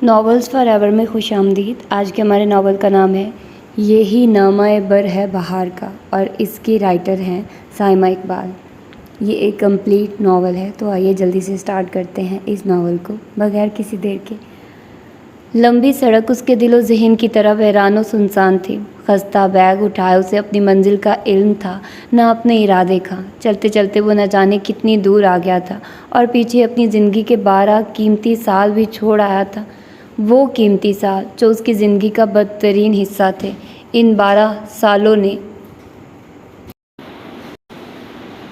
Novels for ever میں خوش آمدید۔ آج کے ہمارے ناول کا نام ہے یہی نامہ بر ہے بہار کا، اور اس کی رائٹر ہیں سائمہ اقبال۔ یہ ایک کمپلیٹ ناول ہے، تو آئیے جلدی سے سٹارٹ کرتے ہیں اس ناول کو بغیر کسی دیر کے۔ لمبی سڑک اس کے دل و ذہن کی طرح ویران و سنسان تھی۔ خستہ بیگ اٹھائے اسے اپنی منزل کا علم تھا، نہ اپنے ارادے کا۔ چلتے چلتے وہ نہ جانے کتنی دور آ گیا تھا، اور پیچھے اپنی زندگی کے 12 قیمتی سال بھی چھوڑ آیا تھا۔ وہ قیمتی سال جو اس کی زندگی کا بدترین حصہ تھے۔ ان 12 سالوں نے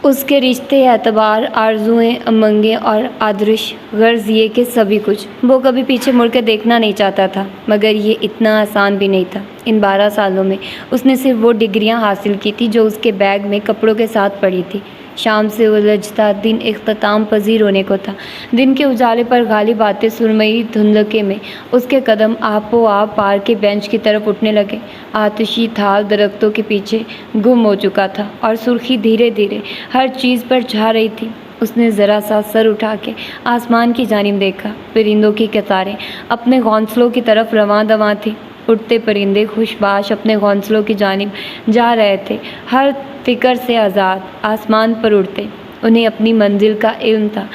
اس کے رشتے، اعتبار، آرزوئیں، امنگیں اور آدرش، غرض یہ کہ سبھی کچھ۔ وہ کبھی پیچھے مڑ کے دیکھنا نہیں چاہتا تھا، مگر یہ اتنا آسان بھی نہیں تھا۔ ان 12 سالوں میں اس نے صرف وہ ڈگریاں حاصل کی تھی جو اس کے بیگ میں کپڑوں کے ساتھ پڑی تھی۔ شام سے الجھتا دن اختتام پذیر ہونے کو تھا۔ دن کے اجالے پر غالب آتے سرمئی دھندلکے میں اس کے قدم آپ و آپ پارک کے بینچ کی طرف اٹھنے لگے۔ آتشی تھال درختوں کے پیچھے گم ہو چکا تھا، اور سرخی دھیرے دھیرے ہر چیز پر چھا رہی تھی۔ اس نے ذرا سا سر اٹھا کے آسمان کی جانب دیکھا۔ پرندوں کی قطاریں اپنے گھونسلوں کی طرف رواں دواں تھیں۔ اڑتے پرندے خوشباش اپنے گھونسلوں کی جانب جا رہے تھے، ہر فکر سے آزاد، آسمان پر اڑتے۔ انہیں اپنی منزل کا علم تھا۔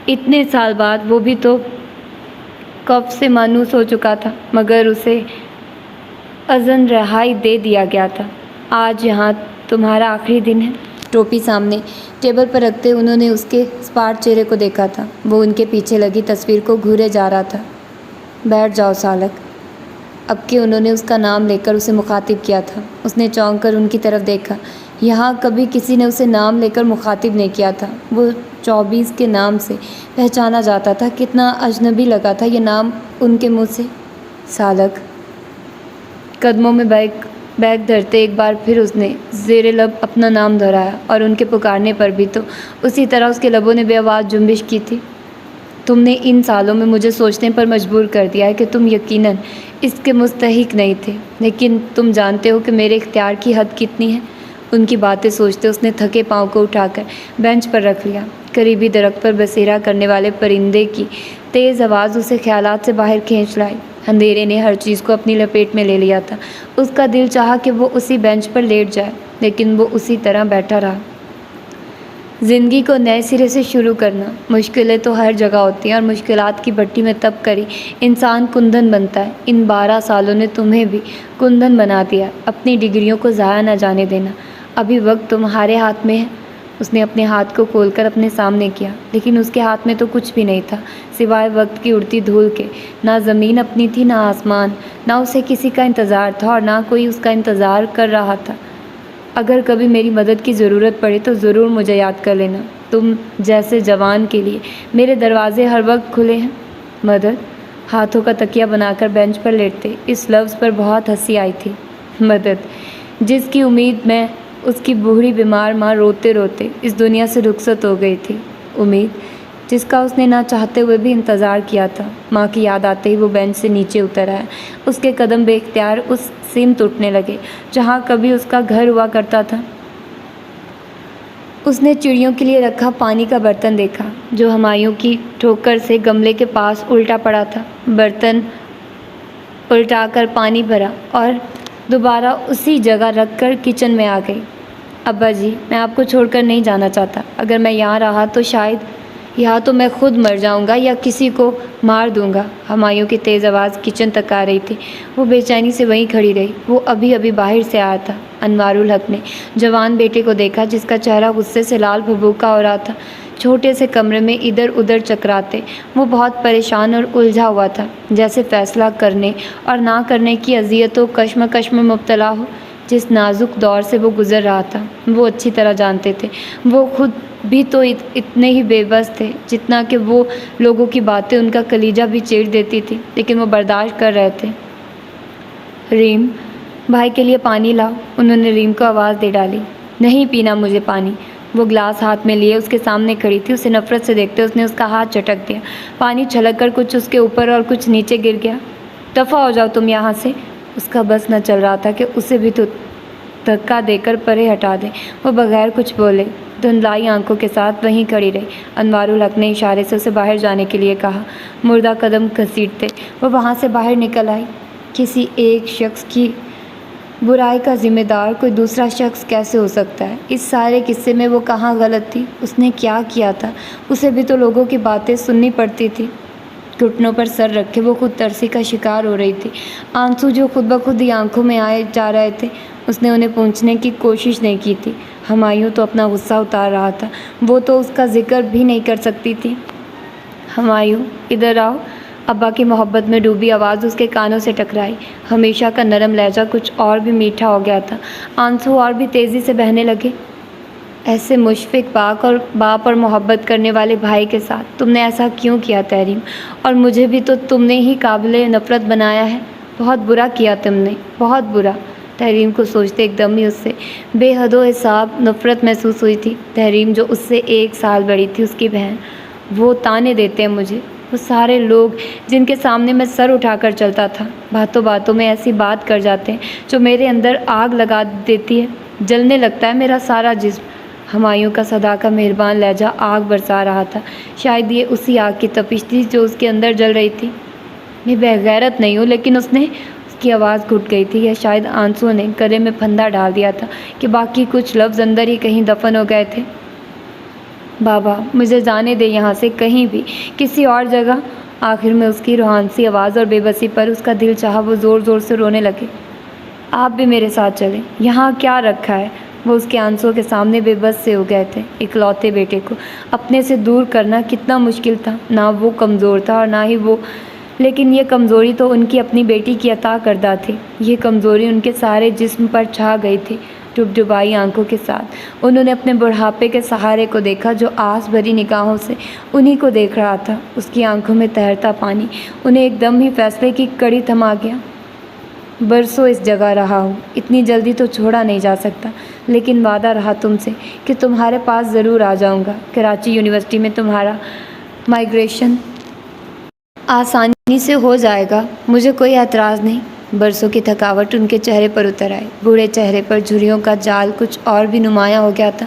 اتنے سال بعد وہ بھی تو کف سے مانوس ہو چکا تھا، مگر اسے اذن رہائی دے دیا گیا تھا۔ آج یہاں تمہارا آخری دن ہے۔ ٹوپی سامنے ٹیبل پر رکھتے انہوں نے اس کے سپاٹ چہرے کو دیکھا تھا۔ وہ ان کے پیچھے لگی تصویر کو گھورے جا رہا تھا۔ بیٹھ جاؤ سالک۔ اب کہ انہوں نے اس کا نام لے کر اسے مخاطب کیا تھا، اس نے چونک کر ان کی طرف دیکھا۔ یہاں کبھی کسی نے اسے نام لے کر مخاطب نہیں کیا تھا۔ وہ 24 کے نام سے پہچانا جاتا تھا۔ کتنا اجنبی لگا تھا یہ نام ان کے منہ سے۔ سالک۔ قدموں میں بیگ دھرتے ایک بار پھر اس نے زیر لب اپنا نام دہرایا، اور ان کے پکارنے پر بھی تو اسی طرح اس کے لبوں نے بے آواز جنبش کی تھی۔ تم نے ان سالوں میں مجھے سوچنے پر مجبور کر دیا ہے کہ تم یقیناً اس کے مستحق نہیں تھے، لیکن تم جانتے ہو کہ میرے اختیار کی حد کتنی ہے۔ ان کی باتیں سوچتے اس نے تھکے پاؤں کو اٹھا کر بینچ پر رکھ لیا۔ قریبی درخت پر بسیرا کرنے والے پرندے کی تیز آواز اسے خیالات سے باہر کھینچ لائی۔ اندھیرے نے ہر چیز کو اپنی لپیٹ میں لے لیا تھا۔ اس کا دل چاہا کہ وہ اسی بینچ پر لیٹ جائے، لیکن وہ اسی طرح بیٹھا رہا۔ زندگی کو نئے سرے سے شروع کرنا، مشکلیں تو ہر جگہ ہوتی ہیں، اور مشکلات کی بھٹی میں تپ کر ہی انسان کندن بنتا ہے۔ ان 12 سالوں نے تمہیں بھی کندن بنا دیا۔ اپنی ڈگریوں کو ضائع نہ جانے دینا۔ ابھی وقت تمہارے ہاتھ میں ہے۔ اس نے اپنے ہاتھ کو کھول کر اپنے سامنے کیا، لیکن اس کے ہاتھ میں تو کچھ بھی نہیں تھا سوائے وقت کی اڑتی دھول کے۔ نہ زمین اپنی تھی، نہ آسمان، نہ اسے کسی کا انتظار تھا، اور نہ کوئی اس کا انتظار کر رہا تھا۔ اگر کبھی میری مدد کی ضرورت پڑے تو ضرور مجھے یاد کر لینا۔ تم جیسے جوان کے لیے میرے دروازے ہر وقت کھلے ہیں۔ مدد؟ ہاتھوں کا تکیہ بنا کر بینچ پر لیٹتے اس لفظ پر بہت ہنسی آئی تھی۔ مدد جس کی امید میں اس کی بوڑھی بیمار ماں روتے روتے اس دنیا سے رخصت ہو گئی تھی۔ امید جس کا اس نے نہ چاہتے ہوئے بھی انتظار کیا تھا۔ ماں کی یاد آتے ہی وہ بینچ سے نیچے اتر آیا۔ اس کے قدم بے اختیار اس سمت اٹھنے لگے جہاں کبھی اس کا گھر ہوا کرتا تھا۔ اس نے چڑیوں کے لیے رکھا پانی کا برتن دیکھا، جو ہمایوں کی ٹھوکر سے گملے کے پاس الٹا پڑا تھا۔ برتن الٹا کر پانی بھرا اور دوبارہ اسی جگہ رکھ کر کچن میں آ گئی۔ ابا جی، میں آپ کو چھوڑ کر نہیں جانا چاہتا۔ اگر میں یہاں رہا تو شاید یہاں تو میں خود مر جاؤں گا یا کسی کو مار دوں گا۔ ہمایوں کی تیز آواز کچن تک آ رہی تھی۔ وہ بے چینی سے وہیں کھڑی رہی۔ وہ ابھی باہر سے آیا تھا۔ انوار الحق نے جوان بیٹے کو دیکھا، جس کا چہرہ غصے سے لال بھبوکا ہو رہا تھا۔ چھوٹے سے کمرے میں ادھر ادھر چکراتے وہ بہت پریشان اور الجھا ہوا تھا، جیسے فیصلہ کرنے اور نہ کرنے کی اذیت و کشمکش میں مبتلا ہو۔ جس نازک دور سے وہ گزر رہا تھا وہ اچھی طرح جانتے تھے۔ وہ خود بھی تو اتنے ہی بے بس تھے جتنا کہ وہ لوگوں کی باتیں ان کا کلیجہ بھی چیر دیتی تھی، لیکن وہ برداشت کر رہے تھے۔ ریم، بھائی کے لیے پانی لاؤ۔ انہوں نے ریم کو آواز دے ڈالی۔ نہیں پینا مجھے پانی۔ وہ گلاس ہاتھ میں لیے اس کے سامنے کھڑی تھی۔ اسے نفرت سے دیکھتے اس نے اس کا ہاتھ جھٹک دیا۔ پانی چھلک کر کچھ اس کے اوپر اور کچھ نیچے گر گیا۔ دفع ہو جاؤ تم یہاں سے۔ اس کا بس نہ چل رہا تھا کہ اسے بھی تو دھکا دے کر پرے ہٹا دے۔ وہ بغیر کچھ بولے دھندلائی آنکھوں کے ساتھ وہیں کھڑی رہی۔ انوار الحق نے اشارے سے اسے باہر جانے کے لیے کہا۔ مردہ قدم گھسیٹتے وہ وہاں سے باہر نکل آئی۔ کسی ایک شخص کی برائی کا ذمہ دار کوئی دوسرا شخص کیسے ہو سکتا ہے؟ اس سارے قصے میں وہ کہاں غلط تھی؟ اس نے کیا کیا تھا؟ اسے بھی تو لوگوں کی باتیں سننی پڑتی تھی۔ گھٹنوں پر سر رکھے وہ خود ترسی کا شکار ہو رہی تھی۔ آنسو جو خود بخود ہی آنکھوں میں آئے جا رہے تھے، اس نے انہیں پوچھنے کی کوشش نہیں کی تھی۔ ہمایوں تو اپنا غصہ اتار رہا تھا، وہ تو اس کا ذکر بھی نہیں کر سکتی تھی۔ ہمایوں ادھر آؤ۔ ابا کی محبت میں ڈوبی آواز اس کے کانوں سے ٹکرائی۔ ہمیشہ کا نرم لہجہ کچھ اور بھی میٹھا ہو گیا تھا۔ آنسو اور بھی تیزی سے بہنے لگے۔ ایسے مشفق پاک اور باپ اور محبت کرنے والے بھائی کے ساتھ تم نے ایسا کیوں کیا تحریم؟ اور مجھے بھی تو تم نے ہی قابل نفرت بنایا ہے۔ بہت برا کیا تم نے، بہت برا۔ تحریم کو سوچتے ایک دم ہی اس سے بے حد و حساب نفرت محسوس ہوئی تھی۔ تحریم جو اس سے 1 سال بڑی تھی، اس کی بہن۔ وہ تانے دیتے ہیں مجھے، وہ سارے لوگ جن کے سامنے میں سر اٹھا کر چلتا تھا، باتوں باتوں میں ایسی بات کر جاتے ہیں جو میرے اندر آگ لگا دیتی ہے، جلنے لگتا ہے میرا سارا جسم۔ ہمایوں کا صدا کا مہربان لہجہ آگ برسا رہا تھا۔ شاید یہ اسی آگ کی تپش تھی جو اس کے اندر جل رہی تھی۔ میں بے غیرت نہیں ہوں، لیکن اس کی آواز گھٹ گئی تھی، یا شاید آنسو نے گلے میں پھندا ڈال دیا تھا کہ باقی کچھ لفظ اندر ہی کہیں دفن ہو گئے تھے۔ بابا مجھے جانے دے یہاں سے، کہیں بھی، کسی اور جگہ۔ آخر میں اس کی روحانسی آواز اور بے بسی پر اس کا دل چاہا وہ زور زور سے رونے لگے۔ آپ بھی میرے ساتھ چلیں، یہاں کیا رکھا ہے؟ وہ اس کے آنسوں کے سامنے بے بس سے ہو گئے تھے۔ اکلوتے بیٹے کو اپنے سے دور کرنا کتنا مشکل تھا۔ نہ وہ کمزور تھا اور نہ ہی وہ، لیکن یہ کمزوری تو ان کی اپنی بیٹی کی عطا کردہ تھی۔ یہ کمزوری ان کے سارے جسم پر چھا گئی تھی۔ ڈب ڈبائی آنکھوں کے ساتھ انہوں نے اپنے بڑھاپے کے سہارے کو دیکھا جو آس بھری نگاہوں سے انہی کو دیکھ رہا تھا۔ اس کی آنکھوں میں تیرتا پانی انہیں ایک دم ہی فیصلے کی کڑی تھما گیا۔ برسوں اس جگہ رہا ہوں، اتنی جلدی تو چھوڑا نہیں جا سکتا، لیکن وعدہ رہا تم سے کہ تمہارے پاس ضرور آ جاؤں گا۔ کراچی یونیورسٹی میں تمہارا مائیگریشن آسانی سے ہو جائے گا، مجھے کوئی اعتراض نہیں۔ برسوں کی تھکاوٹ ان کے چہرے پر اتر آئی۔ بوڑھے چہرے پر جھریوں کا جال کچھ اور بھی نمایاں ہو گیا تھا۔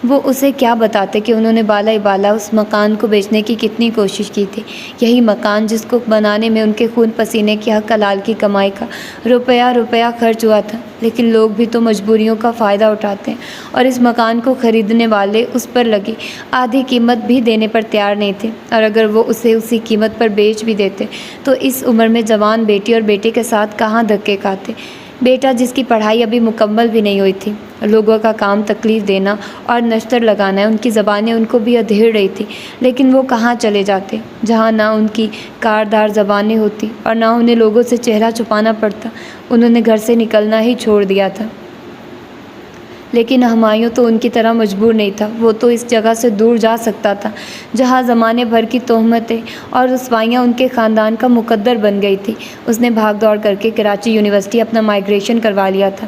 وہ اسے کیا بتاتے کہ انہوں نے بالا ہی بالا اس مکان کو بیچنے کی کتنی کوشش کی تھی۔ یہی مکان جس کو بنانے میں ان کے خون پسینے کی حق حلال کی کمائی کا روپیہ روپیہ خرچ ہوا تھا، لیکن لوگ بھی تو مجبوریوں کا فائدہ اٹھاتے ہیں، اور اس مکان کو خریدنے والے اس پر لگی آدھی قیمت بھی دینے پر تیار نہیں تھے، اور اگر وہ اسے اسی قیمت پر بیچ بھی دیتے تو اس عمر میں جوان بیٹی اور بیٹے کے ساتھ کہاں دھکے کھاتے۔ بیٹا جس کی پڑھائی ابھی مکمل بھی نہیں ہوئی تھی، لوگوں کا کام تکلیف دینا اور نشتر لگانا ہے، ان کی زبانیں ان کو بھی ادھیڑ رہی تھی، لیکن وہ کہاں چلے جاتے جہاں نہ ان کی کاردار زبانیں ہوتی اور نہ انہیں لوگوں سے چہرہ چھپانا پڑتا۔ انہوں نے گھر سے نکلنا ہی چھوڑ دیا تھا، لیکن ہمایوں تو ان کی طرح مجبور نہیں تھا۔ وہ تو اس جگہ سے دور جا سکتا تھا جہاں زمانے بھر کی تہمتیں اور رسوائیاں ان کے خاندان کا مقدر بن گئی تھی۔ اس نے بھاگ دوڑ کر کے کراچی یونیورسٹی اپنا مائیگریشن کروا لیا تھا۔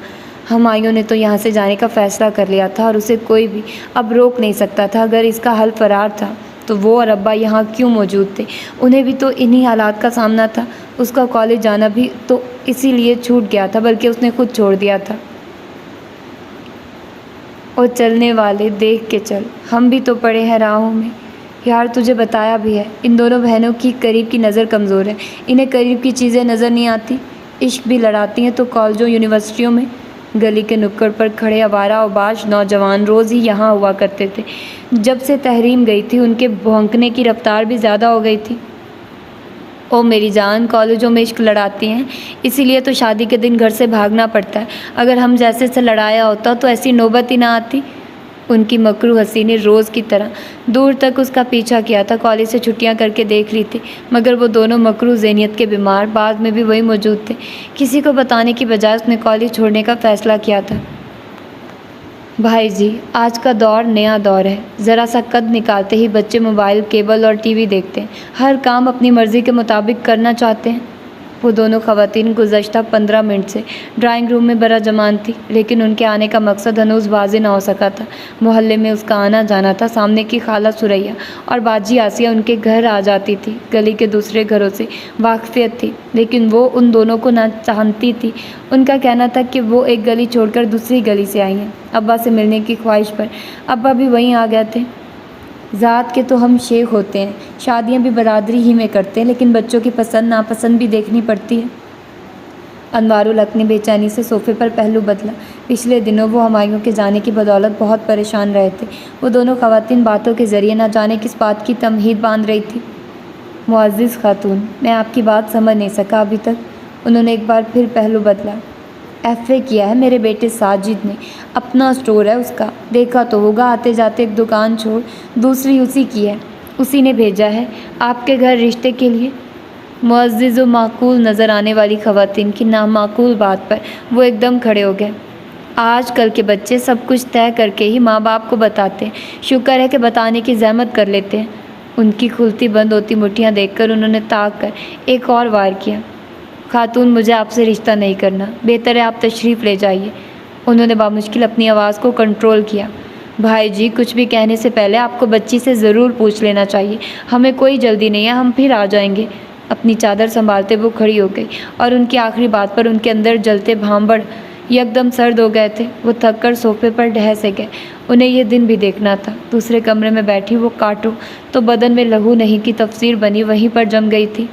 ہمایوں نے تو یہاں سے جانے کا فیصلہ کر لیا تھا، اور اسے کوئی بھی اب روک نہیں سکتا تھا۔ اگر اس کا حل فرار تھا تو وہ اور ابا یہاں کیوں موجود تھے؟ انہیں بھی تو انہی حالات کا سامنا تھا۔ اس کا کالج جانا بھی تو اسی لیے چھوٹ گیا تھا، بلکہ اس نے خود چھوڑ دیا تھا۔ اور چلنے والے دیکھ کے چل، ہم بھی تو پڑے ہیں راہوں میں۔ یار تجھے بتایا بھی ہے، ان دونوں بہنوں کی قریب کی نظر کمزور ہے، انہیں قریب کی چیزیں نظر نہیں آتی۔ عشق بھی لڑاتی ہیں تو کالجوں یونیورسٹیوں میں۔ گلی کے نکڑ پر کھڑے آوارہ اوباش نوجوان روز ہی یہاں ہوا کرتے تھے۔ جب سے تحریم گئی تھی ان کے بھونکنے کی رفتار بھی زیادہ ہو گئی تھی۔ او میری جان، کالجوں میں عشق لڑاتی ہیں، اسی لیے تو شادی کے دن گھر سے بھاگنا پڑتا ہے۔ اگر ہم جیسے سے لڑایا ہوتا تو ایسی نوبت ہی نہ آتی۔ ان کی مکروہ ہنسی نے روز کی طرح دور تک اس کا پیچھا کیا تھا۔ کالج سے چھٹیاں کر کے دیکھ لی تھی، مگر وہ دونوں مکروہ ذہنیت کے بیمار بعد میں بھی وہی موجود تھے۔ کسی کو بتانے کی بجائے اس نے کالج چھوڑنے کا فیصلہ کیا تھا۔ بھائی جی، آج کا دور نیا دور ہے، ذرا سا قد نکالتے ہی بچے موبائل، کیبل اور ٹی وی دیکھتے ہیں، ہر کام اپنی مرضی کے مطابق کرنا چاہتے ہیں۔ وہ دونوں خواتین گزشتہ 15 منٹ سے ڈرائنگ روم میں برا جمان تھی، لیکن ان کے آنے کا مقصد ہنوز واضح نہ ہو سکا تھا۔ محلے میں اس کا آنا جانا تھا، سامنے کی خالہ ثریا اور باجی آسیہ ان کے گھر آ جاتی تھی، گلی کے دوسرے گھروں سے واقفیت تھی، لیکن وہ ان دونوں کو نہ جانتی تھی۔ ان کا کہنا تھا کہ وہ ایک گلی چھوڑ کر دوسری گلی سے آئی ہیں، ابا سے ملنے کی خواہش پر۔ ابا بھی وہیں آ گئے تھے۔ ذات کے تو ہم شیخ ہوتے ہیں، شادیاں بھی برادری ہی میں کرتے ہیں، لیکن بچوں کی پسند ناپسند بھی دیکھنی پڑتی ہے۔ انوار الحق نے بے چینی سے صوفے پر پہلو بدلا۔ پچھلے دنوں وہ ہمایوں کے جانے کی بدولت بہت پریشان رہے تھے۔ وہ دونوں خواتین باتوں کے ذریعے نہ جانے کس بات کی تمہید باندھ رہی تھی۔ معزز خاتون، میں آپ کی بات سمجھ نہیں سکا ابھی تک۔ انہوں نے ایک بار پھر پہلو بدلا۔ ایف اے کیا ہے میرے بیٹے ساجد نے، اپنا اسٹور ہے اس کا، دیکھا تو ہوگا آتے جاتے ایک دکان چھوڑ دوسری اسی کی ہے، اسی نے بھیجا ہے آپ کے گھر رشتے کے لیے۔ معزز و معقول نظر آنے والی خواتین کی نامعقول بات پر وہ ایک دم کھڑے ہو گئے۔ آج کل کے بچے سب کچھ طے کر کے ہی ماں باپ کو بتاتے ہیں، شکر ہے کہ بتانے کی زحمت کر لیتے ہیں۔ ان کی کھلتی بند ہوتی مٹھیاں دیکھ کر انہوں نے تاک کر ایک اور وار کیا۔ خاتون، مجھے آپ سے رشتہ نہیں کرنا، بہتر ہے آپ تشریف لے جائیے۔ انہوں نے بامشکل اپنی آواز کو کنٹرول کیا۔ بھائی جی، کچھ بھی کہنے سے پہلے آپ کو بچی سے ضرور پوچھ لینا چاہیے، ہمیں کوئی جلدی نہیں ہے، ہم پھر آ جائیں گے۔ اپنی چادر سنبھالتے وہ کھڑی ہو گئی اور ان کی آخری بات پر ان کے اندر جلتے بھانبڑ یکدم سرد ہو گئے تھے۔ وہ تھک کر صوفے پر ڈھہ سے گئے۔ انہیں یہ دن بھی دیکھنا تھا۔ دوسرے کمرے میں بیٹھی وہ کاٹو تو بدن میں لہو نہیں کی تفسیر بنی وہیں پر جم گئی تھی۔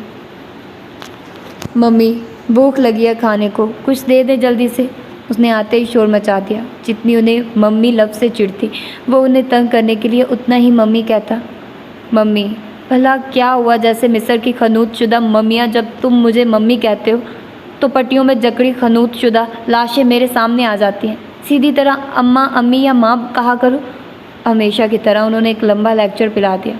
ممی، بھوک لگی ہے، کھانے کو کچھ دے دے جلدی سے۔ اس نے آتے ہی شور مچا دیا۔ جتنی انہیں ممی لفظ سے چڑھتی، وہ انہیں تنگ کرنے کے لیے اتنا ہی ممی کہتا۔ ممی، بھلا کیا ہوا؟ جیسے مصر کی خنوط شدہ ممیاں جب تم مجھے ممی کہتے ہو تو پٹیوں میں جکڑی خنوط شدہ لاشیں میرے سامنے آ جاتی ہیں۔ سیدھی طرح اماں، امی یا ماں کہا کرو۔ ہمیشہ کی طرح انہوں نے ایک لمبا لیکچر پلا دیا۔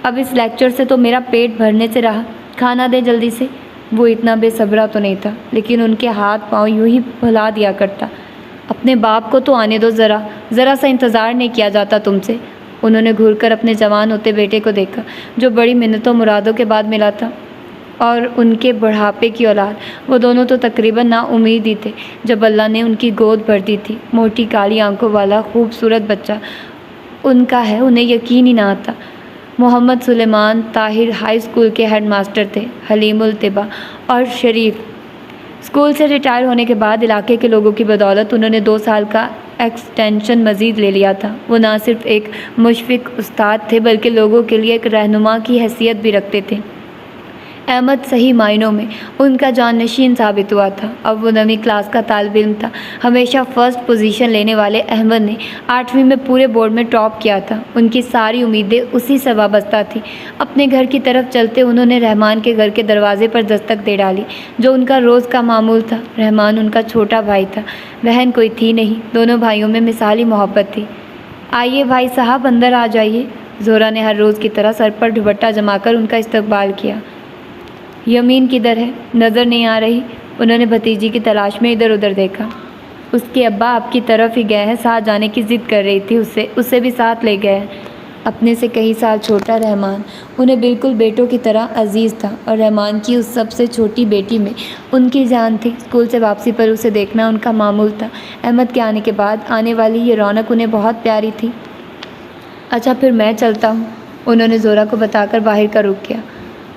اب اس لیکچر سے تو میرا پیٹ بھرنے سے رہا، کھانا دے جلدی سے۔ وہ اتنا بے صبرا تو نہیں تھا، لیکن ان کے ہاتھ پاؤں یوں ہی پھیلا دیا کرتا۔ اپنے باپ کو تو آنے دو، ذرا سا انتظار نہیں کیا جاتا تم سے۔ انہوں نے گھور کر اپنے جوان ہوتے بیٹے کو دیکھا، جو بڑی منتوں مرادوں کے بعد ملا تھا، اور ان کے بڑھاپے کی اولاد۔ وہ دونوں تو تقریباً نا امید ہی تھے جب اللہ نے ان کی گود بھر دی تھی۔ موٹی کالی آنکھوں والا خوبصورت بچہ ان کا ہے، انہیں یقین ہی نہ آتا۔ محمد سلیمان طاہر ہائی اسکول کے ہیڈ ماسٹر تھے، حلیم الطبع اور شریف۔ اسکول سے ریٹائر ہونے کے بعد علاقے کے لوگوں کی بدولت انہوں نے 2 سال کا ایکسٹینشن مزید لے لیا تھا۔ وہ نہ صرف ایک مشفق استاد تھے بلکہ لوگوں کے لیے ایک رہنما کی حیثیت بھی رکھتے تھے۔ احمد صحیح معنوں میں ان کا جانشین ثابت ہوا تھا۔ اب وہ 9ویں کلاس کا طالب علم تھا۔ ہمیشہ فرسٹ پوزیشن لینے والے احمد نے 8ویں میں پورے بورڈ میں ٹاپ کیا تھا۔ ان کی ساری امیدیں اسی سے وابستہ تھیں۔ اپنے گھر کی طرف چلتے انہوں نے رحمان کے گھر کے دروازے پر دستک دے ڈالی، جو ان کا روز کا معمول تھا۔ رحمان ان کا چھوٹا بھائی تھا، بہن کوئی تھی نہیں۔ دونوں بھائیوں میں مثالی محبت تھی۔ آئیے بھائی صاحب، اندر آ جائیے۔ زہرا نے ہر روز کی طرح سر پر دوپٹہ جما کر ان کا استقبال کیا۔ یمین کدھر ہے؟ نظر نہیں آ رہی۔ انہوں نے بھتیجی کی تلاش میں ادھر ادھر دیکھا۔ اس کے ابا آپ کی طرف ہی گئے ہیں، ساتھ جانے کی ضد کر رہی تھی، اسے بھی ساتھ لے گئے۔ اپنے سے کئی سال چھوٹا رحمان انہیں بالکل بیٹوں کی طرح عزیز تھا، اور رحمان کی اس سب سے چھوٹی بیٹی میں ان کی جان تھی۔ اسکول سے واپسی پر اسے دیکھنا ان کا معمول تھا۔ احمد کے آنے کے بعد آنے والی یہ رونق انہیں بہت پیاری تھی۔ اچھا پھر میں چلتا ہوں، انہوں نے زہرا کو بتا کر باہر کا رخ کیا۔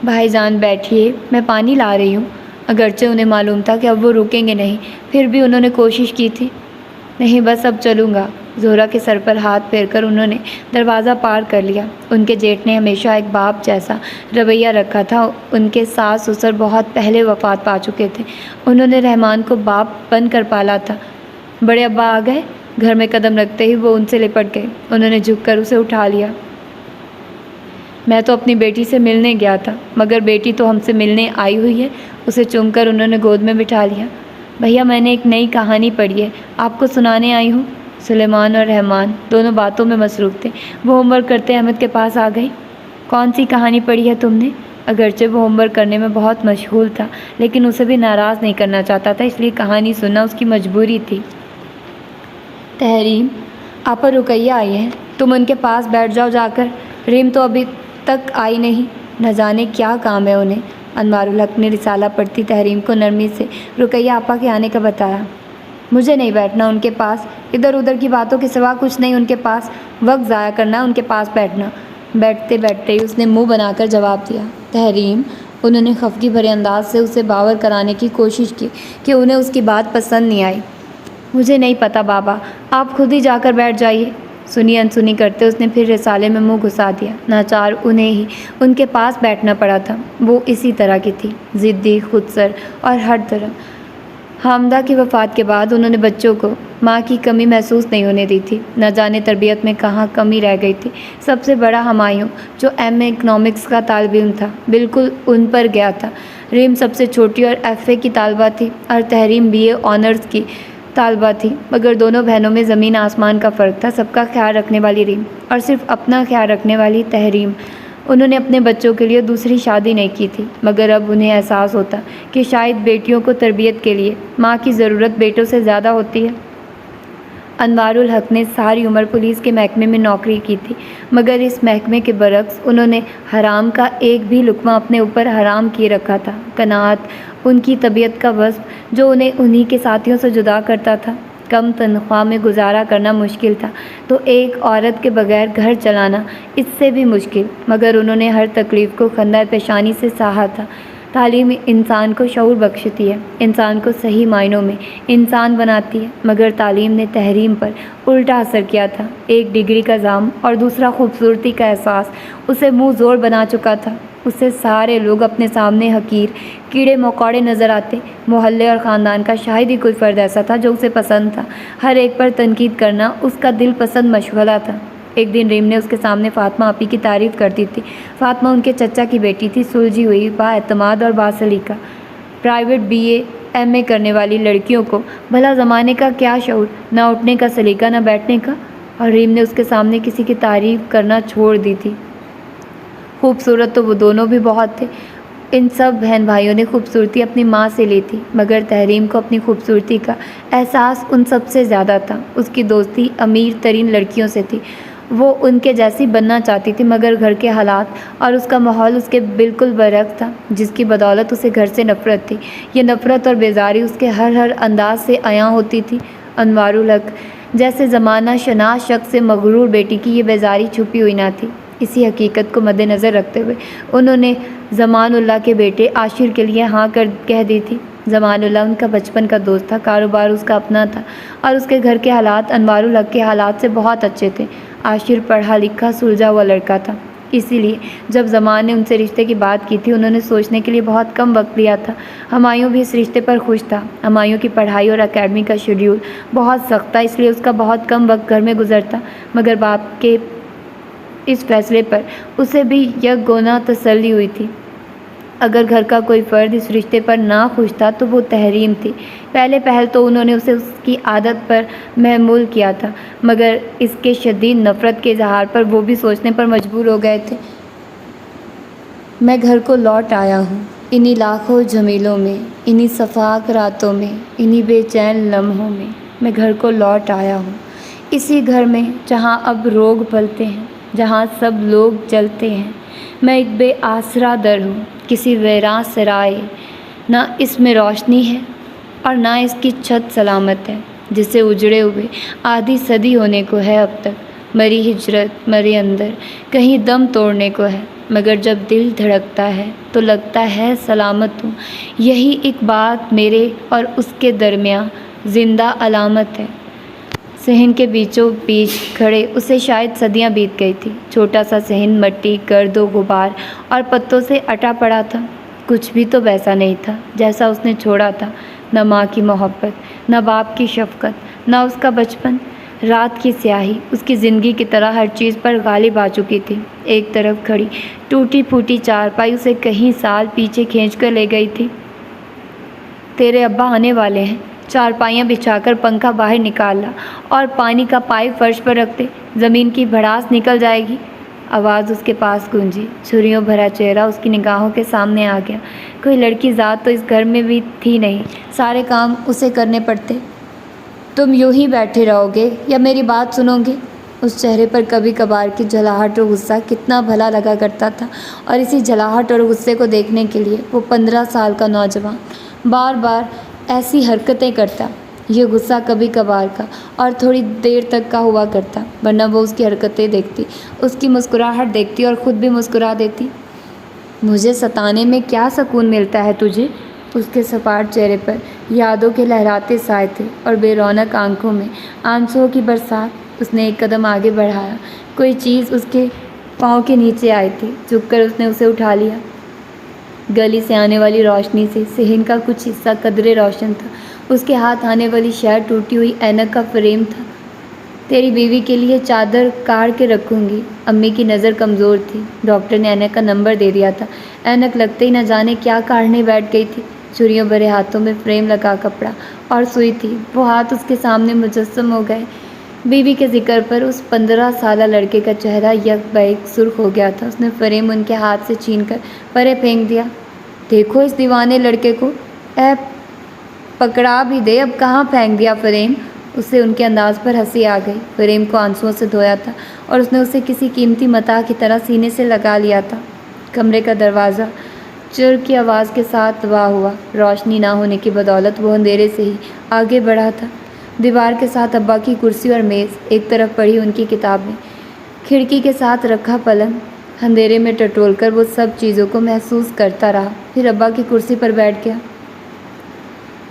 بھائی جان بیٹھیے، میں پانی لا رہی ہوں۔ اگرچہ انہیں معلوم تھا کہ اب وہ رکیں گے نہیں، پھر بھی انہوں نے کوشش کی تھی۔ نہیں بس اب چلوں گا۔ زہرا کے سر پر ہاتھ پھیر کر انہوں نے دروازہ پار کر لیا۔ ان کے جیٹھ نے ہمیشہ ایک باپ جیسا رویہ رکھا تھا۔ ان کے ساس سسر بہت پہلے وفات پا چکے تھے۔ انہوں نے رحمان کو باپ بن کر پالا تھا۔ بڑے ابا آ گئے؟ گھر میں قدم رکھتے ہی وہ ان سے لپٹ گئے۔ انہوں نے جھک کر اسے اٹھا لیا۔ میں تو اپنی بیٹی سے ملنے گیا تھا، مگر بیٹی تو ہم سے ملنے آئی ہوئی ہے۔ اسے چوم کر انہوں نے گود میں بٹھا لیا۔ بھیا میں نے ایک نئی کہانی پڑھی ہے، آپ کو سنانے آئی ہوں۔ سلیمان اور رحمان دونوں باتوں میں مصروف تھے۔ وہ ہوم ورک کرتے احمد کے پاس آ گئی۔ کون سی کہانی پڑھی ہے تم نے؟ اگرچہ وہ ہوم ورک کرنے میں بہت مشغول تھا، لیکن اسے بھی ناراض نہیں کرنا چاہتا تھا، اس لیے کہانی سننا اس کی مجبوری تھی۔ تحریم، آپ اور رقیہ آئی ہیں، تم ان کے پاس بیٹھ جاؤ جا کر۔ ریم تو ابھی تک آئی نہیں، نہ جانے کیا کام ہے انہیں۔ انوار الحق نے رسالہ پڑھتی تحریم کو نرمی سے رقیہ آپا کے آنے کا بتایا۔ مجھے نہیں بیٹھنا ان کے پاس، ادھر ادھر کی باتوں کے سوا کچھ نہیں ان کے پاس، وقت ضائع کرنا ان کے پاس بیٹھنا۔ بیٹھتے بیٹھتے ہی اس نے منہ بنا کر جواب دیا۔ تحریم، انہوں نے خفگی بھرے انداز سے اسے باور کرانے کی کوشش کی کہ انہیں اس کی بات پسند نہیں آئی۔ مجھے نہیں پتہ بابا، آپ خود ہی جا کر بیٹھ جائیے۔ سنی انسنی کرتے اس نے پھر رسالے میں منہ گھسا دیا۔ ناچار انہیں ہی ان کے پاس بیٹھنا پڑا تھا۔ وہ اسی طرح کی تھی، ضدی، خودسر اور ہر طرح۔ حامدہ کی وفات کے بعد انہوں نے بچوں کو ماں کی کمی محسوس نہیں ہونے دی تھی۔ نہ جانے تربیت میں کہاں کمی رہ گئی تھی۔ سب سے بڑا ہمایوں، جو ایم اے اکنامکس کا طالب علم تھا، بالکل ان پر گیا تھا۔ ریم سب سے چھوٹی اور ایف اے کی طالبہ تھی اور تحریم بی اے آنرز کی طالبہ تھی، مگر دونوں بہنوں میں زمین آسمان کا فرق تھا۔ سب کا خیال رکھنے والی ریم اور صرف اپنا خیال رکھنے والی تحریم۔ انہوں نے اپنے بچوں کے لیے دوسری شادی نہیں کی تھی، مگر اب انہیں احساس ہوتا کہ شاید بیٹیوں کو تربیت کے لیے ماں کی ضرورت بیٹوں سے زیادہ ہوتی ہے۔ انوار الحق نے ساری عمر پولیس کے محکمے میں نوکری کی تھی، مگر اس محکمے کے برعکس انہوں نے حرام کا ایک بھی لقمہ اپنے اوپر حرام کیے رکھا تھا۔ قناعت ان کی طبیعت کا وصف جو انہیں انہی کے ساتھیوں سے جدا کرتا تھا۔ کم تنخواہ میں گزارا کرنا مشکل تھا تو ایک عورت کے بغیر گھر چلانا اس سے بھی مشکل، مگر انہوں نے ہر تکلیف کو خندۂ پیشانی سے سہا تھا۔ تعلیم انسان کو شعور بخشتی ہے، انسان کو صحیح معنوں میں انسان بناتی ہے، مگر تعلیم نے تحریم پر الٹا اثر کیا تھا۔ ایک ڈگری کا جام اور دوسرا خوبصورتی کا احساس اسے منہ زور بنا چکا تھا۔ اسے سارے لوگ اپنے سامنے حقیر، کیڑے مکوڑے نظر آتے۔ محلے اور خاندان کا شاید ہی کوئی فرد ایسا تھا جو اسے پسند تھا۔ ہر ایک پر تنقید کرنا اس کا دل پسند مشغلہ تھا۔ ایک دن ریم نے اس کے سامنے فاطمہ آپی کی تعریف کرتی تھی۔ فاطمہ ان کے چچا کی بیٹی تھی، سلجھی ہوئی، با اعتماد اور باسلیقہ۔ پرائیویٹ بی اے ایم اے کرنے والی لڑکیوں کو بھلا زمانے کا کیا شعور، نہ اٹھنے کا سلیقہ نہ بیٹھنے کا، اور ریم نے اس کے سامنے کسی کی تعریف کرنا چھوڑ دی تھی۔ خوبصورت تو وہ دونوں بھی بہت تھے۔ ان سب بہن بھائیوں نے خوبصورتی اپنی ماں سے لی تھی، مگر تحریم کو اپنی خوبصورتی کا احساس ان سب سے زیادہ تھا۔ اس کی دوستی امیر ترین لڑکیوں سے تھی۔ وہ ان کے جیسی بننا چاہتی تھی، مگر گھر کے حالات اور اس کا ماحول اس کے بالکل برعکس تھا، جس کی بدولت اسے گھر سے نفرت تھی۔ یہ نفرت اور بیزاری اس کے ہر انداز سے عیاں ہوتی تھی۔ انوار الحق جیسے زمانہ شناس شخص سے مغرور بیٹی کی یہ بیزاری چھپی ہوئی نہ تھی۔ اسی حقیقت کو مد نظر رکھتے ہوئے انہوں نے زمان اللہ کے بیٹے عاشر کے لیے ہاں کہہ دی تھی۔ زمان اللہ ان کا بچپن کا دوست تھا، کاروبار اس کا اپنا تھا اور اس کے گھر کے حالات انوار الحق کے حالات سے بہت اچھے تھے۔ عاشر پڑھا لکھا سلجھا ہوا لڑکا تھا، اسی لیے جب زمان نے ان سے رشتے کی بات کی تھی انہوں نے سوچنے کے لیے بہت کم وقت لیا تھا۔ ہمایوں بھی اس رشتے پر خوش تھا۔ ہمایوں کی پڑھائی اور اکیڈمی کا شیڈیول بہت سخت تھا، اس لیے اس کا بہت کم وقت گھر میں گزرتا، مگر باپ کے اس فیصلے پر اسے بھی یک گونا تسلی ہوئی تھی۔ اگر گھر کا کوئی فرد اس رشتے پر نہ خوش تھا تو وہ تحریم تھی۔ پہلے پہل تو انہوں نے اسے اس کی عادت پر محمول کیا تھا، مگر اس کے شدید نفرت کے اظہار پر وہ بھی سوچنے پر مجبور ہو گئے تھے۔ میں گھر کو لوٹ آیا ہوں، انہی لاکھوں جمیلوں میں، انہی صفاک راتوں میں، انہی بے چین لمحوں میں میں گھر کو لوٹ آیا ہوں۔ اسی گھر میں جہاں اب روگ پلتے ہیں، جہاں سب لوگ جلتے ہیں۔ میں ایک بے آسرا در ہوں، کسی ویراں سرائے، نہ اس میں روشنی ہے اور نہ اس کی چھت سلامت ہے، جسے اجڑے ہوئے آدھی صدی ہونے کو ہے اب تک۔ مری ہجرت مرے اندر، کہیں دم توڑنے کو ہے، مگر جب دل دھڑکتا ہے تو لگتا ہے سلامت ہوں۔ یہی ایک بات میرے اور اس کے درمیان زندہ علامت ہے۔ صحن کے بیچوں بیچ کھڑے اسے شاید صدیاں بیت گئی تھی۔ چھوٹا سا صحن مٹی، گرد و غبار اور پتوں سے اٹا پڑا تھا۔ کچھ بھی تو ویسا نہیں تھا جیسا اس نے چھوڑا تھا، نہ ماں کی محبت، نہ باپ کی شفقت، نہ اس کا بچپن۔ رات کی سیاہی اس کی زندگی کی طرح ہر چیز پر غالب آ چکی تھی۔ ایک طرف کھڑی ٹوٹی پھوٹی چارپائی اسے کہیں سال پیچھے کھینچ کر لے گئی تھی۔ تیرے ابا آنے والے ہیں، چارپائیاں بچھا کر پنکھا باہر نکال لا اور پانی کا پائپ فرش پر رکھ دے، زمین کی بھڑاس نکل جائے گی۔ آواز اس کے پاس گونجی، چھریوں بھرا چہرہ اس کی نگاہوں کے سامنے آ گیا۔ کوئی لڑکی ذات تو اس گھر میں بھی تھی نہیں، سارے کام اسے کرنے پڑتے۔ تم یوں ہی بیٹھے رہو گے یا میری بات سنو گے؟ اس چہرے پر کبھی کبھار کی جھلاہٹ اور غصہ کتنا بھلا لگا کرتا تھا، اور اسی جھلاہٹ اور غصے کو دیکھنے کے لیے وہ 15 سال کا نوجوان بار بار ایسی حرکتیں کرتا۔ یہ غصہ کبھی کبھار کا اور تھوڑی دیر تک کا ہوا کرتا، ورنہ وہ اس کی حرکتیں دیکھتی، اس کی مسکراہٹ دیکھتی اور خود بھی مسکرا دیتی۔ مجھے ستانے میں کیا سکون ملتا ہے تجھے؟ اس کے سپاٹ چہرے پر یادوں کے لہراتے سائے تھے اور بے رونق آنکھوں میں آنسوؤں کی برسات۔ اس نے ایک قدم آگے بڑھایا، کوئی چیز اس کے پاؤں کے نیچے آئی تھی، جھک کر اس نے اسے اٹھا لیا۔ گلی سے آنے والی روشنی سے صحن کا کچھ حصہ قدرے روشن تھا۔ اس کے ہاتھ آنے والی شے ٹوٹی ہوئی اینک کا فریم تھا۔ تیری بیوی کے لیے چادر کاڑ کے رکھوں گی۔ امی کی نظر کمزور تھی، ڈاکٹر نے اینک کا نمبر دے دیا تھا۔ اینک لگتے ہی نہ جانے کیا کاڑھنے بیٹھ گئی تھی۔ چریوں بھرے ہاتھوں میں فریم لگا کپڑا اور سوئی تھی، وہ ہاتھ اس کے سامنے مجسم ہو گئے۔ بیوی کے ذکر پر اس 15 سالہ لڑکے کا چہرہ یک بیک سرخ ہو گیا تھا۔ اس نے فریم ان کے ہاتھ سے چھین کر پرے پھینک دیا۔ دیکھو اس دیوانے لڑکے کو، اے پکڑا بھی دے، اب کہاں پھینک دیا فریم؟ اسے ان کے انداز پر ہنسی آ گئی۔ فریم کو آنسوؤں سے دھویا تھا اور اس نے اسے کسی قیمتی متاع کی طرح سینے سے لگا لیا تھا۔ کمرے کا دروازہ چر کی آواز کے ساتھ وا ہوا۔ روشنی نہ ہونے کی بدولت وہ اندھیرے سے ہی آگے بڑھا تھا۔ دیوار کے ساتھ ابا کی کرسی اور میز، ایک طرف پڑھی ان کی کتابیں، کھڑکی کے ساتھ رکھا پلنگ۔ اندھیرے میں ٹٹول کر وہ سب چیزوں کو محسوس کرتا رہا، پھر ابا کی کرسی پر بیٹھ گیا۔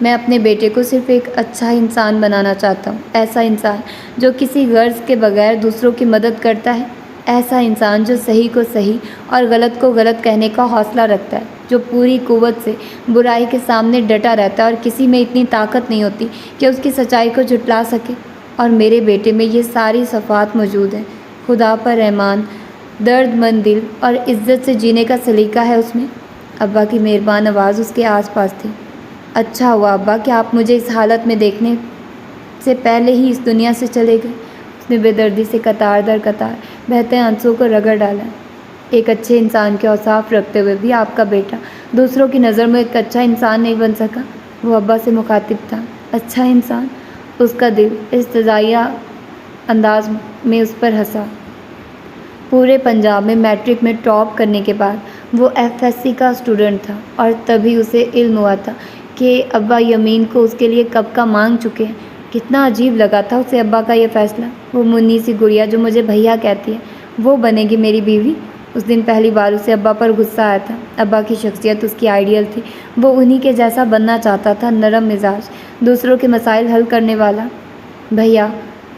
میں اپنے بیٹے کو صرف ایک اچھا انسان بنانا چاہتا ہوں، ایسا انسان جو کسی غرض کے بغیر دوسروں کی مدد کرتا ہے، ایسا انسان جو صحیح کو صحیح اور غلط کو غلط کہنے کا حوصلہ رکھتا ہے، جو پوری قوت سے برائی کے سامنے ڈٹا رہتا ہے اور کسی میں اتنی طاقت نہیں ہوتی کہ اس کی سچائی کو جھٹلا سکے۔ اور میرے بیٹے میں یہ ساری صفات موجود ہیں۔ خدا پر رحمان، درد مند دل اور عزت سے جینے کا سلیقہ ہے اس میں۔ ابا کی مہربان آواز اس کے آس پاس تھی۔ اچھا ہوا ابا کہ آپ مجھے اس حالت میں دیکھنے سے پہلے ہی اس دنیا سے چلے گئے۔ اس نے بے دردی سے قطار در قطار بہتے آنسوؤں کو رگڑ ڈالا۔ ایک اچھے انسان کے اوصاف رکھتے ہوئے بھی آپ کا بیٹا دوسروں کی نظر میں ایک اچھا انسان نہیں بن سکا۔ وہ ابا سے مخاطب تھا۔ اچھا انسان؟ اس کا دل استضائیہ انداز میں اس پر ہنسا۔ پورے پنجاب میں میٹرک میں ٹاپ کرنے کے بعد وہ FSC کا اسٹوڈنٹ تھا، اور تبھی اسے علم ہوا تھا کہ ابا یمین کو اس کے لیے کب کا مانگ چکے ہیں۔ کتنا عجیب لگا تھا اسے ابا کا یہ فیصلہ۔ وہ منی سی گڑیا جو مجھے بھیا کہتی ہے، وہ بنے گی میری بیوی۔ اس دن پہلی بار اسے ابا پر غصہ آیا تھا۔ ابا کی شخصیت اس کی آئیڈیل تھی، وہ انہی کے جیسا بننا چاہتا تھا، نرم مزاج، دوسروں کے مسائل حل کرنے والا۔ بھیا،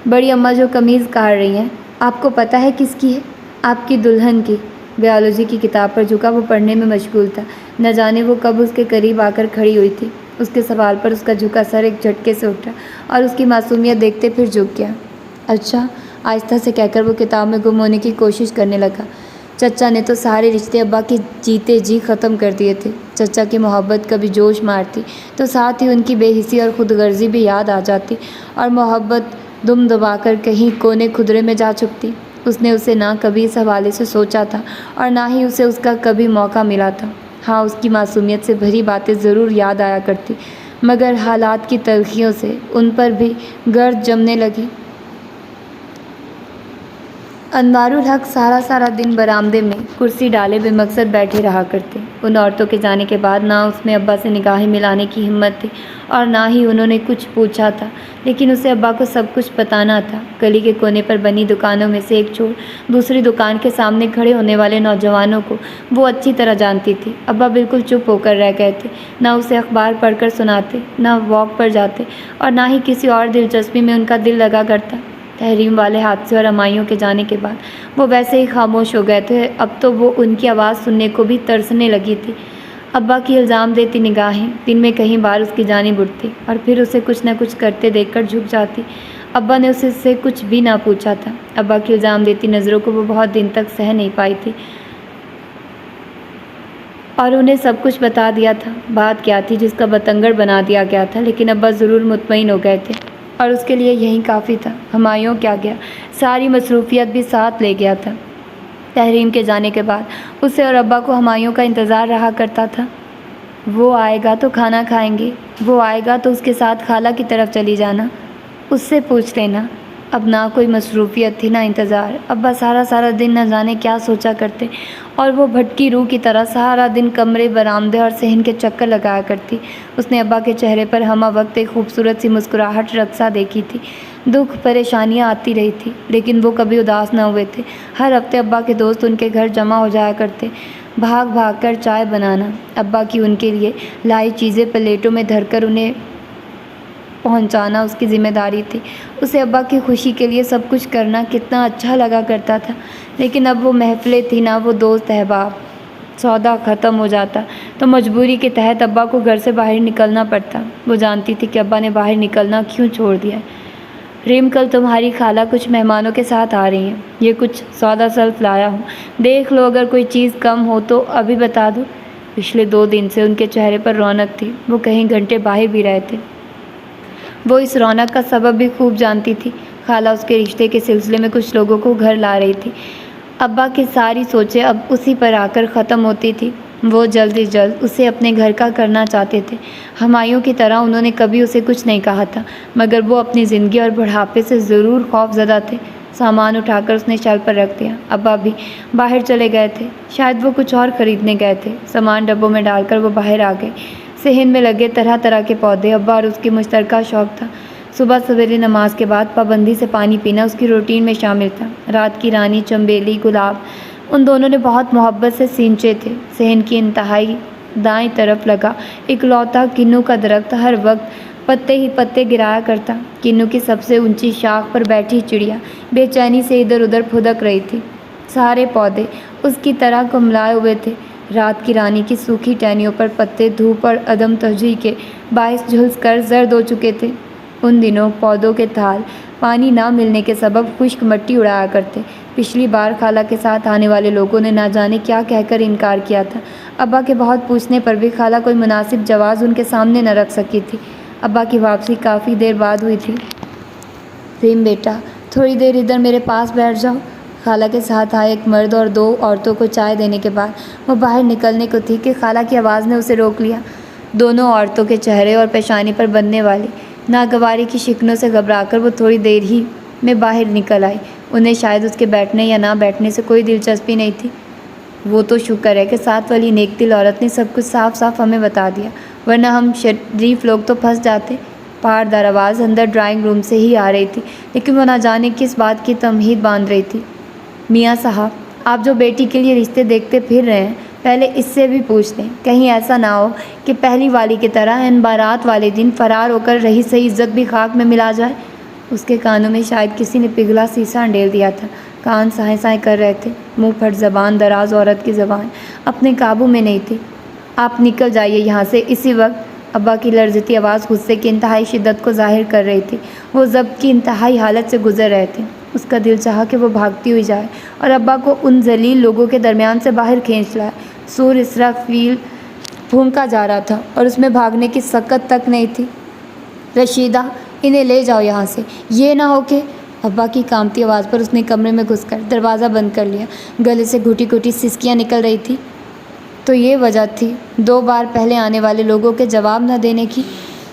بڑی اماں جو قمیض کاڑ رہی ہیں، آپ کو پتہ ہے کس کی ہے؟ آپ کی دلہن کی۔ بیالوجی کی کتاب پر جھکا وہ پڑھنے میں مشغول تھا۔ نہ جانے وہ کب اس کے قریب آ کر کھڑی ہوئی تھی۔ اس کے سوال پر اس کا جھکا سر ایک جھٹکے سے اٹھا اور اس کی معصومیت دیکھتے پھر جھک گیا۔ اچھا، آہستہ سے کہہ کر وہ کتاب میں گم ہونے کی کوشش کرنے لگا۔ چچا نے تو سارے رشتے ابا کے جیتے جی ختم کر دیے تھے۔ چچا کی محبت کبھی جوش مارتی تو ساتھ ہی ان کی بے حسی اور خود غرضی بھی یاد آ جاتی، اور محبت دم دبا کر کہیں کونے خدرے میں جا چھپتی۔ اس نے اسے نہ کبھی اس حوالے سے سوچا تھا اور نہ ہی اسے اس کا کبھی موقع ملا تھا۔ ہاں، اس کی معصومیت سے بھری باتیں ضرور یاد آیا کرتی، مگر حالات کی تلخیوں سے ان پر بھی گرد جمنے لگی۔ انوار الحق سارا دن برآمدے میں کرسی ڈالے بے مقصد بیٹھے رہا کرتے۔ ان عورتوں کے جانے کے بعد نہ اس میں ابا سے نگاہیں ملانے کی ہمت تھی اور نہ ہی انہوں نے کچھ پوچھا تھا، لیکن اسے ابا کو سب کچھ بتانا تھا۔ گلی کے کونے پر بنی دکانوں میں سے ایک چھوڑ دوسری دکان کے سامنے کھڑے ہونے والے نوجوانوں کو وہ اچھی طرح جانتی تھی۔ ابا بالکل چپ ہو کر رہ گئے تھے، نہ اسے اخبار پڑھ کر سناتے، نہ واک پر جاتے، اور نہ ہی کسی اور دلچسپی میں ان کا دل لگا کرتا۔ تحریم والے حادثے اور امائیوں کے جانے کے بعد وہ ویسے ہی خاموش ہو گئے تھے۔ اب تو وہ ان کی آواز سننے کو بھی ترسنے لگی تھی۔ ابا کی الزام دیتی نگاہیں دن میں کئی بار اس کی جانب اٹھتی اور پھر اسے کچھ نہ کچھ کرتے دیکھ کر جھک جاتی۔ ابا نے اسے سے کچھ بھی نہ پوچھا تھا۔ ابا کی الزام دیتی نظروں کو وہ بہت دن تک سہ نہیں پائی تھی اور انہیں سب کچھ بتا دیا تھا۔ بات کیا تھی جس کا بتنگڑ بنا دیا گیا تھا، لیکن ابا ضرور مطمئن ہو گئے تھے اور اس کے لیے یہی کافی تھا۔ ہمایوں کیا گیا، ساری مصروفیت بھی ساتھ لے گیا تھا۔ تحریم کے جانے کے بعد اسے اور ابا کو ہمایوں کا انتظار رہا کرتا تھا۔ وہ آئے گا تو کھانا کھائیں گے، وہ آئے گا تو اس کے ساتھ خالہ کی طرف چلی جانا، اس سے پوچھ لینا۔ اب نہ کوئی مصروفیت تھی نہ انتظار۔ ابا سارا دن نہ جانے کیا سوچا کرتے اور وہ بھٹکی روح کی طرح سارا دن کمرے، برآمدے اور صحن کے چکر لگایا کرتی۔ اس نے ابا کے چہرے پر ہمہ وقت ایک خوبصورت سی مسکراہٹ رقصہ دیکھی تھی۔ دکھ، پریشانیاں آتی رہی تھی لیکن وہ کبھی اداس نہ ہوئے تھے۔ ہر ہفتے ابا کے دوست ان کے گھر جمع ہو جایا کرتے۔ بھاگ کر چائے بنانا، ابا کی ان کے لیے لائی چیزیں پلیٹوں میں دھر کر انہیں پہنچانا اس کی ذمہ داری تھی۔ اسے ابا کی خوشی کے لیے سب کچھ کرنا کتنا اچھا لگا کرتا تھا، لیکن اب وہ محفلیں تھیں نہ وہ دوست احباب۔ سودا ختم ہو جاتا تو مجبوری کے تحت ابا کو گھر سے باہر نکلنا پڑتا۔ وہ جانتی تھی کہ ابا نے باہر نکلنا کیوں چھوڑ دیا ہے۔ ریم، کل تمہاری خالہ کچھ مہمانوں کے ساتھ آ رہی ہیں، یہ کچھ سودا سلف لایا ہوں، دیکھ لو، اگر کوئی چیز کم ہو تو ابھی بتا دو۔ پچھلے 2 دن سے ان کے چہرے پر رونق تھی، وہ کہیں گھنٹے باہر بھی رہے تھے۔ وہ اس رونق کا سبب بھی خوب جانتی تھی۔ خالہ اس کے رشتے کے سلسلے میں کچھ لوگوں کو گھر لا رہی تھی۔ ابا کی ساری سوچیں اب اسی پر آ کر ختم ہوتی تھی۔ وہ جلد از جلد اسے اپنے گھر کا کرنا چاہتے تھے۔ ہمایوں کی طرح انہوں نے کبھی اسے کچھ نہیں کہا تھا، مگر وہ اپنی زندگی اور بڑھاپے سے ضرور خوف زدہ تھے۔ سامان اٹھا کر اس نے شیلف پر رکھ دیا۔ ابا بھی باہر چلے گئے تھے، شاید وہ کچھ اور خریدنے گئے تھے۔ سامان ڈبوں میں ڈال کر وہ باہر آ گئے۔ صحن میں لگے طرح کے پودے ابا اور اس کی مشترکہ شوق تھا۔ صبح سویرے نماز کے بعد پابندی سے پانی پینا اس کی روٹین میں شامل تھا۔ رات کی رانی، چنبیلی، گلاب، ان دونوں نے بہت محبت سے سینچے تھے۔ صحن کی انتہائی دائیں طرف لگا اکلوتا کنو کا درخت ہر وقت پتے ہی پتے گرایا کرتا۔ کنو کی سب سے اونچی شاخ پر بیٹھی چڑیا بے چینی سے ادھر ادھر پھدک رہی تھی۔ سارے پودے اس کی طرح کملائے ہوئے تھے۔ رات کی رانی کی سوکھی ٹہنیوں پر پتے دھوپ اور عدم توجہی کے باعث جھلس کر زرد ہو چکے تھے۔ ان دنوں پودوں کے تھال پانی نہ ملنے کے سبب خشک مٹی اڑایا کرتے۔ پچھلی بار خالہ کے ساتھ آنے والے لوگوں نے نہ جانے کیا کہہ کر انکار کیا تھا۔ ابا کے بہت پوچھنے پر بھی خالہ کوئی مناسب جواز ان کے سامنے نہ رکھ سکی تھی۔ ابا کی واپسی کافی دیر بعد ہوئی تھی۔ ریم بیٹا، تھوڑی دیر ادھر میرے پاس بیٹھ جاؤ۔ خالہ کے ساتھ آئے ایک مرد اور 2 عورتوں کو چائے دینے کے بعد وہ باہر نکلنے کو تھی کہ خالہ کی آواز نے اسے روک لیا۔ دونوں عورتوں کے چہرے اور پیشانی پر بننے والی ناگواری کی شکنوں سے گھبرا کر وہ تھوڑی دیر ہی میں باہر نکل آئی۔ انہیں شاید اس کے بیٹھنے یا نہ بیٹھنے سے کوئی دلچسپی نہیں تھی۔ وہ تو شکر ہے کہ ساتھ والی نیک دل عورت نے سب کچھ صاف ہمیں بتا دیا، ورنہ ہم شریف لوگ تو پھنس جاتے۔ پہاڑدار آواز اندر ڈرائنگ روم سے ہی آ رہی تھی، لیکن وہ نہ جانے کس بات کی تمہید باندھ رہی تھی۔ میاں صاحب، آپ جو بیٹی کے لیے رشتے دیکھتے پھر رہے ہیں، پہلے اس سے بھی پوچھ لیں، کہیں ایسا نہ ہو کہ پہلی والی کی طرح ان بارات والے دن فرار ہو کر رہی صحیح عزت بھی خاک میں ملا جائے۔ اس کے کانوں میں شاید کسی نے پگھلا سیسا انڈیل دیا تھا۔ کان سائیں کر رہے تھے، منہ پھٹ زبان دراز عورت کی زبان اپنے قابو میں نہیں تھی۔ آپ نکل جائیے یہاں سے اسی وقت۔ ابا کی لرزتی آواز غصے کی انتہائی شدت کو ظاہر کر رہی تھی۔ وہ ضبط کی انتہائی حالت سے گزر رہے تھے۔ اس کا دل چاہا کہ وہ بھاگتی ہوئی جائے اور ابا کو ان ذلیل لوگوں کے درمیان سے باہر کھینچ لائے۔ سور اسرافیل پھونکا جا رہا تھا اور اس میں بھاگنے کی سکت تک نہیں تھی۔ رشیدہ، انہیں لے جاؤ یہاں سے، یہ نہ ہو کہ… ابا کی کانپتی آواز پر اس نے کمرے میں گھس کر دروازہ بند کر لیا۔ گلے سے گھٹی سسکیاں نکل رہی تھی۔ تو یہ وجہ تھی 2 بار پہلے آنے والے لوگوں کے جواب نہ دینے کی۔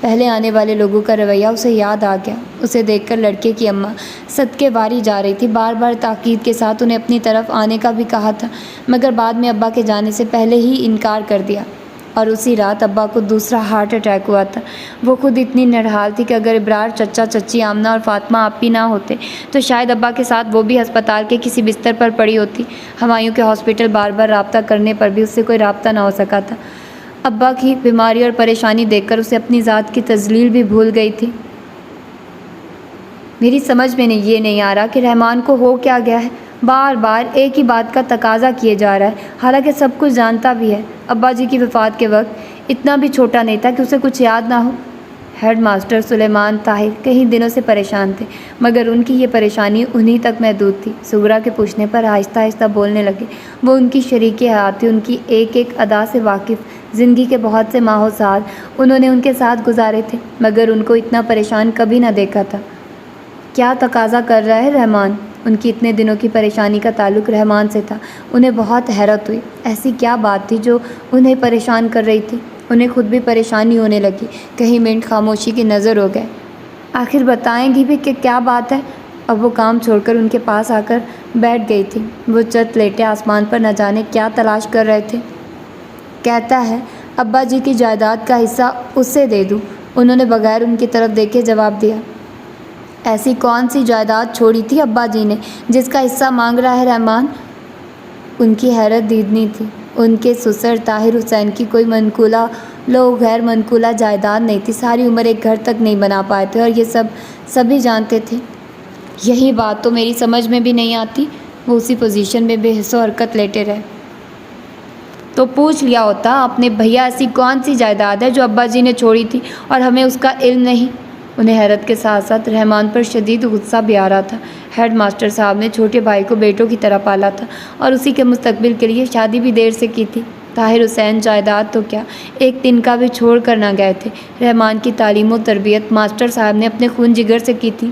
پہلے آنے والے لوگوں کا رویہ اسے یاد آ گیا۔ اسے دیکھ کر لڑکے کی اماں صدقے واری جا رہی تھی۔ بار تاکید کے ساتھ انہیں اپنی طرف آنے کا بھی کہا تھا، مگر بعد میں ابا کے جانے سے پہلے ہی انکار کر دیا۔ اور اسی رات ابا کو دوسرا ہارٹ اٹیک ہوا تھا۔ وہ خود اتنی نڈھال تھی کہ اگر ابرار، چچا چچی، آمنہ اور فاطمہ آپی نہ ہوتے تو شاید ابا کے ساتھ وہ بھی ہسپتال کے کسی بستر پر پڑی ہوتی۔ ہمایوں کے ہاسپٹل بار رابطہ کرنے پر بھی اس سے کوئی رابطہ نہ ہو سکا تھا۔ ابا کی بیماری اور پریشانی دیکھ کر اسے اپنی ذات کی تذلیل بھی بھول گئی تھی۔ میری سمجھ میں یہ نہیں آ رہا کہ رحمان کو ہو کیا گیا ہے، بار ایک ہی بات کا تقاضا کیے جا رہا ہے، حالانکہ سب کچھ جانتا بھی ہے۔ ابا جی کی وفات کے وقت اتنا بھی چھوٹا نہیں تھا کہ اسے کچھ یاد نہ ہو۔ ہیڈ ماسٹر سلیمان طاہر کئی دنوں سے پریشان تھے، مگر ان کی یہ پریشانی انہی تک محدود تھی۔ سغرا کے پوچھنے پر آہستہ بولنے لگے۔ وہ ان کی شریک حیات تھی، ان کی ایک ادا سے واقف، زندگی کے بہت سے ماہ و سال انہوں نے ان کے ساتھ گزارے تھے، مگر ان کو اتنا پریشان کبھی نہ دیکھا تھا۔ کیا تقاضا کر رہا ہے رحمان؟ ان کی اتنے دنوں کی پریشانی کا تعلق رحمان سے تھا۔ انہیں بہت حیرت ہوئی، ایسی کیا بات تھی جو انہیں پریشان کر رہی تھی؟ انہیں خود بھی پریشانی ہونے لگی۔ کئی منٹ خاموشی کی نظر ہو گئے۔ آخر بتائیں گی بھی کہ کیا بات ہے؟ اب وہ کام چھوڑ کر ان کے پاس آ کر بیٹھ گئی تھی۔ وہ چت لیٹے آسمان پر نہ جانے کیا تلاش کر رہے تھے۔ کہتا ہے ابا جی کی جائیداد کا حصہ اسے دے دوں۔ انہوں نے بغیر ان کی طرف دیکھے جواب دیا۔ ایسی کون سی جائیداد چھوڑی تھی ابا جی نے جس کا حصہ مانگ رہا ہے رحمان؟ ان کی حیرت دیدنی تھی۔ ان کے سسر طاہر حسین کی کوئی منقولہ غیر منقولہ جائیداد نہیں تھی۔ ساری عمر ایک گھر تک نہیں بنا پائے تھے اور یہ سبھی جانتے تھے۔ یہی بات تو میری سمجھ میں بھی نہیں آتی۔ وہ اسی پوزیشن میں بے حس و حرکت لیٹے رہے۔ تو پوچھ لیا ہوتا اپنے بھیا ایسی کون سی جائیداد ہے جو ابا جی نے چھوڑی تھی اور ہمیں اس کا علم نہیں؟ انہیں حیرت کے ساتھ ساتھ رحمان پر شدید غصہ بھی آ رہا تھا۔ ہیڈ ماسٹر صاحب نے چھوٹے بھائی کو بیٹوں کی طرح پالا تھا اور اسی کے مستقبل کے لیے شادی بھی دیر سے کی تھی۔ طاہر حسین جائیداد تو کیا ایک دن کا بھی چھوڑ کر نہ گئے تھے۔ رحمان کی تعلیم و تربیت ماسٹر صاحب نے اپنے خون جگر سے کی تھی۔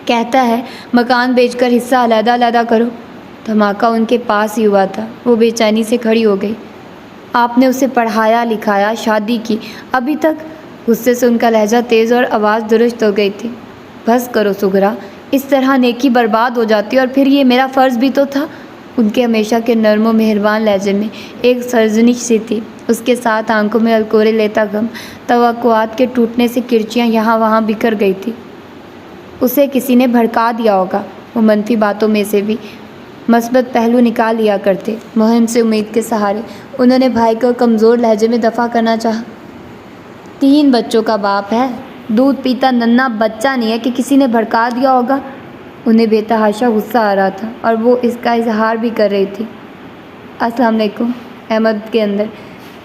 کہتا ہے مکان بیچ کر حصہ علیحدہ کرو۔ دھماکہ ان کے پاس ہی ہوا تھا۔ وہ بے چینی سے کھڑی ہو گئی۔ آپ نے اسے پڑھایا لکھایا شادی کی ابھی تک؟ غصے سے ان کا لہجہ تیز اور آواز درست ہو گئی تھی۔ بس کرو سغرا، اس طرح نیکی برباد ہو جاتی اور پھر یہ میرا فرض بھی تو تھا۔ ان کے ہمیشہ کے نرم و مہربان لہجے میں ایک سرزنش سی تھی۔ اس کے ساتھ آنکھوں میں الکورے لیتا غم، توقعات کے ٹوٹنے سے کرچیاں یہاں وہاں بکھر گئی تھی۔ اسے کسی نے بھڑکا دیا ہوگا۔ وہ منفی باتوں میں سے بھی مثبت پہلو نکال لیا کرتے۔ مہم سے امید کے سہارے انہوں نے بھائی کو کمزور لہجے میں دفاع کرنا چاہا۔ 3 بچوں کا باپ ہے، دودھ پیتا ننھا بچہ نہیں ہے کہ کسی نے بھڑکا دیا ہوگا۔ انہیں بے تحاشا غصہ آ رہا تھا اور وہ اس کا اظہار بھی کر رہی تھی۔ السلام علیکم۔ احمد کے اندر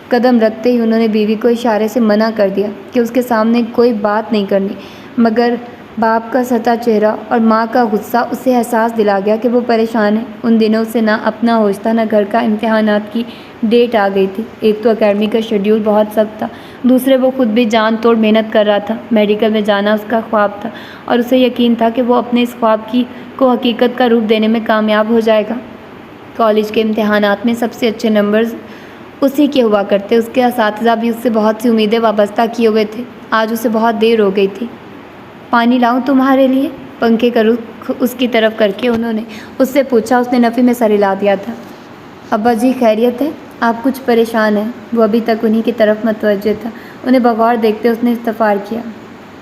قدم رکھتے ہی انہوں نے بیوی کو اشارے سے منع کر دیا کہ اس کے سامنے کوئی بات نہیں کرنی، مگر باپ کا سطح چہرہ اور ماں کا غصہ اسے احساس دلا گیا کہ وہ پریشان ہے۔ ان دنوں سے نہ اپنا ہوش تھا نہ گھر کا۔ امتحانات کی ڈیٹ آ گئی تھی۔ ایک تو اکیڈمی کا شیڈیول بہت سخت تھا، دوسرے وہ خود بھی جان توڑ محنت کر رہا تھا۔ میڈیکل میں جانا اس کا خواب تھا اور اسے یقین تھا کہ وہ اپنے اس خواب کو حقیقت کا روپ دینے میں کامیاب ہو جائے گا۔ کالج کے امتحانات میں سب سے اچھے نمبرز اسی کے ہوا کرتے۔ اس کے اساتذہ بھی اس سے بہت سی امیدیں وابستہ کیے ہوئے تھے۔ آج اسے بہت دیر ہو گئی تھی۔ پانی لاؤں تمہارے لیے؟ پنکھے کا رخ اس کی طرف کر کے انہوں نے اس سے پوچھا۔ اس نے نفی میں سر ہلا دیا تھا۔ ابا جی خیریت ہے؟ آپ کچھ پریشان ہیں؟ وہ ابھی تک انہی کی طرف متوجہ تھا۔ انہیں بغور دیکھتے اس نے استفسار کیا۔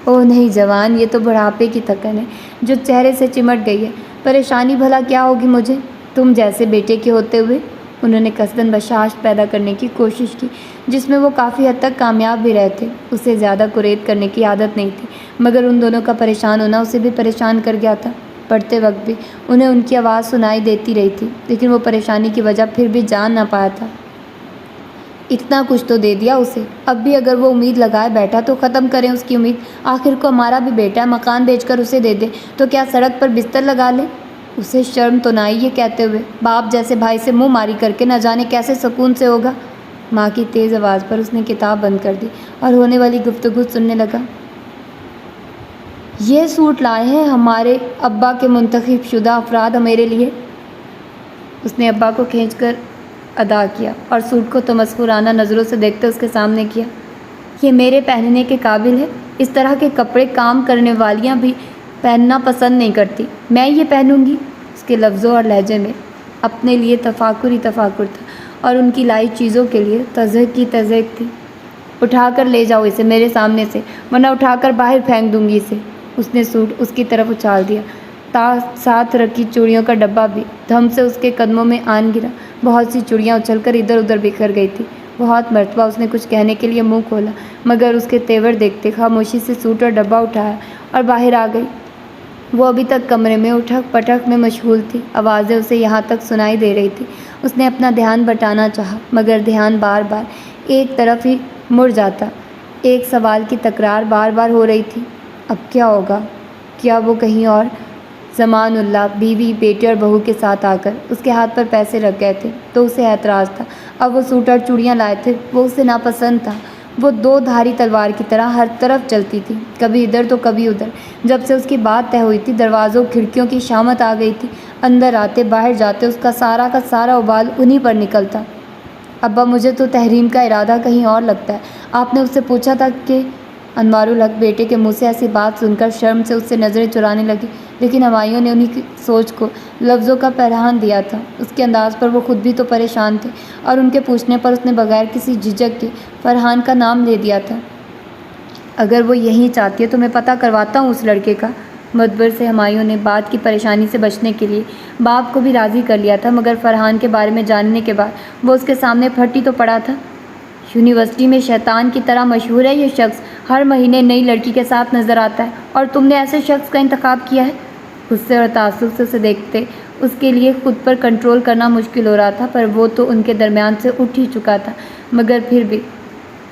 اوہ نہیں جوان، یہ تو بڑھاپے کی تھکن ہے جو چہرے سے چمٹ گئی ہے۔ پریشانی بھلا کیا ہوگی مجھے، تم جیسے بیٹے کے ہوتے ہوئے؟ انہوں نے قصداً بشاشت پیدا کرنے کی کوشش کی جس میں وہ کافی حد تک کامیاب بھی رہے تھے۔ اسے زیادہ کریت کرنے کی عادت نہیں تھی، مگر ان دونوں کا پریشان ہونا اسے بھی پریشان کر گیا تھا۔ پڑھتے وقت بھی انہیں ان کی آواز سنائی دیتی رہی تھی، لیکن وہ پریشانی کی وجہ پھر بھی جان نہ پایا تھا۔ اتنا کچھ تو دے دیا اسے، اب بھی اگر وہ امید لگائے بیٹھا تو ختم کریں اس کی امید۔ آخر کو ہمارا بھی بیٹا ہے، مکان بیچ کر اسے دے دے تو کیا سڑک پر بستر لگا لے؟ اسے شرم تو نہ آئی یہ کہتے ہوئے؟ باپ جیسے بھائی سے منہ ماری کر کے نہ جانے کیسے سکون سے ہوگا۔ ماں کی تیز آواز پر اس نے کتاب بند کر دی اور ہونے والی گفتگو سننے لگا۔ یہ سوٹ لائے ہیں ہمارے ابا کے منتخب شدہ افراد میرے لیے۔ اس نے ابا کو کھینچ کر ادا کیا اور سوٹ کو تمسخرانہ نظروں سے دیکھتے اس کے سامنے کیا۔ یہ میرے پہننے کے قابل ہے؟ اس طرح کے کپڑے کام کرنے والیاں بھی پہننا پسند نہیں کرتی، میں یہ پہنوں گی؟ اس کے لفظوں اور لہجے میں اپنے لیے تفاخر ہی تفاخر تھا اور ان کی لائی چیزوں کے لیے تزہق کی تزہق تھی۔ اٹھا کر لے جاؤ اسے میرے سامنے سے، ورنہ اٹھا کر باہر پھینک دوں گی اسے۔ اس نے سوٹ اس کی طرف اچھال دیا، ساتھ رکھی چوڑیوں کا ڈبہ بھی دھم سے اس کے قدموں میں آن گرا۔ بہت سی چوڑیاں اچھل کر ادھر ادھر بکھر گئی تھی۔ بہت مرتبہ اس نے کچھ کہنے کے لیے منہ کھولا، مگر اس کے تیور دیکھتے خاموشی سے سوٹ اور ڈبہ اٹھایا اور باہر آ گئی۔ وہ ابھی تک کمرے میں اٹھک پٹک میں مشغول تھی، آوازیں اسے یہاں تک سنائی دے رہی تھی۔ اس نے اپنا دھیان بٹانا چاہا، مگر دھیان بار بار ایک طرف ہی مڑ جاتا۔ ایک سوال کی تکرار بار بار ہو رہی تھی، اب کیا ہوگا؟ کیا وہ کہیں اور؟ زمان اللہ بیوی بیٹے اور بہو کے ساتھ آ کر اس کے ہاتھ پر پیسے رکھ گئے تھے تو اسے اعتراض تھا۔ اب وہ سوٹ اور چوڑیاں لائے تھے، وہ اسے ناپسند تھا۔ وہ 2 دھاری تلوار کی طرح ہر طرف چلتی تھی، کبھی ادھر تو کبھی ادھر۔ جب سے اس کی بات طے ہوئی تھی دروازوں کھڑکیوں کی شامت آ گئی تھی۔ اندر آتے باہر جاتے اس کا سارا ابال انہی پر نکلتا۔ ابا مجھے تو تحریم کا ارادہ کہیں اور لگتا ہے۔ آپ نے اس سے پوچھا تھا کہ انوار الحق بیٹے کے منہ سے ایسی بات سن کر شرم سے اس سے نظریں چرانے لگی، لیکن ہمایوں نے انہی کی سوچ کو لفظوں کا پہران دیا تھا۔ اس کے انداز پر وہ خود بھی تو پریشان تھے، اور ان کے پوچھنے پر اس نے بغیر کسی جھجک کے فرحان کا نام لے دیا تھا۔ اگر وہ یہی چاہتی ہے تو میں پتہ کرواتا ہوں اس لڑکے کا۔ مدبر سے ہمایوں نے بات کی پریشانی سے بچنے کے لیے باپ کو بھی راضی کر لیا تھا، مگر فرحان کے بارے میں جاننے کے بعد وہ اس کے سامنے پھٹ ہی تو پڑا تھا۔ یونیورسٹی میں شیطان کی طرح مشہور ہے یہ شخص، ہر مہینے نئی لڑکی کے ساتھ نظر آتا ہے، اور تم نے ایسے شخص کا انتخاب کیا ہے؟ غصے اور تعصب سے اسے دیکھتے اس کے لیے خود پر کنٹرول کرنا مشکل ہو رہا تھا، پر وہ تو ان کے درمیان سے اٹھ ہی چکا تھا، مگر پھر بھی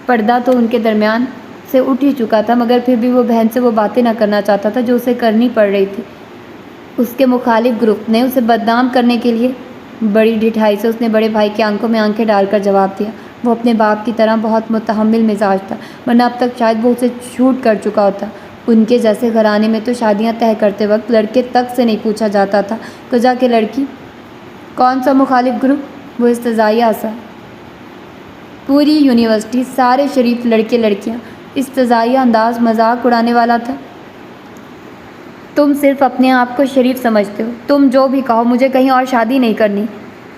پردہ تو ان کے درمیان سے اٹھ ہی چکا تھا، مگر پھر بھی وہ بہن سے وہ باتیں نہ کرنا چاہتا تھا جو اسے کرنی پڑ رہی تھی۔ اس کے مخالف گروپ نے اسے بدنام کرنے کے لیے بڑی ڈٹھائی سے اس نے بڑے بھائی کی آنکھوں میں آنکھیں ڈال کر جواب دیا۔ وہ اپنے باپ کی طرح بہت متحمل مزاج تھا، ورنہ اب تک شاید وہ اسے چھوٹ کر چکا ہوتا۔ ان کے جیسے گھرانے میں تو شادیاں طے کرتے وقت لڑکے تک سے نہیں پوچھا جاتا تھا کجا کہ لڑکی۔ کون سا مخالف گروپ؟ وہ استزائیہ ہنسا۔ پوری یونیورسٹی، سارے شریف لڑکے لڑکیاں۔ استزائیہ انداز مذاق اڑانے والا تھا۔ تم صرف اپنے آپ کو شریف سمجھتے ہو، تم جو بھی کہو، مجھے کہیں اور شادی نہیں کرنی۔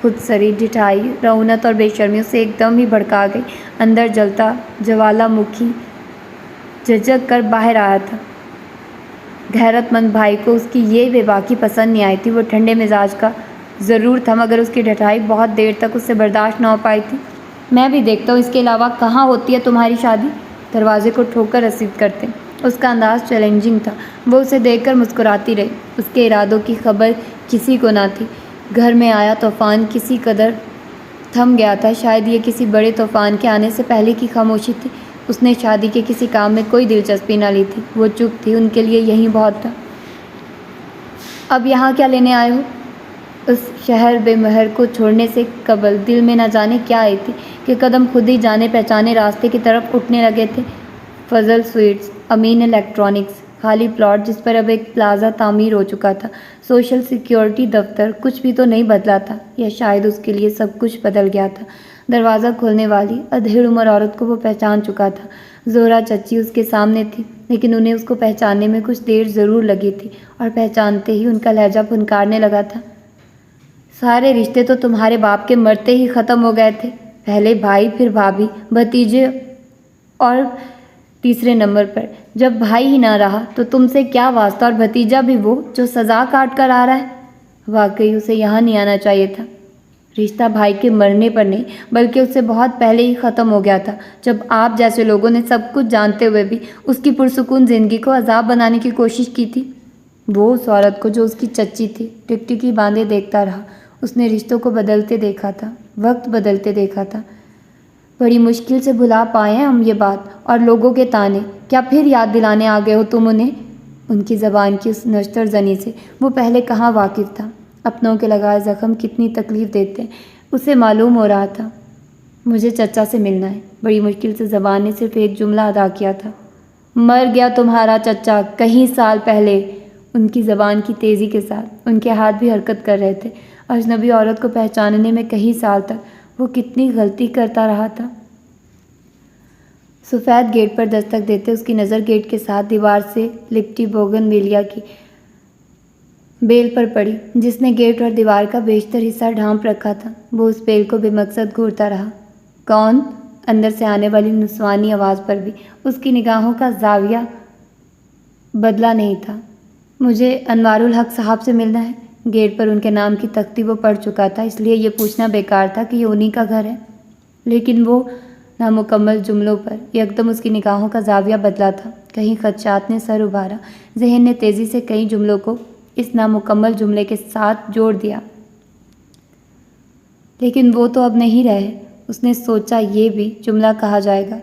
خود سری ڈٹھائی، رعونت اور بے شرمی اسے ایک دم ہی بھڑکا گئی۔ اندر جلتا جوالا مکھی جھجک کر باہر آیا تھا۔ غیرت مند بھائی کو اس کی یہ بے باکی پسند نہیں آئی تھی۔ وہ ٹھنڈے مزاج کا ضرور تھا، مگر اس کی ڈٹھائی بہت دیر تک اس سے برداشت نہ ہو پائی تھی۔ میں بھی دیکھتا ہوں اس کے علاوہ کہاں ہوتی ہے تمہاری شادی؟ دروازے کو ٹھوک کر رسید کرتے۔ اس کا انداز چیلنجنگ تھا۔ وہ اسے دیکھ کر مسکراتی رہی۔ اس کے ارادوں کی خبر کسی کو نہ تھی۔ گھر میں آیا طوفان کسی قدر تھم گیا تھا، شاید یہ کسی بڑے طوفان کے آنے سے پہلے کی خاموشی تھی۔ اس نے شادی کے کسی کام میں کوئی دلچسپی نہ لی تھی، وہ چپ تھی، ان کے لیے یہی بہت تھا۔ اب یہاں کیا لینے آئے ہو؟ اس شہر بے مہر کو چھوڑنے سے قبل دل میں نہ جانے کیا آئی تھی کہ قدم خود ہی جانے پہچانے راستے کی طرف اٹھنے لگے تھے۔ فضل سویٹس، امین الیکٹرانکس، خالی پلاٹ جس پر اب ایک پلازا تعمیر ہو چکا تھا، سوشل سیکیورٹی دفتر، کچھ بھی تو نہیں بدلا تھا، یا شاید اس کے لیے سب کچھ بدل گیا تھا۔ دروازہ کھولنے والی ادھیڑ عمر عورت کو وہ پہچان چکا تھا۔ زہرا چچی اس کے سامنے تھی، لیکن انہیں اس کو پہچاننے میں کچھ دیر ضرور لگی تھی، اور پہچانتے ہی ان کا لہجہ پھنکارنے لگا تھا۔ سارے رشتے تو تمہارے باپ کے مرتے ہی ختم ہو گئے تھے، پہلے بھائی، پھر بھابھی، بھتیجے، اور تیسرے نمبر پر جب بھائی ہی نہ رہا تو تم سے کیا واسطہ، اور بھتیجا بھی وہ جو سزا کاٹ کر آ رہا ہے۔ واقعی اسے یہاں نہیں آنا چاہیے تھا۔ رشتہ بھائی کے مرنے پر نہیں، بلکہ اس سے بہت پہلے ہی ختم ہو گیا تھا، جب آپ جیسے لوگوں نے سب کچھ جانتے ہوئے بھی اس کی پرسکون زندگی کو عذاب بنانے کی کوشش کی تھی۔ وہ اس عورت کو جو اس کی چچی تھی ٹکٹکی باندھے دیکھتا رہا۔ اس نے رشتوں کو بدلتے دیکھا تھا، وقت بدلتے دیکھا تھا۔ بڑی مشکل سے بھلا پائے ہیں ہم یہ بات، اور لوگوں کے تانے کیا پھر یاد دلانے آ گئے ہو تم انہیں؟ ان کی زبان کی اس نشتر زنی سے وہ پہلے کہاں واقف تھا۔ اپنوں کے لگائے زخم کتنی تکلیف دیتے ہیں اسے معلوم ہو رہا تھا۔ مجھے چچا سے ملنا ہے۔ بڑی مشکل سے زبان نے صرف ایک جملہ ادا کیا تھا۔ مر گیا تمہارا چچا کئی سال پہلے۔ ان کی زبان کی تیزی کے ساتھ ان کے ہاتھ بھی حرکت کر رہے تھے۔ اجنبی عورت کو پہچاننے میں کئی سال تک وہ کتنی غلطی کرتا رہا تھا۔ سفید گیٹ پر دستک دیتے اس کی نظر گیٹ کے ساتھ دیوار سے لپٹی بوگن ویلیا کی بیل پر پڑی، جس نے گیٹ اور دیوار کا بیشتر حصہ ڈھانپ رکھا تھا۔ وہ اس بیل کو بے مقصد گھورتا رہا۔ کون؟ اندر سے آنے والی نسوانی آواز پر بھی اس کی نگاہوں کا زاویہ بدلا نہیں تھا۔ مجھے انوار الحق صاحب سے ملنا ہے۔ گیٹ پر ان کے نام کی تختی وہ پڑھ چکا تھا، اس لیے یہ پوچھنا بیکار تھا کہ یہ انہی کا گھر ہے، لیکن وہ نامکمل جملوں پر یکدم اس کی نگاہوں کا زاویہ بدلا تھا۔ کہیں خدشات نے سر ابھارا، ذہن نے تیزی سے کئی جملوں کو اس نامکمل جملے کے ساتھ جوڑ دیا۔ لیکن وہ تو اب نہیں رہے۔ اس نے سوچا یہ بھی جملہ کہا جائے گا،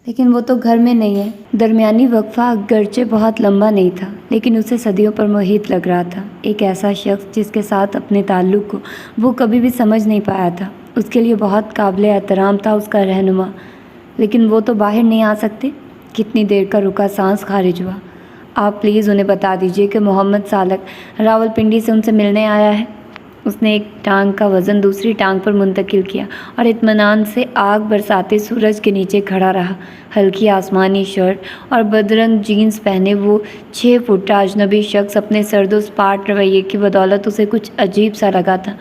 لیکن وہ تو گھر میں نہیں ہے۔ درمیانی وقفہ اگرچہ بہت لمبا نہیں تھا، لیکن اسے صدیوں پر محیط لگ رہا تھا۔ ایک ایسا شخص جس کے ساتھ اپنے تعلق کو وہ کبھی بھی سمجھ نہیں پایا تھا، اس کے لیے بہت قابل احترام تھا اس کا رہنما۔ لیکن وہ تو باہر نہیں آ سکتے۔ کتنی دیر کا رکا سانس خارج ہوا۔ آپ پلیز انہیں بتا دیجیے کہ محمد سالک راولپنڈی سے ان سے ملنے آیا ہے۔ اس نے ایک ٹانگ کا وزن دوسری ٹانگ پر منتقل کیا اور اطمینان سے آگ برساتے سورج کے نیچے کھڑا رہا۔ ہلکی آسمانی شرٹ اور بدرنگ جینز پہنے وہ 6 فٹا اجنبی شخص اپنے سرد و سپاٹ رویے کی بدولت اسے کچھ عجیب سا لگا تھا۔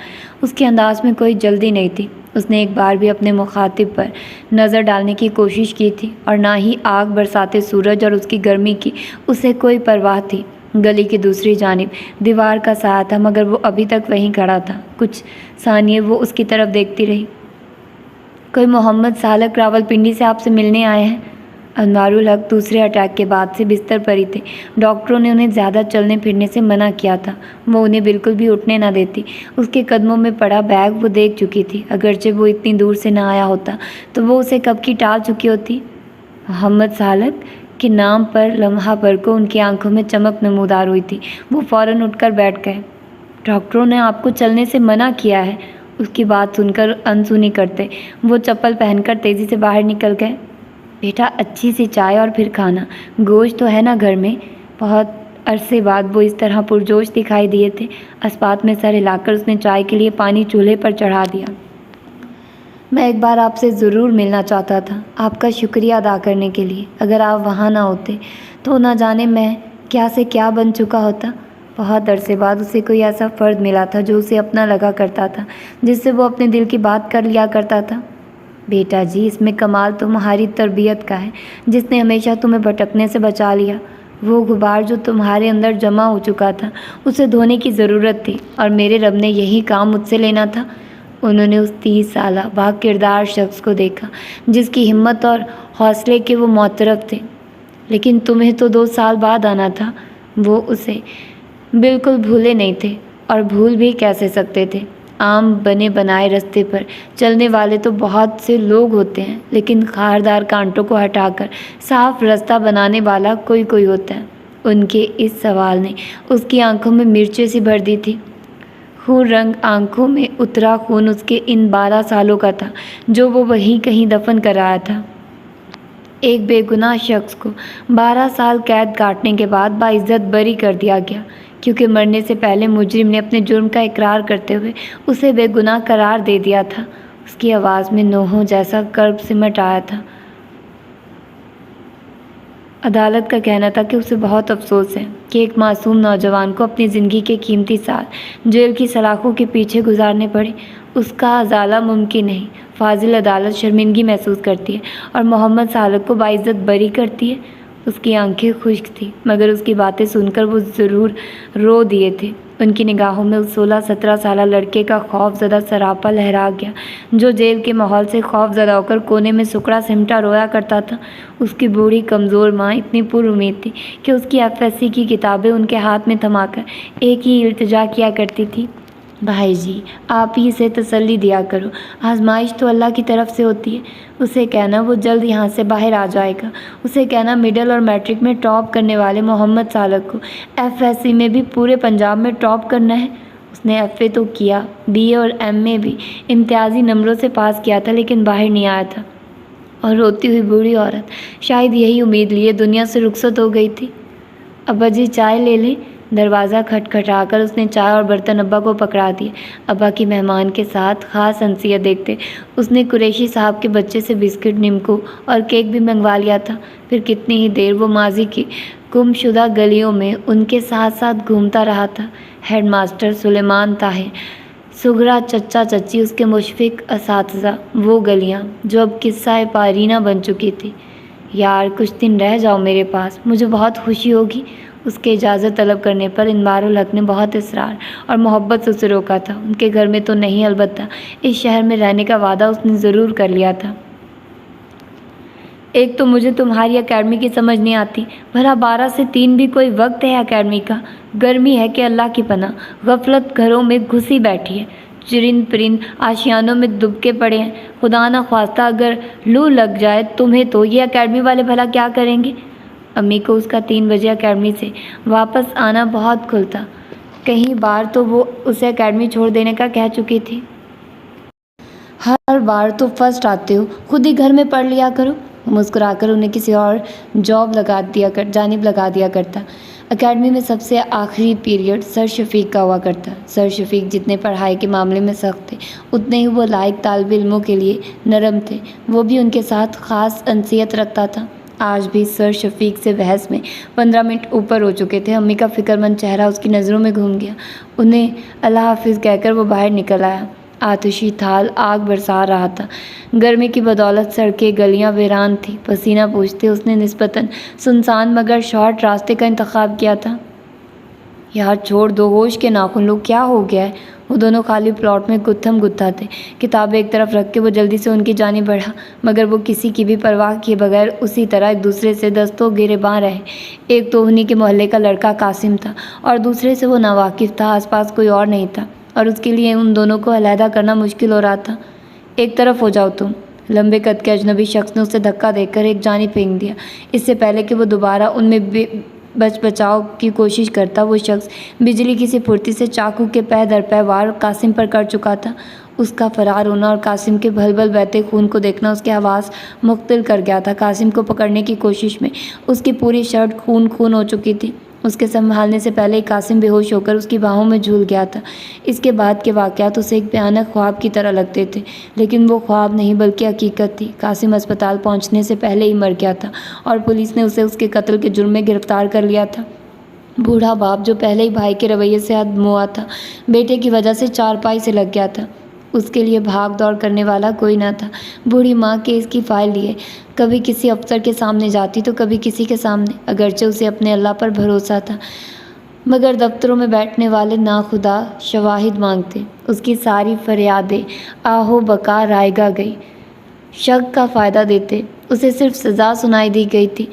اس کے انداز میں کوئی جلدی نہیں تھی۔ اس نے ایک بار بھی اپنے مخاطب پر نظر ڈالنے کی کوشش کی تھی اور نہ ہی آگ برساتے سورج اور اس کی گرمی کی اسے کوئی پرواہ تھی۔ گلی کی دوسری جانب دیوار کا سایہ تھا مگر وہ ابھی تک وہیں کھڑا تھا۔ کچھ ثانیے وہ اس کی طرف دیکھتی رہی۔ کوئی محمد سالک راولپنڈی سے آپ سے ملنے آئے ہیں؟ انوار الحق دوسرے اٹیک کے بعد سے بستر پر ہی تھے۔ ڈاکٹروں نے انہیں زیادہ چلنے پھرنے سے منع کیا تھا۔ وہ انہیں بالکل بھی اٹھنے نہ دیتی۔ اس کے قدموں میں پڑا بیگ وہ دیکھ چکی تھی۔ اگرچہ وہ اتنی دور سے نہ آیا ہوتا تو وہ اسے کب کی ٹال چکی ہوتی۔ محمد سالک کے نام پر لمحہ بھر کو ان کی آنکھوں میں چمک نمودار ہوئی تھی۔ وہ فوراً اٹھ کر بیٹھ گئے۔ ڈاکٹروں نے آپ کو چلنے سے منع کیا ہے۔ اس کی بات سن کر انسنی کرتے وہ چپل پہن کر تیزی سے باہر نکل گئے۔ بیٹا اچھی سی چائے اور پھر کھانا، گوشت تو ہے نا گھر میں؟ بہت عرصے بعد وہ اس طرح پرجوش دکھائی دیے تھے۔ اسپات میں سر ہلا کر اس نے چائے کے لیے پانی چولہے پر چڑھا دیا۔ میں ایک بار آپ سے ضرور ملنا چاہتا تھا، آپ کا شکریہ ادا کرنے کے لیے۔ اگر آپ وہاں نہ ہوتے تو نہ جانے میں کیا سے کیا بن چکا ہوتا۔ بہت عرصے بعد اسے کوئی ایسا فرد ملا تھا جو اسے اپنا لگا کرتا تھا، جس سے وہ اپنے دل کی بات کر لیا کرتا تھا۔ بیٹا جی، اس میں کمال تمہاری تربیت کا ہے، جس نے ہمیشہ تمہیں بھٹکنے سے بچا لیا۔ وہ غبار جو تمہارے اندر جمع ہو چکا تھا اسے دھونے کی ضرورت تھی، اور میرے رب نے یہی کام مجھ سے لینا تھا۔ انہوں نے اس 30 سالہ با کردار شخص کو دیکھا جس کی ہمت اور حوصلے کے وہ معترف تھے۔ لیکن تمہیں تو 2 سال بعد آنا تھا۔ وہ اسے بالکل بھولے نہیں تھے، اور بھول بھی کیسے سکتے تھے؟ عام بنے بنائے رستے پر چلنے والے تو بہت سے لوگ ہوتے ہیں، لیکن خاردار کانٹوں کو ہٹا کر صاف رستہ بنانے والا کوئی ہوتا ہے۔ ان کے اس سوال نے اس کی آنکھوں میں مرچیں سی بھر دی تھی۔ خون رنگ آنکھوں میں اترا خون اس کے ان 12 سالوں کا تھا جو وہ وہیں کہیں دفن کر آیا تھا۔ ایک بے گناہ شخص کو 12 سال قید کاٹنے کے بعد باعزت بری کر دیا گیا، کیونکہ مرنے سے پہلے مجرم نے اپنے جرم کا اقرار کرتے ہوئے اسے بے گناہ قرار دے دیا تھا۔ اس کی آواز میں نوحوں جیسا کرب سمٹ آیا تھا۔ عدالت کا کہنا تھا کہ اسے بہت افسوس ہے کہ ایک معصوم نوجوان کو اپنی زندگی کے قیمتی سال جیل کی سلاخوں کے پیچھے گزارنے پڑے۔ اس کا ازالہ ممکن نہیں۔ فاضل عدالت شرمندگی محسوس کرتی ہے اور محمد سالک کو باعزت بری کرتی ہے۔ اس کی آنکھیں خشک تھیں، مگر اس کی باتیں سن کر وہ ضرور رو دیے تھے۔ ان کی نگاہوں میں اس 16-17 سالہ لڑکے کا خوف زدہ سراپا لہرا گیا جو جیل کے ماحول سے خوف زدہ ہو کر کونے میں سکڑا سمٹا رویا کرتا تھا۔ اس کی بوڑھی کمزور ماں اتنی پر امید تھی کہ اس کی FSC کی کتابیں ان کے ہاتھ میں تھما کر ایک ہی التجا کیا کرتی تھی، بھائی جی آپ ہی اسے تسلی دیا کرو، آزمائش تو اللہ کی طرف سے ہوتی ہے۔ اسے کہنا وہ جلد یہاں سے باہر آ جائے گا۔ اسے کہنا مڈل اور میٹرک میں ٹاپ کرنے والے محمد سالک کو FSC میں بھی پورے پنجاب میں ٹاپ کرنا ہے۔ اس نے FA تو کیا، BA اور MA بھی امتیازی نمبروں سے پاس کیا تھا، لیکن باہر نہیں آیا تھا۔ اور روتی ہوئی بوڑھی عورت شاید یہی امید لیے دنیا سے رخصت ہو گئی تھی۔ ابا جی چائے لے لیں۔ دروازہ کھٹکھٹا کر اس نے چائے اور برتن ابا کو پکڑا دیے۔ ابا کی مہمان کے ساتھ خاص انسیت دیکھتے اس نے قریشی صاحب کے بچے سے بسکٹ، نمکو اور کیک بھی منگوا لیا تھا۔ پھر کتنی ہی دیر وہ ماضی کی گم شدہ گلیوں میں ان کے ساتھ ساتھ گھومتا رہا تھا۔ ہیڈ ماسٹر سلیمان طاہر، سغرا چچا چچی، اس کے مشفق اساتذہ، وہ گلیاں جو اب قصہ پارینہ بن چکی تھی۔ یار کچھ دن رہ جاؤ میرے پاس، مجھے بہت خوشی ہوگی۔ اس کے اجازت طلب کرنے پر انوار الحق نے بہت اصرار اور محبت سے اسے روکا تھا۔ ان کے گھر میں تو نہیں، البتہ اس شہر میں رہنے کا وعدہ اس نے ضرور کر لیا تھا۔ ایک تو مجھے تمہاری اکیڈمی کی سمجھ نہیں آتی، بھلا 12 سے 3 بھی کوئی وقت ہے اکیڈمی کا؟ گرمی ہے کہ اللہ کی پناہ غفلت گھروں میں گھسی بیٹھی ہے، چرند پرند آشیانوں میں دبکے پڑے ہیں۔ خدا نہ خواستہ اگر لو لگ جائے تمہیں تو یہ اکیڈمی والے بھلا کیا کریں گے؟ امی کو اس کا 3 بجے اکیڈمی سے واپس آنا بہت کھلتا، کئی بار تو وہ اسے اکیڈمی چھوڑ دینے کا کہہ چکی تھی۔ ہر بار تو فرسٹ آتے ہو، خود ہی گھر میں پڑھ لیا کرو۔ مسکرا کر انہیں کسی اور جانب لگا دیا کرتا۔ اکیڈمی میں سب سے آخری پیریڈ سر شفیق کا ہوا کرتا۔ سر شفیق جتنے پڑھائی کے معاملے میں سخت تھے اتنے ہی وہ لائق طالب علموں کے لیے نرم تھے۔ وہ بھی ان کے ساتھ خاص انسیت رکھتا تھا۔ آج بھی سر شفیق سے بحث میں 15 منٹ اوپر ہو چکے تھے۔ امی کا فکر مند چہرہ اس کی نظروں میں گھوم گیا۔ انہیں اللہ حافظ کہہ کر وہ باہر نکل آیا۔ آتشی تھال آگ برسا رہا تھا۔ گرمی کی بدولت سڑکیں گلیاں ویران تھیں۔ پسینہ پوچھتے اس نے نسبتاً سنسان مگر شارٹ راستے کا انتخاب کیا تھا۔ یار چھوڑ دو، ہوش کے ناخن لو، کیا ہو گیا ہے؟ وہ دونوں خالی پلاٹ میں گتھم گتھا تھے۔ کتابیں ایک طرف رکھ کے وہ جلدی سے ان کی جانب بڑھا، مگر وہ کسی کی بھی پرواہ کیے بغیر اسی طرح ایک دوسرے سے دستوں گریباں رہے۔ ایک تو انہی کے محلے کا لڑکا قاسم تھا اور دوسرے سے وہ ناواقف تھا، آس پاس کوئی اور نہیں تھا اور اس کے لیے ان دونوں کو علیحدہ کرنا مشکل ہو رہا تھا۔ ایک طرف ہو جاؤ تم، لمبے قد کے اجنبی شخص نے اسے دھکا دے کر ایک جانب پھینک دیا۔ اس سے پہلے کہ وہ دوبارہ ان میں بچاؤ کی کوشش کرتا، وہ شخص بجلی کی سی پھرتی سے چاقو کے پہ در پہ وار قاسم پر کر چکا تھا۔ اس کا فرار ہونا اور قاسم کے بھل بھل بہتے خون کو دیکھنا اس کے حواس مختل کر گیا تھا۔ قاسم کو پکڑنے کی کوشش میں اس کی پوری شرٹ خون خون ہو چکی تھی۔ اس کے سنبھالنے سے پہلے ہی قاسم بے ہوش ہو کر اس کی باہوں میں جھول گیا تھا۔ اس کے بعد کے واقعات اسے ایک بھیانک خواب کی طرح لگتے تھے، لیکن وہ خواب نہیں بلکہ حقیقت تھی۔ قاسم اسپتال پہنچنے سے پہلے ہی مر گیا تھا اور پولیس نے اسے اس کے قتل کے جرم میں گرفتار کر لیا تھا۔ بوڑھا باپ جو پہلے ہی بھائی کے رویے سے ہدموا تھا، بیٹے کی وجہ سے چارپائی سے لگ گیا تھا۔ اس کے لیے بھاگ دوڑ کرنے والا کوئی نہ تھا۔ بوڑھی ماں کیس کی فائل لیے کبھی کسی افسر کے سامنے جاتی تو کبھی کسی کے سامنے، اگرچہ اسے اپنے اللہ پر بھروسہ تھا، مگر دفتروں میں بیٹھنے والے ناخدا شواہد مانگتے۔ اس کی ساری فریادیں آہو بکا رائگاں گئی، شک کا فائدہ دیتے۔ اسے صرف سزا سنائی دی گئی تھی۔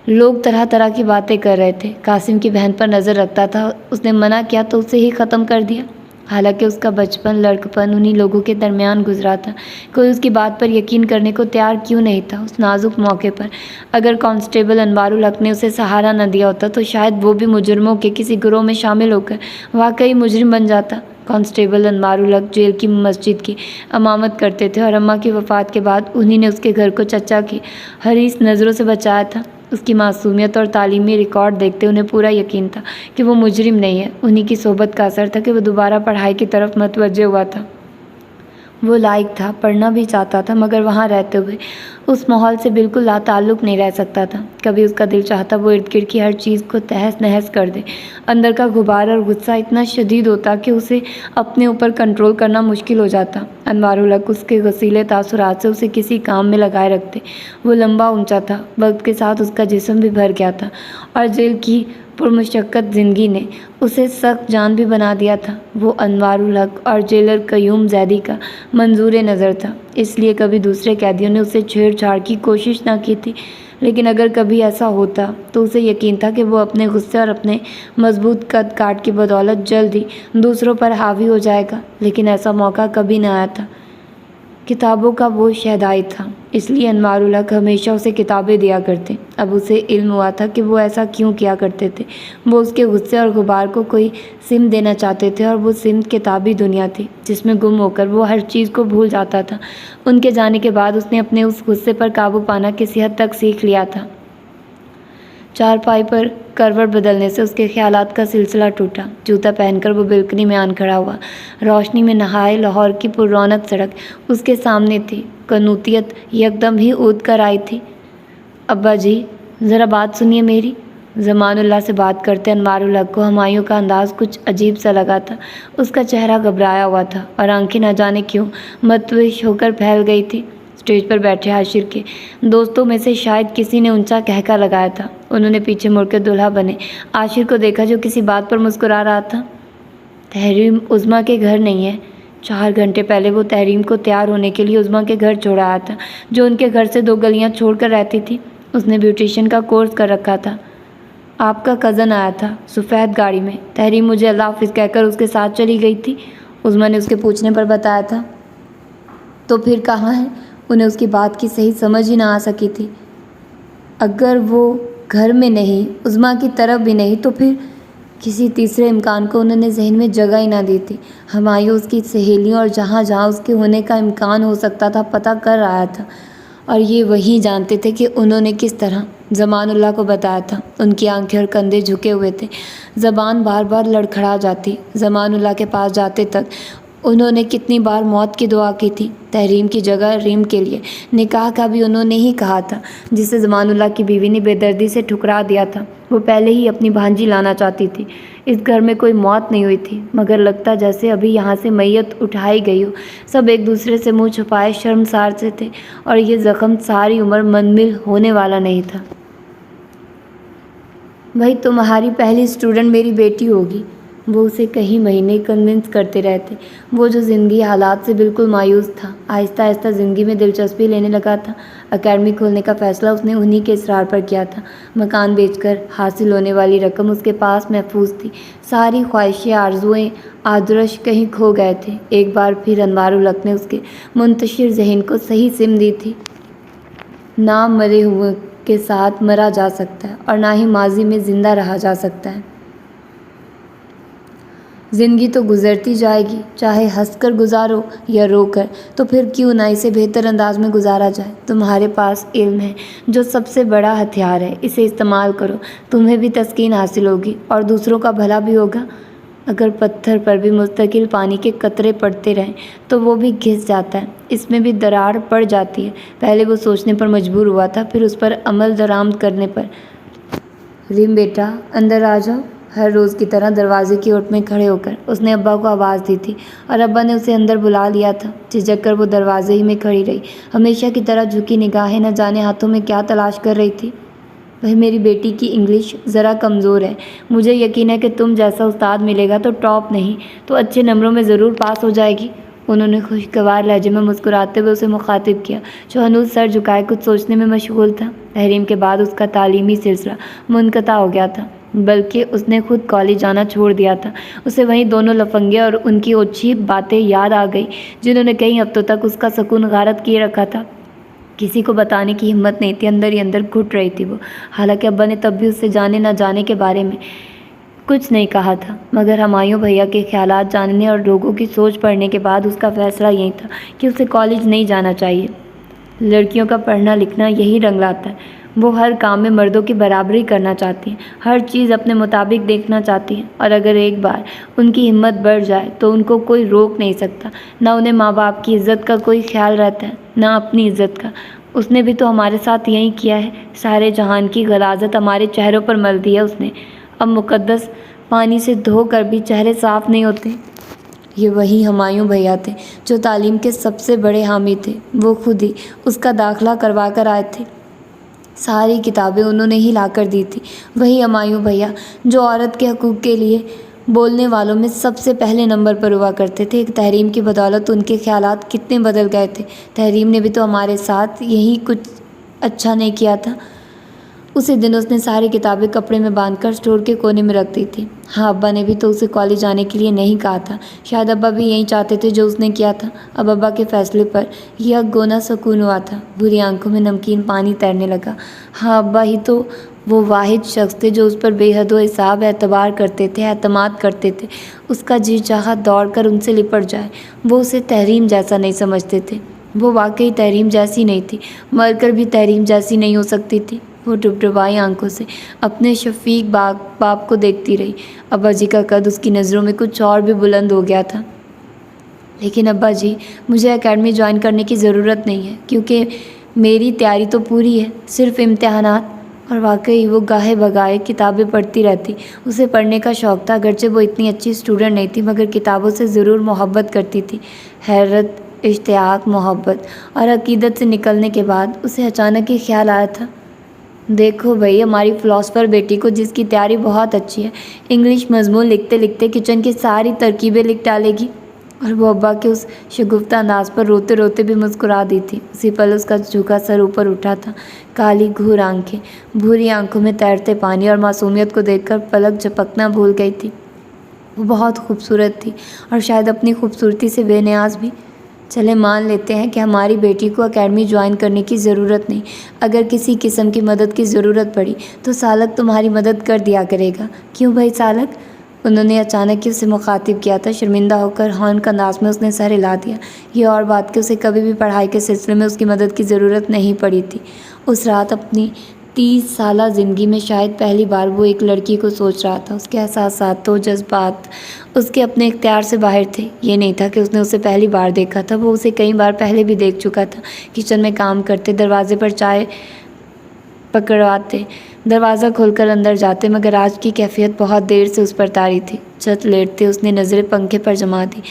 لوگ طرح طرح کی باتیں کر رہے تھے۔ قاسم کی بہن پر نظر رکھتا تھا، اس نے منع کیا تو اسے ہی ختم کر دیا۔ حالانکہ اس کا بچپن لڑکپن انہی لوگوں کے درمیان گزرا تھا۔ کوئی اس کی بات پر یقین کرنے کو تیار کیوں نہیں تھا؟ اس نازک موقع پر اگر کانسٹیبل انوار الحق نے اسے سہارا نہ دیا ہوتا تو شاید وہ بھی مجرموں کے کسی گروہ میں شامل ہو کر واقعی مجرم بن جاتا۔ کانسٹیبل انوار الحق جیل کی مسجد کی امامت کرتے تھے اور اماں کی وفات کے بعد انہی نے اس کے گھر کو چچا کی حریص نظروں سے بچایا تھا۔ اس کی معصومیت اور تعلیمی ریکارڈ دیکھتے انہیں پورا یقین تھا کہ وہ مجرم نہیں ہے۔ انہی کی صحبت کا اثر تھا کہ وہ دوبارہ پڑھائی کی طرف متوجہ ہوا تھا۔ وہ لائق تھا، پڑھنا بھی چاہتا تھا، مگر وہاں رہتے ہوئے اس ماحول سے بالکل لا تعلق نہیں رہ سکتا تھا۔ کبھی اس کا دل چاہتا وہ ارد گرد کی ہر چیز کو تہس نہس کر دے۔ اندر کا غبار اور غصہ اتنا شدید ہوتا کہ اسے اپنے اوپر کنٹرول کرنا مشکل ہو جاتا۔ انوار الحق اس کے غصیلے تاثرات سے اسے کسی کام میں لگائے رکھتے۔ وہ لمبا اونچا تھا، وقت کے ساتھ اس کا جسم بھی بھر گیا تھا اور جیل کی پرمشقت زندگی نے اسے سخت جان بھی بنا دیا تھا۔ وہ انوار الحق اور جیلر قیوم زیدی کا منظور نظر تھا، اس لیے کبھی دوسرے قیدیوں نے اسے چھیڑ چھاڑ کی کوشش نہ کی تھی، لیکن اگر کبھی ایسا ہوتا تو اسے یقین تھا کہ وہ اپنے غصے اور اپنے مضبوط قد کاٹ کی بدولت جلد ہی دوسروں پر حاوی ہو جائے گا، لیکن ایسا موقع کبھی نہ آیا تھا۔ کتابوں کا وہ شہدائی تھا، اس لیے انوار الحق ہمیشہ اسے کتابیں دیا کرتے۔ اب اسے علم ہوا تھا کہ وہ ایسا کیوں کیا کرتے تھے۔ وہ اس کے غصے اور غبار کو کوئی سمت دینا چاہتے تھے اور وہ سمت کتابی دنیا تھی جس میں گم ہو کر وہ ہر چیز کو بھول جاتا تھا۔ ان کے جانے کے بعد اس نے اپنے اس غصے پر قابو پانا کسی حد تک سیکھ لیا تھا۔ چارپائی پر کروٹ بدلنے سے اس کے خیالات کا سلسلہ ٹوٹا۔ جوتا پہن کر وہ بالکنی میں آن کھڑا ہوا۔ روشنی میں نہائے لاہور کی پر رونق سڑک اس کے سامنے تھی۔ قنوطیت یکدم ہی اود کر آئی تھی۔ ابا جی ذرا بات سنیے میری۔ زمان اللہ سے بات کرتے انوار الحق کو ہمایوں کا انداز کچھ عجیب سا لگا تھا۔ اس کا چہرہ گھبرایا ہوا تھا اور آنکھیں نہ جانے کیوں متوش ہو کر پھیل گئی تھی۔ اسٹیج پر بیٹھے عاشر کے دوستوں میں سے شاید کسی نے اونچا کہکا لگایا تھا۔ انہوں نے پیچھے مڑ کے دلہا بنے عاشر کو دیکھا جو کسی بات پر مسکرا رہا تھا۔ تحریم عظمیٰ کے گھر نہیں ہے۔ 4 گھنٹے پہلے وہ تحریم کو تیار ہونے کے لیے عظمیٰ کے گھر چھوڑ آیا تھا، جو ان کے گھر سے 2 گلیاں چھوڑ کر رہتی تھی۔ اس نے بیوٹیشین کا کورس کر رکھا تھا۔ آپ کا کزن آیا تھا سفید گاڑی میں۔ تحریم مجھے اللہ حافظ کہہ کر اس کے ساتھ چلی گئی تھی، عظمیٰ نے اس کے پوچھنے پر بتایا تھا۔ تو پھر کہاں ہے؟ انہیں اس کی بات کی صحیح سمجھ ہی نہ آ سکی تھی۔ اگر وہ گھر میں نہیں، عظمیٰ کی طرف بھی نہیں، تو پھر کسی تیسرے امکان کو انہوں نے ذہن میں جگہ ہی نہ دی تھی۔ ہمایوں اس کی سہیلیوں اور جہاں جہاں اس کے ہونے کا امکان ہو سکتا تھا پتہ کر رہا تھا، اور یہ وہی جانتے تھے کہ انہوں نے کس طرح زمان اللہ کو بتایا تھا۔ ان کی آنکھیں اور کندھے جھکے ہوئے تھے، زبان بار بار لڑکھڑا جاتی۔ زمان اللہ کے پاس جاتے تک انہوں نے کتنی بار موت کی دعا کی تھی، تحریم کی جگہ ریم کے لیے۔ نکاح کا بھی انہوں نے ہی کہا تھا، جسے زمان اللہ کی بیوی نے بے دردی سے ٹھکرا دیا تھا۔ وہ پہلے ہی اپنی بھانجی لانا چاہتی تھی۔ اس گھر میں کوئی موت نہیں ہوئی تھی، مگر لگتا جیسے ابھی یہاں سے میت اٹھائی گئی ہو۔ سب ایک دوسرے سے منہ چھپائے شرمسار سے تھے، اور یہ زخم ساری عمر منمل ہونے والا نہیں تھا۔ بھائی تمہاری پہلی اسٹوڈنٹ میری بیٹی ہوگی، وہ اسے کئی مہینے کنونس کرتے رہتے۔ وہ جو زندگی حالات سے بالکل مایوس تھا، آہستہ آہستہ زندگی میں دلچسپی لینے لگا تھا۔ اکیڈمی کھولنے کا فیصلہ اس نے انہی کے اصرار پر کیا تھا۔ مکان بیچ کر حاصل ہونے والی رقم اس کے پاس محفوظ تھی۔ ساری خواہشیں، آرزوئیں، آدرش کہیں کھو گئے تھے۔ ایک بار پھر انوار الحق نے اس کے منتشر ذہن کو صحیح سمت دی تھی۔ نہ مرے ہوئے کے ساتھ مرا جا سکتا ہے، اور نہ ہی ماضی میں زندہ رہا جا سکتا ہے۔ زندگی تو گزرتی جائے گی، چاہے ہنس کر گزارو یا رو کر، تو پھر کیوں نہ اسے بہتر انداز میں گزارا جائے۔ تمہارے پاس علم ہے، جو سب سے بڑا ہتھیار ہے، اسے استعمال کرو۔ تمہیں بھی تسکین حاصل ہوگی اور دوسروں کا بھلا بھی ہوگا۔ اگر پتھر پر بھی مستقل پانی کے قطرے پڑتے رہیں تو وہ بھی گھس جاتا ہے، اس میں بھی دراڑ پڑ جاتی ہے۔ پہلے وہ سوچنے پر مجبور ہوا تھا، پھر اس پر عمل درآمد کرنے پر۔ ریم بیٹا، اندر آ جاؤ۔ ہر روز کی طرح دروازے کی اوٹ میں کھڑے ہو کر اس نے ابا کو آواز دی تھی، اور ابا نے اسے اندر بلا لیا تھا۔ جھجک کر وہ دروازے ہی میں کھڑی رہی، ہمیشہ کی طرح جھکی نگاہیں نہ جانے ہاتھوں میں کیا تلاش کر رہی تھی۔ بھائی میری بیٹی کی انگلش ذرا کمزور ہے، مجھے یقین ہے کہ تم جیسا استاد ملے گا تو ٹاپ نہیں تو اچھے نمبروں میں ضرور پاس ہو جائے گی۔ انہوں نے خوشگوار لہجے میں مسکراتے ہوئے اسے مخاطب کیا، جو ہنوز سر جھکائے کچھ سوچنے میں مشغول تھا۔ تحریم کے بعد اس کا تعلیمی سلسلہ منقطع ہو گیا تھا، بلکہ اس نے خود کالج جانا چھوڑ دیا تھا۔ اسے وہیں دونوں لفنگے اور ان کی اوچھی باتیں یاد آ گئی، جنہوں نے کئی ہفتوں تک اس کا سکون غارت کیے رکھا تھا۔ کسی کو بتانے کی ہمت نہیں تھی، اندر ہی اندر گھٹ رہی تھی وہ۔ حالانکہ ابا نے تب بھی اس سے جانے نہ جانے کے بارے میں کچھ نہیں کہا تھا، مگر ہمایوں بھیا کے خیالات جاننے اور لوگوں کی سوچ پڑھنے کے بعد اس کا فیصلہ یہی تھا کہ اسے کالج نہیں جانا چاہیے۔ لڑکیوں کا پڑھنا لکھنا یہی رنگ لاتا ہے، وہ ہر کام میں مردوں کی برابری کرنا چاہتی ہیں، ہر چیز اپنے مطابق دیکھنا چاہتی ہیں، اور اگر ایک بار ان کی ہمت بڑھ جائے تو ان کو کوئی روک نہیں سکتا۔ نہ انہیں ماں باپ کی عزت کا کوئی خیال رہتا ہے، نہ اپنی عزت کا۔ اس نے بھی تو ہمارے ساتھ یہی کیا ہے، سارے جہان کی غلاظت ہمارے چہروں پر مل دی ہے اس نے۔ اب مقدس پانی سے دھو کر بھی چہرے صاف نہیں ہوتے۔ یہ وہی ہمایوں بھیا تھے جو تعلیم کے سب سے بڑے حامی تھے، وہ خود ہی اس کا داخلہ کروا کر آئے تھے، ساری کتابیں انہوں نے ہی لا کر دی تھی۔ وہی ہمایوں بھیا جو عورت کے حقوق کے لیے بولنے والوں میں سب سے پہلے نمبر پر ہوا کرتے تھے۔ ایک تحریم کی بدولت ان کے خیالات کتنے بدل گئے تھے۔ تحریم نے بھی تو ہمارے ساتھ یہی کچھ اچھا نہیں کیا تھا۔ اسی دن اس نے ساری کتابیں کپڑے میں باندھ کر اسٹور کے کونے میں رکھ دی تھی۔ ہاں، ابا نے بھی تو اسے کالج جانے کے لیے نہیں کہا تھا، شاید ابا بھی یہی چاہتے تھے جو اس نے کیا تھا۔ اب ابا کے فیصلے پر یک گونا سکون ہوا تھا، بری آنکھوں میں نمکین پانی تیرنے لگا۔ ہاں، ابا ہی تو وہ واحد شخص تھے جو اس پر بے حد و حساب اعتبار کرتے تھے، اعتماد کرتے تھے۔ اس کا جی چاہا دوڑ کر ان سے لپٹ جائے۔ وہ اسے تحریم جیسا نہیں سمجھتے تھے، وہ واقعی تحریم جیسی نہیں تھی، مر کر بھی تحریم جیسی نہیں ہو سکتی تھی۔ وہ ڈبڈبائی آنکھوں سے اپنے شفیق باپ کو دیکھتی رہی۔ ابا جی کا قد اس کی نظروں میں کچھ اور بھی بلند ہو گیا تھا۔ لیکن ابا جی، مجھے اکیڈمی جوائن کرنے کی ضرورت نہیں ہے، کیونکہ میری تیاری تو پوری ہے، صرف امتحانات۔ اور واقعی وہ گاہے بگاہے کتابیں پڑھتی رہتی۔ اسے پڑھنے کا شوق تھا، اگرچہ وہ اتنی اچھی اسٹوڈنٹ نہیں تھی، مگر کتابوں سے ضرور محبت کرتی تھی۔ حیرت، اشتیاق، محبت اور عقیدت سے نکلنے کے بعد اسے اچانک یہ خیال آیا تھا، دیکھو بھائی، ہماری فلاسفر بیٹی کو، جس کی تیاری بہت اچھی ہے، انگلش مضمون لکھتے لکھتے کچن کی ساری ترکیبیں لکھ ڈالے گی۔ اور وہ ابا کے اس شگفتہ انداز پر روتے روتے بھی مسکرا دی تھی۔ اسی پل اس کا جھکا سر اوپر اٹھا تھا، کالی گھور آنکھیں، بھوری آنکھوں میں تیرتے پانی اور معصومیت کو دیکھ کر پلک جھپکنا بھول گئی تھی۔ وہ بہت خوبصورت تھی، اور شاید اپنی خوبصورتی سے بے نیاز بھی۔ چلے مان لیتے ہیں کہ ہماری بیٹی کو اکیڈمی جوائن کرنے کی ضرورت نہیں، اگر کسی قسم کی مدد کی ضرورت پڑی تو سالک تمہاری مدد کر دیا کرے گا۔ کیوں بھائی سالک؟ انہوں نے اچانک ہی اسے مخاطب کیا تھا۔ شرمندہ ہو کر ہارن انداز میں اس نے سر ہلا دیا۔ یہ اور بات کہ اسے کبھی بھی پڑھائی کے سلسلے میں اس کی مدد کی ضرورت نہیں پڑی تھی۔ اس رات اپنی 30 سالہ زندگی میں شاید پہلی بار وہ ایک لڑکی کو سوچ رہا تھا۔ اس کے احساسات و جذبات اس کے اپنے اختیار سے باہر تھے۔ یہ نہیں تھا کہ اس نے اسے پہلی بار دیکھا تھا، وہ اسے کئی بار پہلے بھی دیکھ چکا تھا۔ کچن میں کام کرتے، دروازے پر چائے پکڑواتے، دروازہ کھول کر اندر جاتے، مگر آج کی کیفیت بہت دیر سے اس پر طاری تھی۔ چھت لیٹتے اس نے نظریں پنکھے پر جما دی۔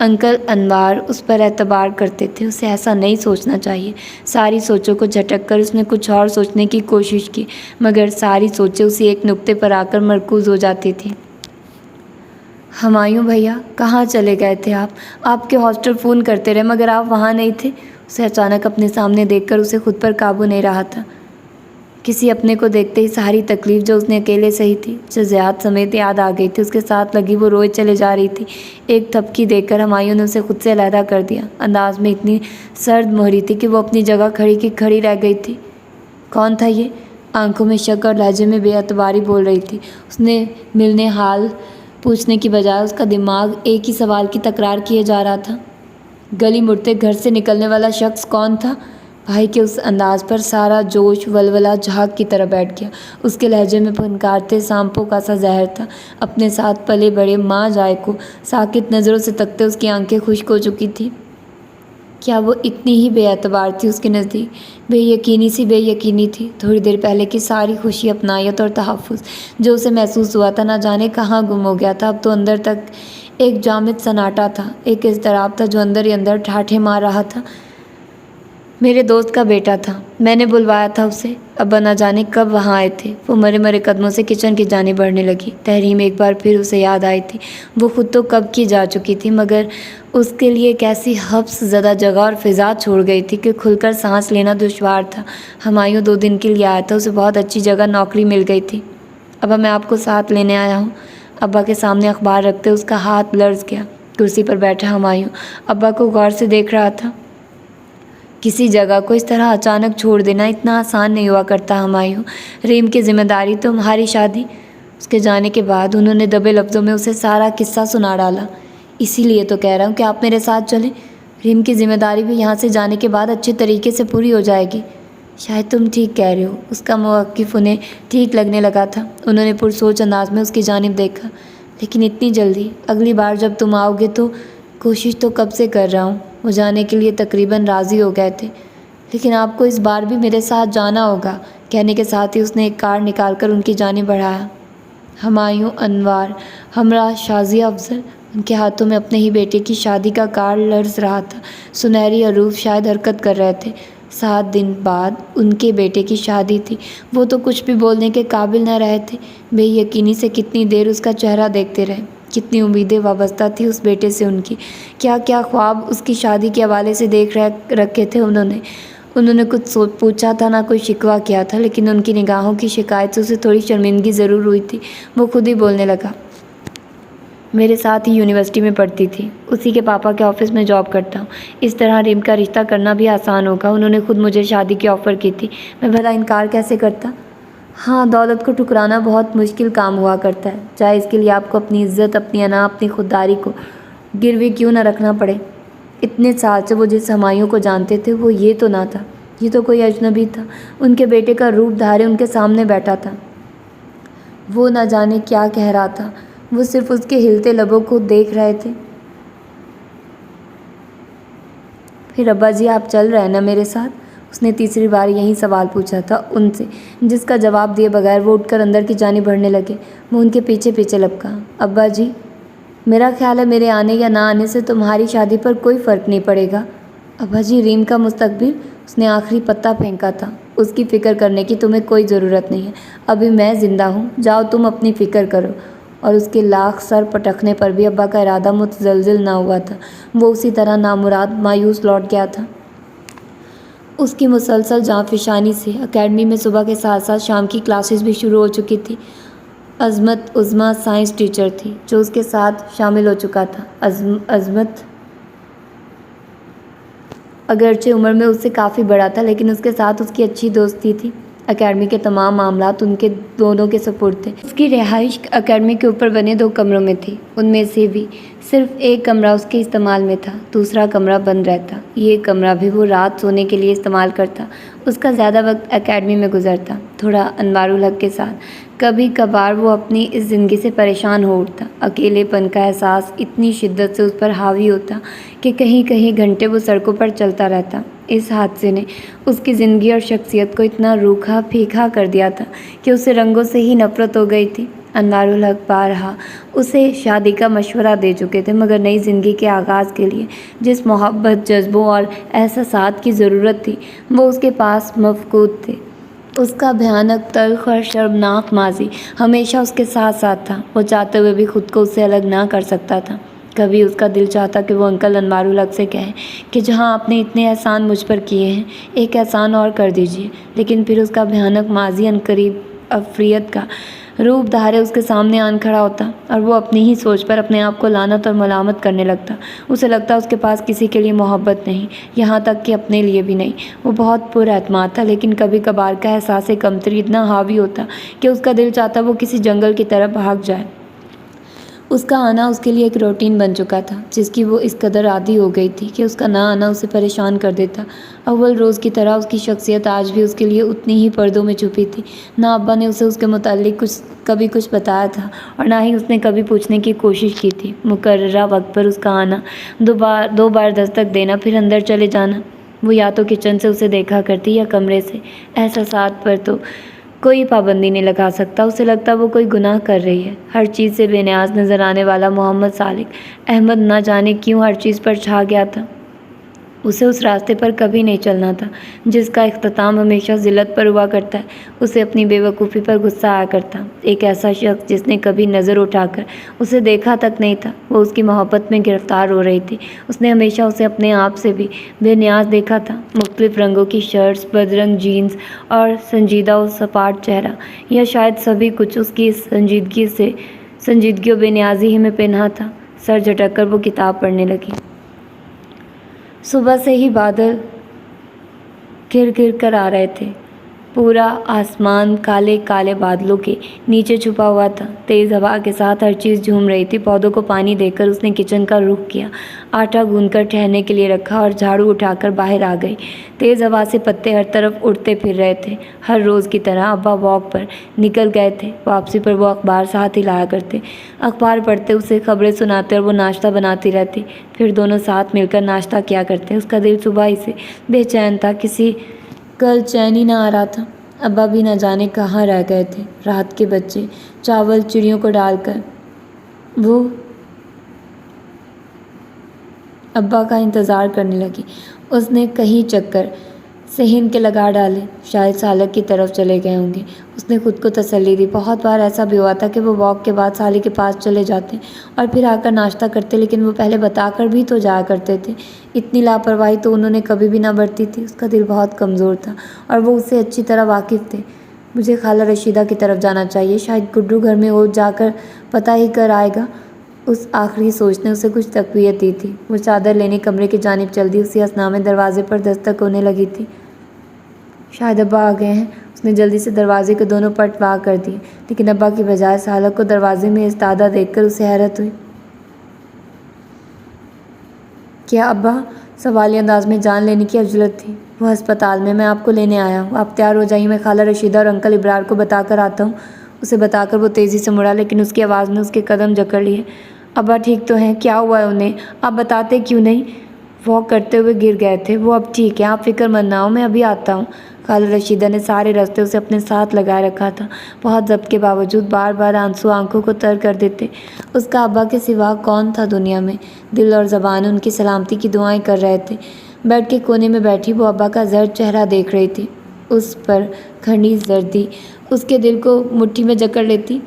انکل انوار اس پر اعتبار کرتے تھے، اسے ایسا نہیں سوچنا چاہیے۔ ساری سوچوں کو جھٹک کر اس نے کچھ اور سوچنے کی کوشش کی، مگر ساری سوچیں اسی ایک نقطے پر آ کر مرکوز ہو جاتی تھیں۔ ہمایوں بھیا، کہاں چلے گئے تھے آپ کے ہاسٹل فون کرتے رہے مگر آپ وہاں نہیں تھے۔ اسے اچانک اپنے سامنے دیکھ کر اسے خود پر قابو نہیں رہا تھا۔ کسی اپنے کو دیکھتے ہی ساری تکلیف جو اس نے اکیلے سہی تھی، جزیات سمیت یاد آ گئی تھی۔ اس کے ساتھ لگی وہ روئے چلے جا رہی تھی۔ ایک تھپکی دے کر ہمایوں نے اسے خود سے علیحدہ کر دیا۔ انداز میں اتنی سرد مہری تھی کہ وہ اپنی جگہ کھڑی کی کھڑی رہ گئی تھی۔ کون تھا یہ؟ آنکھوں میں شک اور لہجے میں بے اعتباری بول رہی تھی۔ اس نے ملنے حال پوچھنے کی بجائے اس کا دماغ ایک ہی سوال کی تکرار کیے جا رہا تھا۔ گلی مڑتے گھر سے نکلنے والا شخص کون تھا؟ بھائی کے اس انداز پر سارا جوش ولولہ جھاگ کی طرح بیٹھ گیا۔ اس کے لہجے میں پھنکارتے سانپوں کا سا زہر تھا۔ اپنے ساتھ پلے بڑے ماں جائے کو ساکت نظروں سے تکتے اس کی آنکھیں خشک ہو چکی تھیں۔ کیا وہ اتنی ہی بے اعتبار تھی اس کے نزدیک؟ بے یقینی سی بے یقینی تھی۔ تھوڑی دیر پہلے کی ساری خوشی، اپنائیت اور تحفظ جو اسے محسوس ہوا تھا، نہ جانے کہاں گم ہو گیا تھا۔ اب تو اندر تک ایک جامد سناٹا تھا، ایک اضطراب تھا جو اندر ہی اندر ٹھاٹھے مار رہا تھا۔ میرے دوست کا بیٹا تھا، میں نے بلوایا تھا اسے۔ ابا نہ جانے کب وہاں آئے تھے۔ وہ مرے مرے قدموں سے کچن کی جانب بڑھنے لگی۔ تحریم ایک بار پھر اسے یاد آئی تھی۔ وہ خود تو کب کی جا چکی تھی، مگر اس کے لیے ایک ایسی حبس زدہ جگہ اور فضا چھوڑ گئی تھی کہ کھل کر سانس لینا دشوار تھا۔ ہمایوں 2 دن کے لیے آیا تھا، اسے بہت اچھی جگہ نوکری مل گئی تھی۔ ابا میں آپ کو ساتھ لینے آیا ہوں۔ ابا کے سامنے اخبار رکھتے اس کا ہاتھ لرز گیا۔ کرسی پر بیٹھا ہمایوں ابا کو غور سے دیکھ رہا تھا۔ کسی جگہ کو اس طرح اچانک چھوڑ دینا اتنا آسان نہیں ہوا کرتا ہمایوں۔ ریم کی ذمہ داری تمہاری شادی۔ اس کے جانے کے بعد انہوں نے دبے لفظوں میں اسے سارا قصہ سنا ڈالا۔ اسی لیے تو کہہ رہا ہوں کہ آپ میرے ساتھ چلیں۔ ریم کی ذمہ داری بھی یہاں سے جانے کے بعد اچھے طریقے سے پوری ہو جائے گی۔ شاید تم ٹھیک کہہ رہے ہو۔ اس کا موقف انہیں ٹھیک لگنے لگا تھا۔ انہوں نے پرسوچ انداز میں اس کی جانب دیکھا۔ لیکن اتنی جلدی؟ اگلی بار جب تم آؤ گے تو کوشش تو کب سے کر رہا ہوں۔ وہ جانے کے لیے تقریباً راضی ہو گئے تھے۔ لیکن آپ کو اس بار بھی میرے ساتھ جانا ہوگا، کہنے کے ساتھ ہی اس نے ایک کارڈ نکال کر ان کی جانب بڑھایا۔ ہمایوں انوار ہمراہ شازیہ افضل۔ ان کے ہاتھوں میں اپنے ہی بیٹے کی شادی کا کارڈ لرز رہا تھا۔ سنہری حروف شاید حرکت کر رہے تھے۔ 7 دن بعد ان کے بیٹے کی شادی تھی۔ وہ تو کچھ بھی بولنے کے قابل نہ رہے تھے۔ بے یقینی سے کتنی دیر اس کا چہرہ دیکھتے رہے۔ کتنی امیدیں وابستہ تھی اس بیٹے سے ان کی۔ کیا کیا خواب اس کی شادی کے حوالے سے دیکھ رکھے تھے انہوں نے کچھ پوچھا تھا، نہ کوئی شکوہ کیا تھا، لیکن ان کی نگاہوں کی شکایت سے اسے تھوڑی شرمندگی ضرور ہوئی تھی۔ وہ خود ہی بولنے لگا۔ میرے ساتھ ہی یونیورسٹی میں پڑھتی تھی، اسی کے پاپا کے آفس میں جاب کرتا ہوں۔ اس طرح ریم کا رشتہ کرنا بھی آسان ہوگا۔ انہوں نے خود مجھے شادی کی آفر کی تھی، میں بھلا انکار کیسے کرتا؟ ہاں، دولت کو ٹھکرانا بہت مشکل کام ہوا کرتا ہے، چاہے اس کے لیے آپ کو اپنی عزت، اپنی انا، اپنی خودداری کو گروی کیوں نہ رکھنا پڑے۔ اتنے سال سے وہ جس ہمایوں کو جانتے تھے وہ یہ تو نہ تھا، یہ تو کوئی اجنبی تھا۔ ان کے بیٹے کا روپ دھارے ان کے سامنے بیٹھا تھا۔ وہ نہ جانے کیا کہہ رہا تھا، وہ صرف اس کے ہلتے لبوں کو دیکھ رہے تھے۔ پھر ابا جی آپ چل رہے ہیں نا میرے ساتھ؟ اس نے تیسری بار یہی سوال پوچھا تھا ان سے، جس کا جواب دیے بغیر وہ اٹھ کر اندر کی جانب بڑھنے لگے۔ وہ ان کے پیچھے پیچھے لپکا۔ ابا جی، میرا خیال ہے میرے آنے یا نہ آنے سے تمہاری شادی پر کوئی فرق نہیں پڑے گا۔ ابا جی، ریم کا مستقبل؟ اس نے آخری پتا پھینکا تھا۔ اس کی فکر کرنے کی تمہیں کوئی ضرورت نہیں ہے، ابھی میں زندہ ہوں، جاؤ تم اپنی فکر کرو۔ اور اس کے لاکھ سر پٹکنے پر بھی ابا کا ارادہ متزلزل نہ ہوا تھا۔ وہ اسی طرح نامراد مایوس لوٹ گیا تھا۔ اس کی مسلسل جاں فشانی سے اکیڈمی میں صبح کے ساتھ ساتھ شام کی کلاسز بھی شروع ہو چکی تھی۔ عظمت عظمیٰ سائنس ٹیچر تھی جو اس کے ساتھ شامل ہو چکا تھا۔ عظمت اگرچہ عمر میں اس سے کافی بڑا تھا، لیکن اس کے ساتھ اس کی اچھی دوستی تھی۔ اکیڈمی کے تمام معاملات ان کے دونوں کے سپرد تھے۔ اس کی رہائش اکیڈمی کے اوپر بنے 2 کمروں میں تھی، ان میں سے بھی صرف ایک کمرہ اس کے استعمال میں تھا، دوسرا کمرہ بند رہتا۔ یہ کمرہ بھی وہ رات سونے کے لیے استعمال کرتا۔ اس کا زیادہ وقت اکیڈمی میں گزرتا، تھوڑا انوار الحق کے ساتھ۔ کبھی کبھار وہ اپنی اس زندگی سے پریشان ہو اٹھتا، اکیلے پن کا احساس اتنی شدت سے اس پر حاوی ہوتا کہ کہیں کہیں گھنٹے وہ سڑکوں پر چلتا رہتا۔ اس حادثے نے اس کی زندگی اور شخصیت کو اتنا روکھا پھیکا کر دیا تھا کہ اسے رنگوں سے ہی نفرت ہو گئی تھی۔ انوار الحق بارہا اسے شادی کا مشورہ دے چکے تھے، مگر نئی زندگی کے آغاز کے لیے جس محبت، جذبوں اور احساسات کی ضرورت تھی وہ اس کے پاس مفقود تھے۔ اس کا بھیانک، تلخ اور شرمناک ماضی ہمیشہ اس کے ساتھ ساتھ تھا۔ وہ چاہتے ہوئے بھی خود کو اس سے الگ نہ کر سکتا تھا۔ کبھی اس کا دل چاہتا کہ وہ انکل انوار الحق سے کہے کہ جہاں آپ نے اتنے احسان مجھ پر کیے ہیں، ایک احسان اور کر دیجیے، لیکن پھر اس کا بھیانک ماضی عنقریب افریت کا روپ دھارے اس کے سامنے آن کھڑا ہوتا اور وہ اپنی ہی سوچ پر اپنے آپ کو لعنت اور ملامت کرنے لگتا۔ اسے لگتا اس کے پاس کسی کے لیے محبت نہیں، یہاں تک کہ اپنے لیے بھی نہیں۔ وہ بہت پر اعتماد تھا، لیکن کبھی کبھار کا احساس کمتری اتنا حاوی ہوتا کہ اس کا دل چاہتا وہ کسی جنگل کی طرف بھاگ جائے۔ اس کا آنا اس کے لیے ایک روٹین بن چکا تھا، جس کی وہ اس قدر عادی ہو گئی تھی کہ اس کا نہ آنا اسے پریشان کر دیتا۔ اول روز کی طرح اس کی شخصیت آج بھی اس کے لیے اتنی ہی پردوں میں چھپی تھی۔ نہ ابا نے اسے اس کے متعلق کبھی کچھ بتایا تھا اور نہ ہی اس نے کبھی پوچھنے کی کوشش کی تھی۔ مقررہ وقت پر اس کا آنا، 2 بار دستک دینا، پھر اندر چلے جانا۔ وہ یا تو کچن سے اسے دیکھا کرتی یا کمرے سے۔ احساسات پر تو کوئی پابندی نہیں لگا سکتا، اسے لگتا وہ کوئی گناہ کر رہی ہے۔ ہر چیز سے بے نیاز نظر آنے والا محمد سالک احمد نہ جانے کیوں ہر چیز پر چھا گیا تھا۔ اسے اس راستے پر کبھی نہیں چلنا تھا جس کا اختتام ہمیشہ ذلت پر ہوا کرتا ہے۔ اسے اپنی بے وقوفی پر غصہ آیا کرتا۔ ایک ایسا شخص جس نے کبھی نظر اٹھا کر اسے دیکھا تک نہیں تھا، وہ اس کی محبت میں گرفتار ہو رہی تھی۔ اس نے ہمیشہ اسے اپنے آپ سے بھی بے نیاز دیکھا تھا۔ مختلف رنگوں کی شرٹس، بدرنگ جینز اور سنجیدہ و سپاٹ چہرہ، یا شاید سبھی کچھ اس کی سنجیدگی و بے نیازی ہی میں پنہاں تھا۔ سر جھٹک کر وہ کتاب پڑھنے لگی۔ صبح سے ہی بادل گھر گھر کر آ رہے تھے۔ پورا آسمان کالے کالے بادلوں کے نیچے چھپا ہوا تھا۔ تیز ہوا کے ساتھ ہر چیز جھوم رہی تھی۔ پودوں کو پانی دے کر اس نے کچن کا رخ کیا، آٹا گوندھ کر ٹھہرنے کے لیے رکھا اور جھاڑو اٹھا کر باہر آ گئی۔ تیز ہوا سے پتے ہر طرف اڑتے پھر رہے تھے۔ ہر روز کی طرح ابا واک پر نکل گئے تھے۔ واپسی پر وہ اخبار ساتھ ہی لایا کرتے۔ اخبار پڑھتے، اسے خبریں سناتے اور وہ ناشتہ بناتی رہتی۔ پھر دونوں ساتھ مل کر ناشتہ کیا کرتے۔ اس کا دل صبح ہی سے بے چین تھا، کسی کل چین ہی نہ آ رہا تھا۔ ابا بھی نہ جانے کہاں رہ گئے تھے۔ رات کے بچے چاول چڑیوں کو ڈال کر وہ ابا کا انتظار کرنے لگی۔ اس نے کہیں چکر صحن کے لگا ڈالے، شاید سالک کی طرف چلے گئے ہوں گے۔ اس نے خود کو تسلی دی۔ بہت بار ایسا بھی ہوا تھا کہ وہ واک کے بعد سالک کے پاس چلے جاتے اور پھر آ کر ناشتہ کرتے، لیکن وہ پہلے بتا کر بھی تو جایا کرتے تھے۔ اتنی لاپرواہی تو انہوں نے کبھی بھی نہ برتی تھی۔ اس کا دل بہت کمزور تھا اور وہ اس سے اچھی طرح واقف تھے۔ مجھے خالہ رشیدہ کی طرف جانا چاہیے، شاید گڈو گھر میں ہو، جا کر پتہ ہی کر آئے گا۔ اس آخری سوچ نے اسے کچھ تقویت دی تھی۔ وہ چادر لینے کمرے کی جانب چل دی۔ اسی اثنا میں دروازے پر دستک ہونے لگی تھی۔ شاید ابا آ گئے ہیں۔ اس نے جلدی سے دروازے کے دونوں پٹ وا کر دیے، لیکن ابا کی بجائے سالک کو دروازے میں ایستادہ دیکھ کر اسے حیرت ہوئی۔ کیا ابا؟ سوالی انداز میں جان لینے کی عجلت تھی۔ وہ ہسپتال میں آپ کو لینے آیا ہوں، آپ تیار ہو جائیے، میں خالہ رشیدہ اور انکل ابرار کو بتا کر آتا ہوں۔ اسے بتا کر وہ تیزی سے مڑا، لیکن اس کی آواز نے اس کے قدم جکڑ لیے۔ ابا ٹھیک تو ہیں؟ کیا ہوا ہے انہیں؟ آپ بتاتے کیوں نہیں؟ واک کرتے ہوئے گر گئے تھے، وہ اب ٹھیک ہے، آپ فکر مند نہ ہو، میں ابھی آتا ہوں۔ خالہ رشیدہ نے سارے راستے اسے اپنے ساتھ لگائے رکھا تھا۔ بہت ضبط کے باوجود بار بار آنسو آنکھوں کو تر کر دیتے۔ اس کا ابا کے سوا کون تھا دنیا میں؟ دل اور زبان ان کی سلامتی کی دعائیں کر رہے تھے۔ بیڈ کے کونے میں بیٹھی وہ ابا کا زرد چہرہ دیکھ رہی تھی۔ اس پر کھڑی زردی اس کے دل کو مٹھی میں جکڑ لیتی۔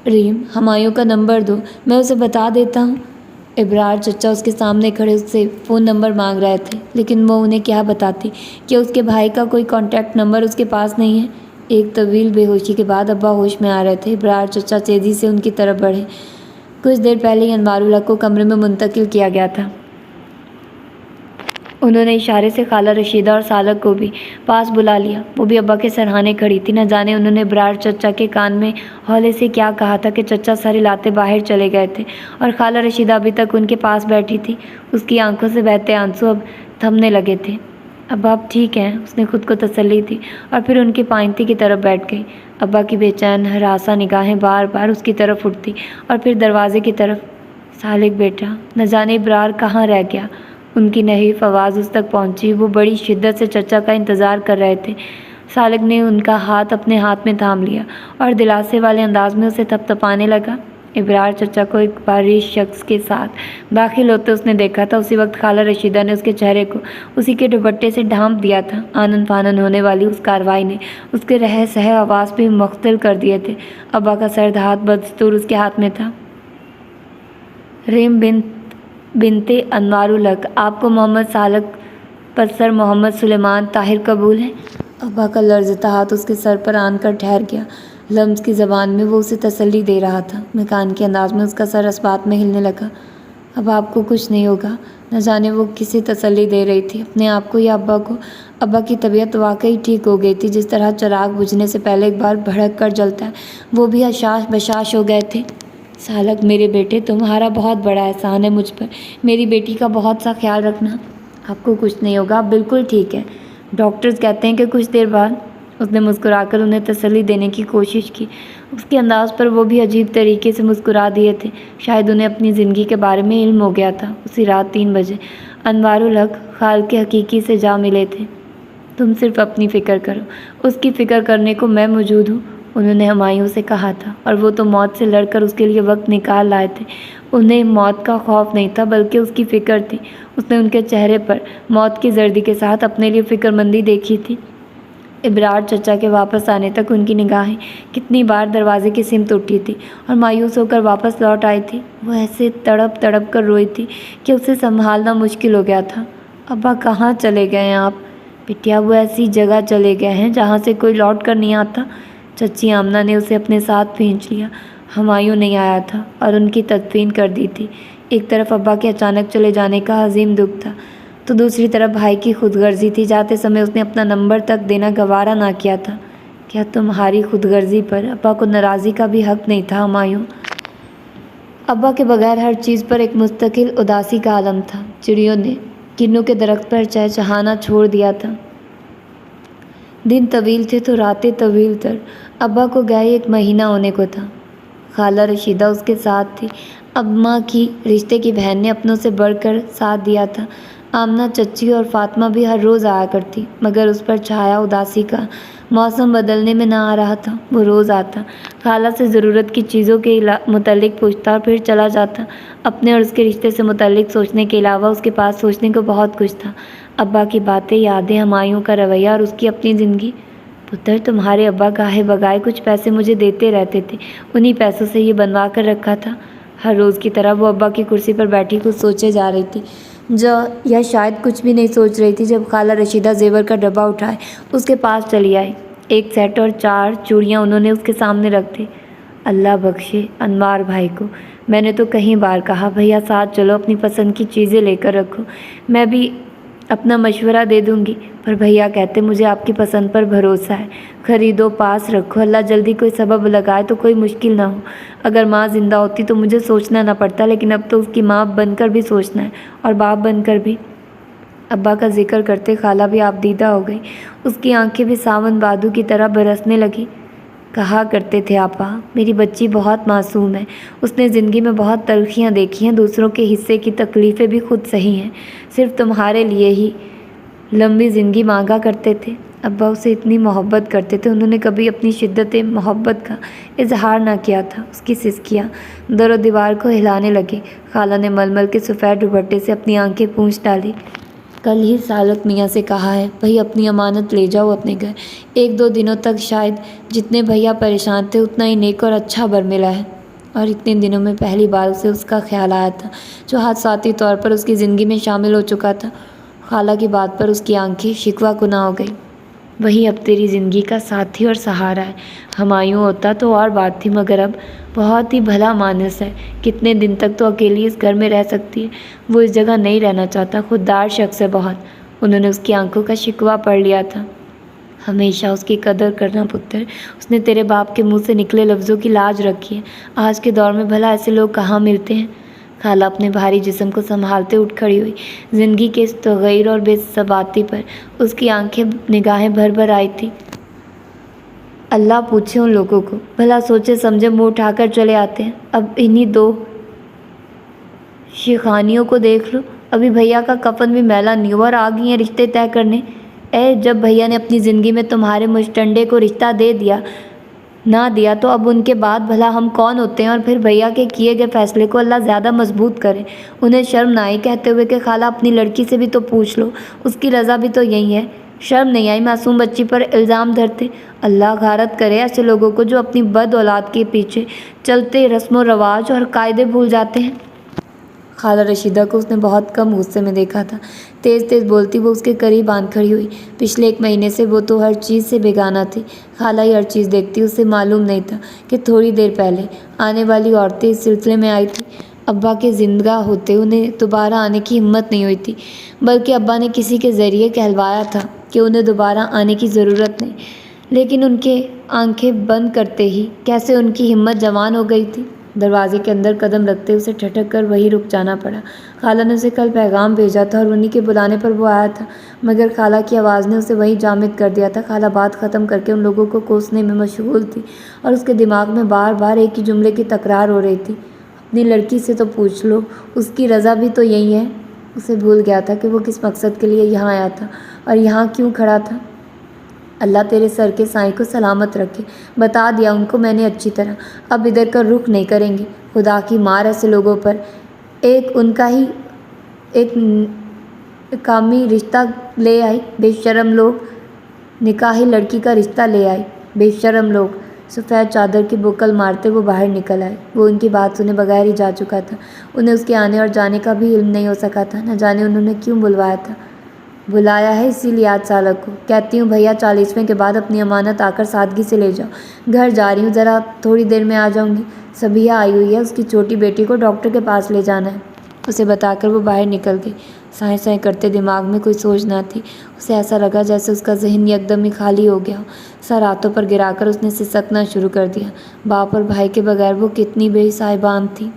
ریم، ہمایوں کا نمبر دو، میں اسے بتا دیتا ہوں۔ ابرار چچا اس کے سامنے کھڑے اس سے فون نمبر مانگ رہے تھے، لیکن وہ انہیں کیا بتاتی کہ اس کے بھائی کا کوئی کانٹیکٹ نمبر اس کے پاس نہیں ہے۔ ایک طویل بے ہوشی کے بعد ابا ہوش میں آ رہے تھے۔ ابرار چچا تیزی سے ان کی طرف بڑھے۔ کچھ دیر پہلے ہی انوار الحق کو کمرے میں منتقل کیا گیا تھا۔ انہوں نے اشارے سے خالہ رشیدہ اور سالک کو بھی پاس بلا لیا۔ وہ بھی ابا کے سرہانے کھڑی تھی۔ نہ جانے انہوں نے ابرار چچا کے کان میں ہولے سے کیا کہا تھا کہ چچا سر ہلاتے باہر چلے گئے تھے اور خالہ رشیدہ ابھی تک ان کے پاس بیٹھی تھی۔ اس کی آنکھوں سے بہتے آنسو اب تھمنے لگے تھے۔ ابا آپ ٹھیک ہیں؟ اس نے خود کو تسلی دی اور پھر ان کی پائنتی کی طرف بیٹھ گئی۔ ابا کی بے چین ہراساں نگاہیں بار بار اس کی طرف اٹھتی اور پھر دروازے کی طرف۔ سالک بیٹا، نہ جانے ابرار کہاں رہ گیا؟ ان کی نحیف آواز اس تک پہنچی۔ وہ بڑی شدت سے چچا کا انتظار کر رہے تھے۔ سالک نے ان کا ہاتھ اپنے ہاتھ میں تھام لیا اور دلاسے والے انداز میں اسے تھپتھپانے لگا۔ ابرار چچا کو ایک بارش شخص کے ساتھ داخل ہوتے اس نے دیکھا تھا۔ اسی وقت خالہ رشیدہ نے اس کے چہرے کو اسی کے دوپٹے سے ڈھانپ دیا تھا۔ آنن فانن ہونے والی اس کارروائی نے اس کے رہے سہے آواز بھی مختل کر دیے تھے۔ ابا کا سرد ہاتھ بدستور اس کے ہاتھ میں تھا۔ ریم بنت انوار الحق، آپ کو محمد سالک پسر محمد سلیمان طاہر قبول ہے؟ ابا کا لرزتا ہاتھ اس کے سر پر آن کر ٹھہر گیا۔ لمس کی زبان میں وہ اسے تسلی دے رہا تھا۔ مکان کے انداز میں اس کا سر اسبات میں ہلنے لگا۔ اب آپ کو کچھ نہیں ہوگا۔ نہ جانے وہ کسے تسلی دے رہی تھی، اپنے آپ کو یا ابا کو۔ ابا کی طبیعت واقعی ٹھیک ہو گئی تھی۔ جس طرح چراغ بجھنے سے پہلے ایک بار بھڑک کر جلتا ہے، وہ بھی حشاش بشاش ہو گئے تھے۔ سالک میرے بیٹے، تمہارا بہت بڑا احسان ہے مجھ پر۔ میری بیٹی کا بہت سا خیال رکھنا۔ آپ کو کچھ نہیں ہوگا، آپ بالکل ٹھیک ہیں۔ ڈاکٹرز کہتے ہیں کہ کچھ دیر بعد۔ اس نے مسکرا کر انہیں تسلی دینے کی کوشش کی۔ اس کے انداز پر وہ بھی عجیب طریقے سے مسکرا دیے تھے۔ شاید انہیں اپنی زندگی کے بارے میں علم ہو گیا تھا۔ اسی رات 3 بجے انوار الحق خالق حقیقی سے جا ملے تھے۔ تم صرف اپنی فکر کرو، اس کی فکر کرنے کو میں موجود ہوں، انہوں نے ہمایوں سے کہا تھا، اور وہ تو موت سے لڑ کر اس کے لیے وقت نکال لائے تھے۔ انہیں موت کا خوف نہیں تھا بلکہ اس کی فکر تھی۔ اس نے ان کے چہرے پر موت کی زردی کے ساتھ اپنے لیے فکر مندی دیکھی تھی۔ ابرار چچا کے واپس آنے تک ان کی نگاہیں کتنی بار دروازے کی سمت اٹھی تھی اور مایوس ہو کر واپس لوٹ آئی تھی۔ وہ ایسے تڑپ تڑپ کر روئی تھی کہ اسے سنبھالنا مشکل ہو گیا تھا۔ ابا کہاں چلے گئے ہیں آپ؟ بٹیا وہ ایسی جگہ چلے گئے ہیں جہاں سے کوئی لوٹ کر نہیں آتا۔ چچی آمنہ نے اسے اپنے ساتھ کھینچ لیا۔ ہمایوں نہیں آیا تھا اور ان کی تدفین کر دی تھی۔ ایک طرف ابا کے اچانک چلے جانے کا عظیم دکھ تھا تو دوسری طرف بھائی کی خود غرضی تھی۔ جاتے سمے اس نے اپنا نمبر تک دینا گوارا نہ کیا تھا۔ کیا تمہاری خود غرضی پر ابا کو ناراضی کا بھی حق نہیں تھا ہمایوں؟ ابا کے بغیر ہر چیز پر ایک مستقل اداسی کا عالم تھا۔ چڑیوں نے کنوں کے درخت پر چہچہانا چھوڑ دیا تھا۔ دن طویل تھے تو راتیں طویل تر۔ ابا کو گئے 1 مہینہ ہونے کو تھا۔ خالہ رشیدہ اس کے ساتھ تھی۔ اماں کی رشتے کی بہن نے اپنوں سے بڑھ کر ساتھ دیا تھا۔ آمنہ چچی اور فاطمہ بھی ہر روز آیا کرتی، مگر اس پر چھایا اداسی کا موسم بدلنے میں نہ آ رہا تھا۔ وہ روز آتا، خالہ سے ضرورت کی چیزوں کے متعلق پوچھتا اور پھر چلا جاتا۔ اپنے اور اس کے رشتے سے متعلق سوچنے کے علاوہ اس کے پاس سوچنے کو بہت کچھ تھا۔ ابا کی باتیں، یادیں، ہمایوں کا رویہ اور اس کی اپنی زندگی۔ پتر، تمہارے ابا گاہے بگائے کچھ پیسے مجھے دیتے رہتے تھے، انہی پیسوں سے یہ بنوا کر رکھا تھا۔ ہر روز کی طرح وہ ابا کی کرسی پر بیٹھی کچھ سوچے جا رہی تھی، یا شاید کچھ بھی نہیں سوچ رہی تھی جب خالہ رشیدہ زیور کا ڈبہ اٹھائے اس کے پاس چلی آئی۔ 1 سیٹ اور 4 چوڑیاں انہوں نے اس کے سامنے رکھ دی۔ اللہ بخشے انوار بھائی کو، میں نے تو کئی بار کہا بھیا ساتھ چلو، اپنی پسند کی چیزیں لے کر رکھو، میں بھی اپنا مشورہ دے دوں گی، پر بھیا کہتے مجھے آپ کی پسند پر بھروسہ ہے، خریدو پاس رکھو، اللہ جلدی کوئی سبب لگائے تو کوئی مشکل نہ ہو۔ اگر ماں زندہ ہوتی تو مجھے سوچنا نہ پڑتا، لیکن اب تو اس کی ماں بن کر بھی سوچنا ہے اور باپ بن کر بھی۔ ابا کا ذکر کرتے خالہ بھی آپ دیدہ ہو گئی۔ اس کی آنکھیں بھی ساون بادو کی طرح برسنے لگی۔ کہا کرتے تھے آپا، میری بچی بہت معصوم ہے، اس نے زندگی میں بہت تلخیاں دیکھی ہیں، دوسروں کے حصے کی تکلیفیں بھی خود سہی ہیں، صرف تمہارے لیے ہی لمبی زندگی مانگا کرتے تھے۔ ابا اسے اتنی محبت کرتے تھے، انہوں نے کبھی اپنی شدت محبت کا اظہار نہ کیا تھا۔ اس کی سسکیاں در و دیوار کو ہلانے لگیں۔ خالہ نے ململ کے سفید دوپٹے سے اپنی آنکھیں پونچھ ڈالی۔ کل ہی سالک میاں سے کہا ہے بھئی اپنی امانت لے جاؤ اپنے گھر، 1-2 دنوں تک، شاید جتنے بھیا پریشان تھے اتنا ہی نیک اور اچھا بر ملا ہے۔ اور اتنے دنوں میں پہلی بار اسے اس کا خیال آیا تھا جو حادثاتی طور پر اس کی زندگی میں شامل ہو چکا تھا۔ خالہ کی بات پر اس کی آنکھیں شکوہ کناں ہو گئی۔ وہی اب تیری زندگی کا ساتھی اور سہارا ہے، ہمایوں ہوتا تو اور بات تھی، مگر اب بہت ہی بھلا مانس ہے، کتنے دن تک تو اکیلی اس گھر میں رہ سکتی ہے، وہ اس جگہ نہیں رہنا چاہتا، خوددار شخص ہے بہت۔ انہوں نے اس کی آنکھوں کا شکوہ پڑھ لیا تھا۔ ہمیشہ اس کی قدر کرنا پتر، اس نے تیرے باپ کے منہ سے نکلے لفظوں کی لاج رکھی ہے، آج کے دور میں بھلا ایسے لوگ کہاں ملتے ہیں؟ خالہ اپنے بھاری جسم کو سنبھالتے اٹھ کھڑی ہوئی، زندگی کے اس تغیر اور بے ثباتی پر اس کی نگاہیں بھر بھر آئی تھی۔ اللہ پوچھے ان لوگوں کو، بھلا سوچے سمجھے منہ اٹھا کر چلے آتے ہیں۔ اب انہی دو شیخانیوں کو دیکھ لو، ابھی بھیا کا کفن بھی میلا نہیں ہوا اور آ گئی ہیں رشتے طے کرنے۔ جب بھیا نے اپنی زندگی میں تمہارے مشٹنڈے کو رشتہ نہ دیا تو اب ان کے بعد بھلا ہم کون ہوتے ہیں؟ اور پھر بھیا کے کیے گئے فیصلے کو اللہ زیادہ مضبوط کرے۔ انہیں شرم نہ آئی کہتے ہوئے کہ خالہ اپنی لڑکی سے بھی تو پوچھ لو، اس کی رضا بھی تو یہی ہے؟ شرم نہیں آئی معصوم بچی پر الزام دھرتے؟ اللہ غارت کرے ایسے لوگوں کو جو اپنی بد اولاد کے پیچھے چلتے رسم و رواج اور قاعدے بھول جاتے ہیں۔ خالہ رشیدہ کو اس نے بہت کم غصے میں دیکھا تھا، تیز تیز بولتی وہ اس کے قریب آن کھڑی ہوئی۔ پچھلے 1 مہینے سے وہ تو ہر چیز سے بیگانہ تھی، خالہ ہی ہر چیز دیکھتی، اسے معلوم نہیں تھا کہ تھوڑی دیر پہلے آنے والی عورتیں اس سلسلے میں آئی تھیں۔ ابا کے زندہ ہوتے انہیں دوبارہ آنے کی ہمت نہیں ہوئی تھی، بلکہ ابا نے کسی کے ذریعے کہلوایا تھا کہ انہیں دوبارہ آنے کی ضرورت نہیں، لیکن ان کے آنکھیں بند کرتے ہی کیسے ان کی ہمت جوان ہو گئی تھی۔ دروازے کے اندر قدم رکھتے اسے ٹھٹک کر وہیں رک جانا پڑا۔ خالہ نے اسے کل پیغام بھیجا تھا اور انہی کے بلانے پر وہ آیا تھا، مگر خالہ کی آواز نے اسے وہیں جامد کر دیا تھا۔ خالہ بات ختم کر کے ان لوگوں کو کوسنے میں مشغول تھی اور اس کے دماغ میں بار بار ایک ہی جملے کی تکرار ہو رہی تھی، اپنی لڑکی سے تو پوچھ لو، اس کی رضا بھی تو یہی ہے۔ اسے بھول گیا تھا کہ وہ کس مقصد کے لیے یہاں آیا تھا اور یہاں کیوں کھڑا تھا۔ اللہ تیرے سر کے سائیں کو سلامت رکھے، بتا دیا ان کو میں نے اچھی طرح، اب ادھر کا رخ نہیں کریں گے۔ خدا کی مار ایسے لوگوں پر، ان کا ہی ایک نکامی رشتہ لے آئی، بے شرم لوگ، نکاحی لڑکی کا رشتہ لے آئی، بے شرم لوگ۔ سفید چادر کی بکل مارتے وہ باہر نکل آئے۔ وہ ان کی بات سنے بغیر ہی جا چکا تھا، انہیں اس کے آنے اور جانے کا بھی علم نہیں ہو سکا تھا، نہ جانے انہوں نے کیوں بلایا ہے اسی لیے آج سالک کو۔ کہتی ہوں بھیا 40ویں کے بعد اپنی امانت آ کر سادگی سے لے جاؤ، گھر جا رہی ہوں، ذرا تھوڑی دیر میں آ جاؤں گی۔ صبیحہ آئی ہوئی ہے، اس کی چھوٹی بیٹی کو ڈاکٹر کے پاس لے جانا ہے، اسے بتا کر وہ باہر نکل گئی۔ سائیں سائیں کرتے دماغ میں کوئی سوچ نہ تھی، اسے ایسا لگا جیسے اس کا ذہن یکدم ہی خالی ہو گیا ہو۔ سر ہاتھوں پر گرا کر اس نے سسکنا شروع کر دیا، باپ اور بھائی کے بغیر وہ کتنی بے صاحبان تھی۔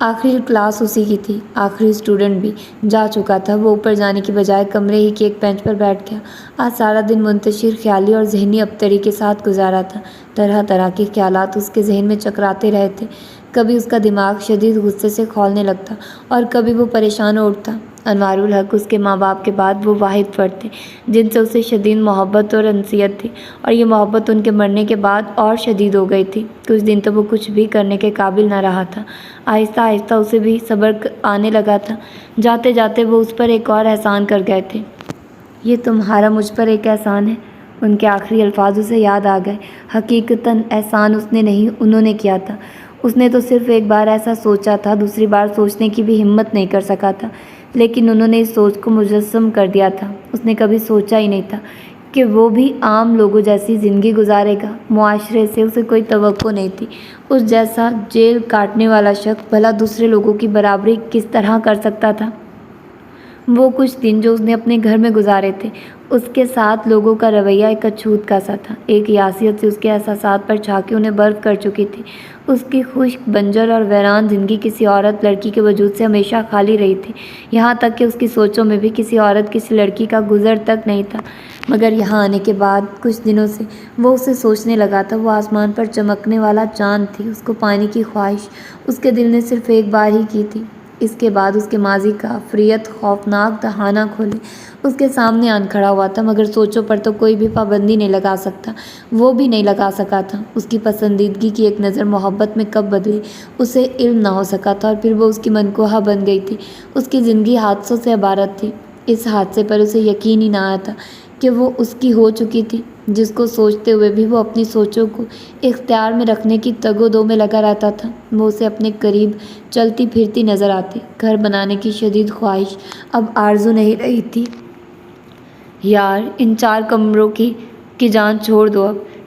آخری کلاس اسی کی تھی، آخری اسٹوڈنٹ بھی جا چکا تھا۔ وہ اوپر جانے کی بجائے کمرے ہی کی ایک بینچ پر بیٹھ گیا۔ آج سارا دن منتشر خیالی اور ذہنی ابتری کے ساتھ گزارا تھا، طرح طرح کے خیالات اس کے ذہن میں چکراتے رہے تھے۔ کبھی اس کا دماغ شدید غصے سے کھولنے لگتا اور کبھی وہ پریشان ہو اٹھتا۔ انوار الحق اس کے ماں باپ کے بعد وہ واحد فرد تھے جن سے اسے شدید محبت اور انسیت تھی، اور یہ محبت ان کے مرنے کے بعد اور شدید ہو گئی تھی۔ کچھ دن تو وہ کچھ بھی کرنے کے قابل نہ رہا تھا، آہستہ آہستہ اسے بھی صبر آنے لگا تھا۔ جاتے جاتے وہ اس پر ایک اور احسان کر گئے تھے۔ یہ تمہارا مجھ پر ایک احسان ہے، ان کے آخری الفاظ اسے یاد آ گئے۔ حقیقتاً احسان اس نے نہیں، انہوں نے کیا تھا۔ اس نے تو صرف ایک بار ایسا سوچا تھا، دوسری بار سوچنے کی بھی ہمت نہیں کر سکا تھا، لیکن انہوں نے اس سوچ کو مجسم کر دیا تھا۔ اس نے کبھی سوچا ہی نہیں تھا کہ وہ بھی عام لوگوں جیسی زندگی گزارے گا۔ معاشرے سے اسے کوئی توقع نہیں تھی، اس جیسا جیل کاٹنے والا شخص بھلا دوسرے لوگوں کی برابری کس طرح کر سکتا تھا؟ وہ کچھ دن جو اس نے اپنے گھر میں گزارے تھے، اس کے ساتھ لوگوں کا رویہ ایک اچھوت کا سا تھا، ایک یاسیت سے اس کے احساسات پر چھا کے انہیں برف کر چکی تھی۔ اس کی خشک، بنجر اور ویران زندگی کسی عورت لڑکی کے وجود سے ہمیشہ خالی رہی تھی، یہاں تک کہ اس کی سوچوں میں بھی کسی عورت، کسی لڑکی کا گزر تک نہیں تھا۔ مگر یہاں آنے کے بعد کچھ دنوں سے وہ اسے سوچنے لگا تھا، وہ آسمان پر چمکنے والا چاند تھی، اس کو پانے کی خواہش اس کے دل نے صرف ایک بار ہی کی تھی۔ اس کے بعد اس کے ماضی کا فریت خوفناک دہانہ کھولے اس کے سامنے آن کھڑا ہوا تھا، مگر سوچوں پر تو کوئی بھی پابندی نہیں لگا سکتا، وہ بھی نہیں لگا سکا تھا۔ اس کی پسندیدگی کی ایک نظر محبت میں کب بدلی اسے علم نہ ہو سکا تھا، اور پھر وہ اس کی منقوہ بن گئی تھی۔ اس کی زندگی حادثوں سے عبارت تھی، اس حادثے پر اسے یقین ہی نہ آیا تھا کہ وہ اس کی ہو چکی تھی، جس کو سوچتے ہوئے بھی وہ اپنی سوچوں کو اختیار میں رکھنے کی تگ و دو میں لگا رہتا تھا۔ وہ اسے اپنے قریب چلتی پھرتی نظر آتی، گھر بنانے کی شدید خواہش اب آرزو نہیں رہی تھی۔ یار ان 4 کمروں کی جان چھوڑ دو اب،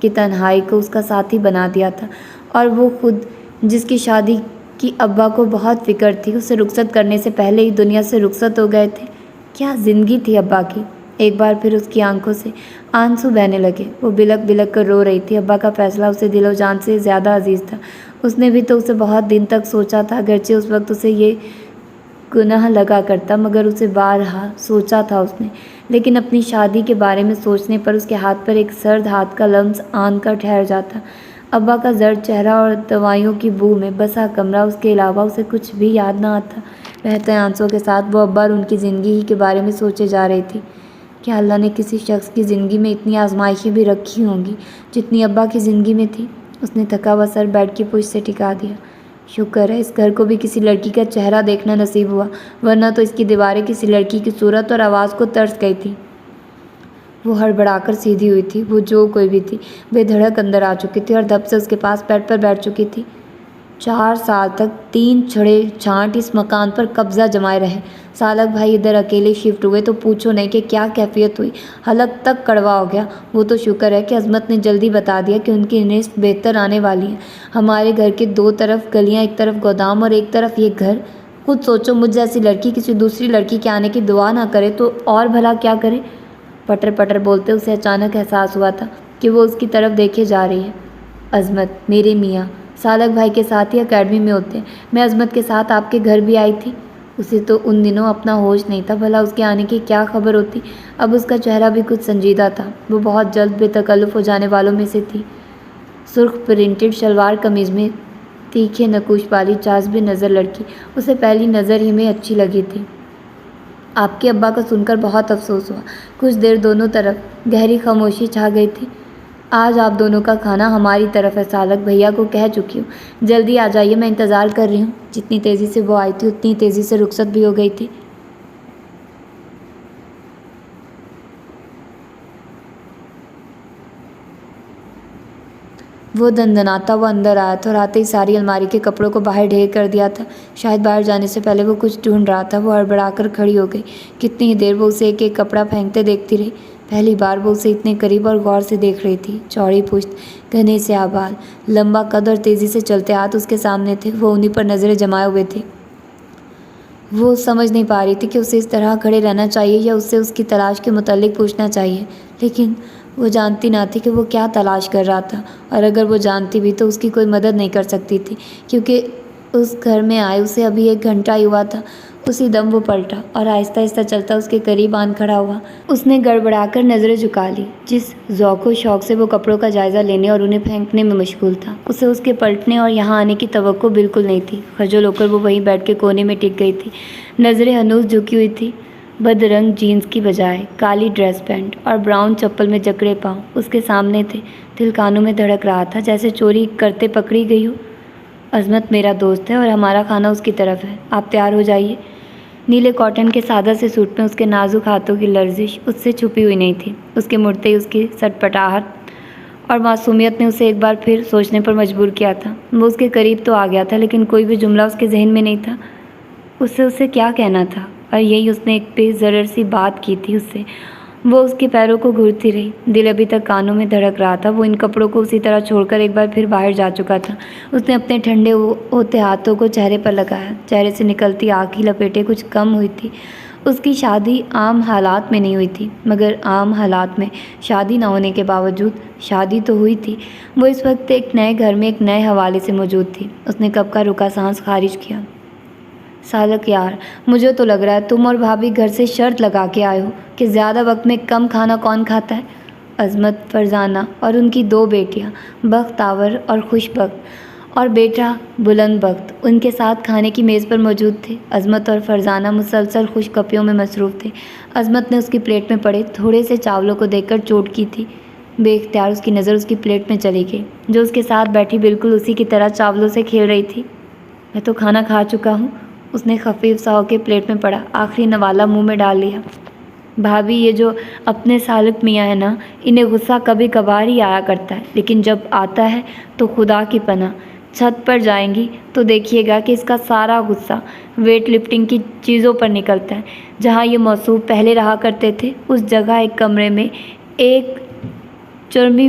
کی تنہائی کو اس کا ساتھی بنا دیا تھا، اور وہ خود جس کی شادی کی ابا کو بہت فکر تھی، اسے رخصت کرنے سے پہلے ہی دنیا سے رخصت ہو گئے تھے۔ کیا زندگی تھی ابا کی! ایک بار پھر اس کی آنکھوں سے آنسو بہنے لگے، وہ بلک بلک کر رو رہی تھی۔ ابا کا فیصلہ اسے دل و جان سے زیادہ عزیز تھا۔ اس نے بھی تو اسے بہت دن تک سوچا تھا، اگرچہ اس وقت اسے یہ گناہ لگا کرتا، مگر اسے بارہا سوچا تھا اس نے۔ لیکن اپنی شادی کے بارے میں سوچنے پر اس کے ہاتھ پر ایک سرد ہاتھ کا لمس آن کر ٹھہر جاتا۔ ابا کا زرد چہرہ اور دوائیوں کی بو میں بسا کمرہ، اس کے علاوہ اسے کچھ بھی یاد نہ آتا۔ بہتے آنسوں کے ساتھ وہ ابا اور ان کی زندگی ہی کے بارے میں سوچے جا رہی تھی۔ کیا اللہ نے کسی شخص کی زندگی میں اتنی آزمائشیں بھی رکھی ہوں گی جتنی ابا کی زندگی میں تھی؟ اس نے تھکا ہوا سر بیڈ کی پشت سے ٹکا دیا۔ شکر ہے اس گھر کو بھی کسی لڑکی کا چہرہ دیکھنا نصیب ہوا، ورنہ تو اس کی دیواریں کسی لڑکی کی صورت اور آواز کو ترس گئی تھی۔ وہ ہڑبڑا کر سیدھی ہوئی تھی۔ وہ جو کوئی بھی تھی بے دھڑک اندر آ چکی تھی اور دھپ سے اس کے پاس بیڈ پر بیٹھ چکی تھی۔ 4 سال تک 3 چھڑے چھانٹ اس مکان پر قبضہ جمائے رہے۔ سالک بھائی ادھر اکیلے شفٹ ہوئے تو پوچھو نہیں کہ کیا کیفیت ہوئی، حلق تک کڑوا ہو گیا۔ وہ تو شکر ہے کہ عظمت نے جلدی بتا دیا کہ ان کی نسبت بہتر آنے والی ہے۔ ہمارے گھر کے 2 طرف گلیاں، ایک طرف گودام اور ایک طرف یہ گھر۔ خود سوچو، مجھ جیسی لڑکی کسی دوسری لڑکی کے آنے کی دعا نہ کرے تو اور بھلا کیا کرے؟ پٹر پٹر بولتے اسے اچانک احساس ہوا تھا کہ وہ اس کی طرف دیکھے جا رہی ہے۔ عظمت، میرے میاں سالک بھائی کے ساتھ ہی اکیڈمی میں ہوتے ہیں۔ میں عظمت کے ساتھ آپ کے گھر بھی آئی تھی۔ اسے تو ان دنوں اپنا ہوش نہیں تھا، بھلا اس کے آنے کی کیا خبر ہوتی۔ اب اس کا چہرہ بھی کچھ سنجیدہ تھا۔ وہ بہت جلد بے تکلف ہو جانے والوں میں سے تھی۔ سرخ پرنٹڈ شلوار قمیض میں تیکھے نقوش والی جاذب نظر لڑکی اسے پہلی نظر ہی میں اچھی لگی تھی۔ آپ کے ابا کا سن کر بہت افسوس ہوا۔ کچھ دیر دونوں طرف گہری خاموشی چھا گئی تھی۔ آج آپ دونوں کا کھانا ہماری طرف ہے، سالک بھیا کو کہہ چکی ہوں، جلدی آ جائیے، میں انتظار کر رہی ہوں۔ جتنی تیزی سے وہ آئی تھی اتنی تیزی سے رخصت بھی ہو گئی تھی۔ وہ دندناتا ہوا اندر آیا تھا اور آتے ہی ساری الماری کے کپڑوں کو باہر ڈھیر کر دیا تھا۔ شاید باہر جانے سے پہلے وہ کچھ ڈھونڈ رہا تھا۔ وہ ہڑبڑا کر کھڑی ہو گئی۔ کتنی دیر وہ اسے ایک ایک کپڑا پھینکتے دیکھتی رہی۔ پہلی بار وہ اسے اتنے قریب اور غور سے دیکھ رہی تھی۔ چوڑی پشت، گھنے سیاہ بال، لمبا قد اور تیزی سے چلتے ہاتھ اس کے سامنے تھے۔ وہ انہی پر نظریں جمائے ہوئے تھے۔ وہ سمجھ نہیں پا رہی تھی کہ اسے اس طرح کھڑے رہنا چاہیے یا اسے اس کی تلاش کے متعلق پوچھنا چاہیے، لیکن وہ جانتی نہ تھی کہ وہ کیا تلاش کر رہا تھا، اور اگر وہ جانتی بھی تو اس کی کوئی مدد نہیں کر سکتی تھی، کیونکہ اس گھر میں آئے اسے ابھی 1 گھنٹہ ہی ہوا تھا۔ اسی دم وہ پلٹا اور آہستہ آہستہ چلتا اس کے قریب آن کھڑا ہوا۔ اس نے گڑبڑا کر نظریں جھکا لی۔ جس ذوق و شوق سے وہ کپڑوں کا جائزہ لینے اور انہیں پھینکنے میں مشغول تھا، اسے اس کے پلٹنے اور یہاں آنے کی توقع بالکل نہیں تھی۔ خجل ہو کر وہ وہیں بیٹھ کے کونے میں ٹک گئی تھی۔ نظریں ہنوز جھکی ہوئی تھی۔ بد رنگ جینس کی بجائے کالی ڈریس پینٹ اور براؤن چپل میں جکڑے پاؤں اس کے سامنے تھے۔ دل کانوں میں دھڑک رہا تھا جیسے چوری کرتے پکڑی گئی ہو۔ عظمت میرا دوست ہے اور ہمارا کھانا اس کی طرف ہے، آپ تیار ہو جائیے۔ نیلے کاٹن کے سادہ سے سوٹ میں اس کے نازک ہاتھوں کی لرزش اس سے چھپی ہوئی نہیں تھی۔ اس کے مڑتے ہی اس کی سٹپٹاہٹ اور معصومیت نے اسے ایک بار پھر سوچنے پر مجبور کیا تھا۔ وہ اس کے قریب تو آ گیا تھا لیکن کوئی بھی جملہ اس کے ذہن میں نہیں تھا۔ اسے کیا کہنا تھا، اور یہی اس نے ایک بے ضرر سی بات کی تھی اس سے۔ وہ اس کے پیروں کو گھورتی رہی۔ دل ابھی تک کانوں میں دھڑک رہا تھا۔ وہ ان کپڑوں کو اسی طرح چھوڑ کر ایک بار پھر باہر جا چکا تھا۔ اس نے اپنے ٹھنڈے ہوتے ہاتھوں کو چہرے پر لگایا۔ چہرے سے نکلتی آگ کی لپیٹیں کچھ کم ہوئی تھی۔ اس کی شادی عام حالات میں نہیں ہوئی تھی، مگر عام حالات میں شادی نہ ہونے کے باوجود شادی تو ہوئی تھی۔ وہ اس وقت ایک نئے گھر میں ایک نئے حوالے سے موجود تھی۔ اس نے کب کا رکا سانس خارج کیا۔ سالک یار، مجھے تو لگ رہا ہے تم اور بھابھی گھر سے شرط لگا کے آئے ہو کہ زیادہ وقت میں کم کھانا کون کھاتا ہے۔ عظمت، فرزانہ اور ان کی 2 بیٹیاں بختاور اور خوش بخت، اور بیٹا بلند بخت ان کے ساتھ کھانے کی میز پر موجود تھے۔ عظمت اور فرزانہ مسلسل خوش کپیوں میں مصروف تھے۔ عظمت نے اس کی پلیٹ میں پڑے تھوڑے سے چاولوں کو دیکھ کر چوٹ کی تھی۔ بے اختیار اس کی نظر اس کی پلیٹ میں چلی گئی، جو اس کے ساتھ بیٹھی بالکل اسی کی طرح چاولوں سے کھیل رہی تھی۔ میں تو کھانا کھا چکا ہوں، اس نے خفیف سا ہو کے پلیٹ میں پڑا آخری نوالا منہ میں ڈال لیا۔ بھابھی، یہ جو اپنے سالک میاں ہے نا، انہیں غصہ کبھی کبھار ہی آیا کرتا ہے، لیکن جب آتا ہے تو خدا کی پناہ۔ چھت پر جائیں گی تو دیکھیے گا کہ اس کا سارا غصہ ویٹ لفٹنگ کی چیزوں پر نکلتا ہے۔ جہاں یہ موصوف پہلے رہا کرتے تھے اس جگہ ایک کمرے میں ایک چرمی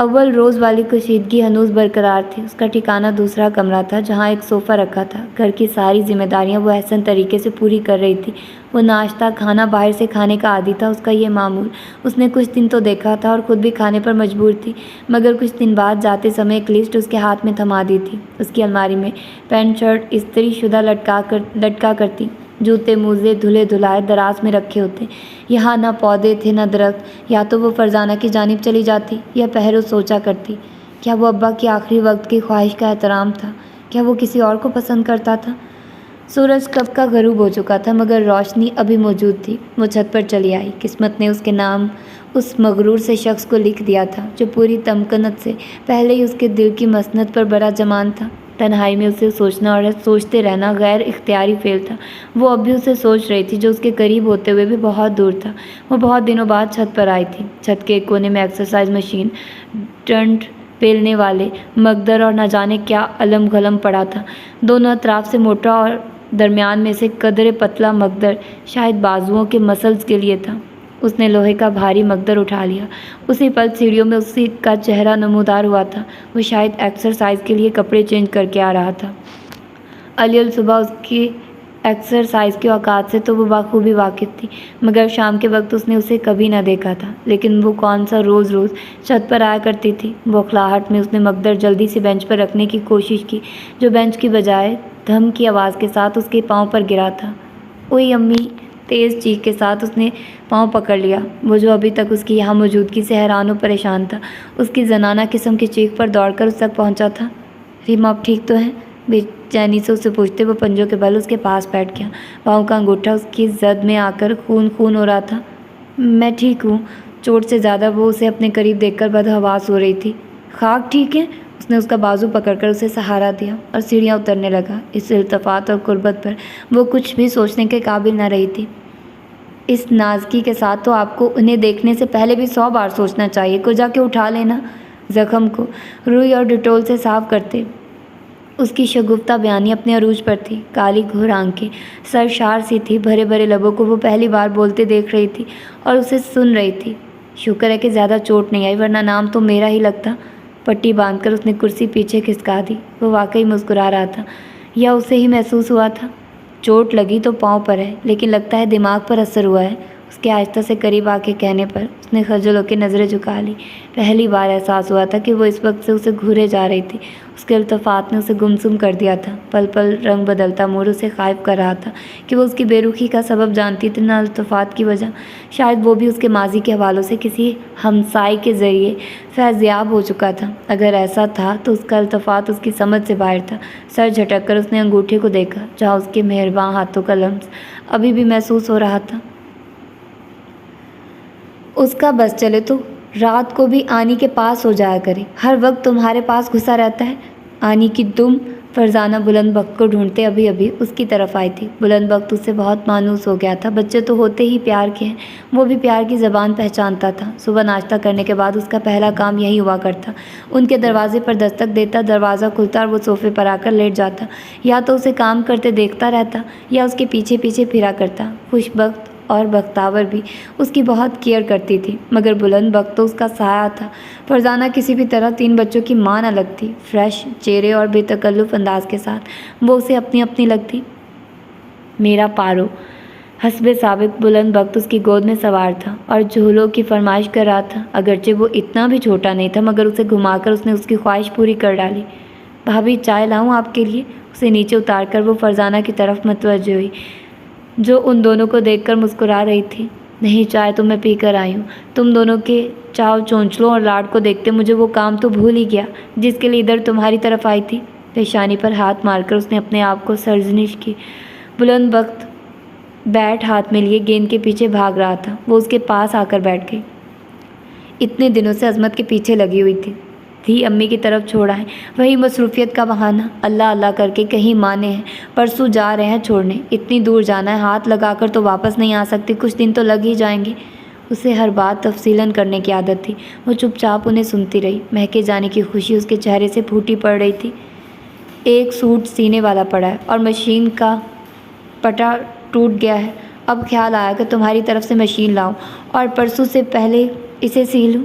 اول روز والی کشیدگی ہنوز برقرار تھی۔ اس کا ٹھکانہ دوسرا کمرہ تھا جہاں ایک صوفہ رکھا تھا۔ گھر کی ساری ذمہ داریاں وہ احسن طریقے سے پوری کر رہی تھی۔ وہ ناشتہ کھانا باہر سے کھانے کا عادی تھا، اس کا یہ معمول اس نے کچھ دن تو دیکھا تھا اور خود بھی کھانے پر مجبور تھی، مگر کچھ دن بعد جاتے سمے ایک لسٹ اس کے ہاتھ میں تھما دی تھی۔ اس کی الماری میں پینٹ شرٹ استری شدہ لٹکا کرتی، جوتے موزے دھلے دھلائے دراز میں رکھے ہوتے۔ یہاں نہ پودے تھے نہ درخت۔ یا تو وہ فرزانہ کی جانب چلی جاتی یا پہرو سوچا کرتی، کیا وہ ابا کی آخری وقت کی خواہش کا احترام تھا؟ کیا وہ کسی اور کو پسند کرتا تھا؟ سورج کب کا غروب ہو چکا تھا مگر روشنی ابھی موجود تھی۔ وہ چھت پر چلی آئی۔ قسمت نے اس کے نام اس مغرور سے شخص کو لکھ دیا تھا جو پوری تمکنت سے پہلے ہی اس کے دل کی مسند پر بڑا جمان تھا۔ تنہائی میں اسے سوچنا اور سوچتے رہنا غیر اختیاری فعل تھا۔ وہ اب بھی اسے سوچ رہی تھی جو اس کے قریب ہوتے ہوئے بھی بہت دور تھا۔ وہ بہت دنوں بعد چھت پر آئی تھی۔ چھت کے ایک کونے میں ایکسرسائز مشین، ٹرنٹ پیلنے والے مقدر اور نہ جانے کیا علم گھلم پڑا تھا۔ دونوں اطراف سے موٹا اور درمیان میں سے قدرے پتلا مقدر شاید بازوؤں کے مسلز کے لیے تھا۔ اس نے لوہے کا بھاری مقدر اٹھا لیا۔ اسی پل سیڑھیوں میں اسی کا چہرہ نمودار ہوا تھا۔ وہ شاید ایکسرسائز کے لیے کپڑے چینج کر کے آ رہا تھا۔ علیل صبح اس کی ایکسرسائز کے اوقات سے تو وہ بخوبی واقف تھی، مگر شام کے وقت اس نے اسے کبھی نہ دیکھا تھا۔ لیکن وہ کون سا روز چھت پر آیا کرتی تھی۔ بوکھلاہٹ میں اس نے مقدر جلدی سے بینچ پر رکھنے کی کوشش کی، جو بینچ کی بجائے دھم کی آواز کے ساتھ اس کے پاؤں پر گرا تھا۔ اوئی امی! تیز چیخ کے ساتھ اس نے پاؤں پکڑ لیا۔ وہ جو ابھی تک اس کی یہاں موجودگی سے حیران و پریشان تھا، اس کی زنانہ قسم کی چیخ پر دوڑ کر اس تک پہنچا تھا۔ ریما آپ ٹھیک تو ہیں؟ بے چینی سے اسے پوچھتے وہ پنجوں کے بل اس کے پاس بیٹھ گیا۔ پاؤں کا انگوٹھا اس کی زد میں آ کر خون ہو رہا تھا۔ میں ٹھیک ہوں۔ چوٹ سے زیادہ وہ اسے اپنے قریب دیکھ کر بدحواس ہو رہی تھی۔ خاک ٹھیک ہے؟ اس نے اس کا بازو پکڑ کر اسے سہارا دیا اور سیڑھیاں اترنے لگا۔ اس التفات اور قربت پر وہ کچھ بھی سوچنے کے قابل نہ رہی تھی۔ اس نازکی کے ساتھ تو آپ کو انہیں دیکھنے سے پہلے بھی 100 بار سوچنا چاہیے، کو جا کے اٹھا لینا۔ زخم کو روئی اور ڈیٹول سے صاف کرتے۔ اس کی شگفتہ بیانی اپنے عروج پر تھی۔ کالی گھور آنکھیں سرشار سی تھی، بھرے بھرے لبوں کو وہ پہلی بار بولتے دیکھ رہی تھی اور اسے سن رہی تھی۔ شکر ہے کہ زیادہ چوٹ نہیں آئی، ورنہ نام تو میرا ہی لگتا۔ پٹی باندھ کر اس نے کرسی پیچھے کھسکا دی۔ وہ واقعی مسکرا رہا تھا، یا اسے ہی محسوس ہوا تھا؟ چوٹ لگی تو پاؤں پر ہے، لیکن لگتا ہے دماغ پر اثر ہوا ہے۔ اس کے آہستہ سے قریب آ کے کہنے پر اس نے خجل ہو کے نظریں جھکا لی۔ پہلی بار احساس ہوا تھا کہ وہ اس وقت سے اسے گھورے جا رہی تھی۔ اس کے التفات نے اسے گمسم کر دیا تھا۔ پل پل رنگ بدلتا موڑ اسے خائف کر رہا تھا کہ وہ اس کی بے رخی کا سبب جانتی تھی نہ التفات کی وجہ۔ شاید وہ بھی اس کے ماضی کے حوالوں سے کسی ہمسائے کے ذریعے فیضیاب ہو چکا تھا۔ اگر ایسا تھا تو اس کا التفات اس کی سمجھ سے باہر تھا۔ سر جھٹک کر اس نے انگوٹھے کو دیکھا جہاں اس کے مہرباں ہاتھوں کا لمس ابھی بھی محسوس ہو رہا تھا۔ اس کا بس چلے تو رات کو بھی آنی کے پاس ہو جایا کرے، ہر وقت تمہارے پاس گھسا رہتا ہے۔ آنی کی دم! فرزانہ بلند بخت کو ڈھونڈتے ابھی اس کی طرف آئی تھی۔ بلند بخت اس سے بہت مانوس ہو گیا تھا۔ بچے تو ہوتے ہی پیار کے ہیں، وہ بھی پیار کی زبان پہچانتا تھا۔ صبح ناشتہ کرنے کے بعد اس کا پہلا کام یہی ہوا کرتا۔ ان کے دروازے پر دستک دیتا، دروازہ کھلتا اور وہ صوفے پر آ کر لیٹ جاتا۔ یا تو اسے کام کرتے دیکھتا رہتا یا اس کے پیچھے پیچھے پھرا کرتا۔ خوش بخت اور بختاور بھی اس کی بہت کیئر کرتی تھی، مگر بلند بخت تو اس کا سایہ تھا۔ فرزانہ کسی بھی طرح 3 بچوں کی ماں نہ لگتی۔ فریش چہرے اور بے تکلف انداز کے ساتھ وہ اسے اپنی لگتی۔ میرا پارو! حسب سابق بلند بخت اس کی گود میں سوار تھا اور جھولوں کی فرمائش کر رہا تھا۔ اگرچہ وہ اتنا بھی چھوٹا نہیں تھا، مگر اسے گھما کر اس نے اس کی خواہش پوری کر ڈالی۔ بھابھی چائے لاؤں آپ کے لیے؟ اسے نیچے اتار کر وہ فرزانہ کی طرف متوجہ ہوئی جو ان دونوں کو دیکھ کر مسکرا رہی تھی۔ نہیں، چائے تو میں پی کر آئی ہوں۔ تم دونوں کے چاو چونچلوں اور لاڈ کو دیکھتے مجھے وہ کام تو بھول ہی گیا جس کے لیے ادھر تمہاری طرف آئی تھی۔ پیشانی پر ہاتھ مار کر اس نے اپنے آپ کو سرزنش کی۔ بلند بخت بیٹ ہاتھ میں لیے گیند کے پیچھے بھاگ رہا تھا۔ وہ اس کے پاس آ کر بیٹھ گئی۔ اتنے دنوں سے عظمت کے پیچھے لگی ہوئی تھی امی کی طرف چھوڑا ہے، وہی مصروفیت کا بہانہ، اللہ کر کے کہیں مانے ہیں، پرسوں جا رہے ہیں چھوڑنے، اتنی دور جانا ہے، ہاتھ لگا کر تو واپس نہیں آ سکتی، کچھ دن تو لگ ہی جائیں گے۔ اسے ہر بات تفصیلاً کرنے کی عادت تھی۔ وہ چپ چاپ انہیں سنتی رہی۔ مہکے جانے کی خوشی اس کے چہرے سے پھوٹی پڑ رہی تھی۔ ایک سوٹ سینے والا پڑا ہے اور مشین کا پٹا ٹوٹ گیا ہے۔ اب خیال آیا کہ تمہاری طرف سے مشین لاؤں اور پرسوں سے پہلے اسے سی لوں۔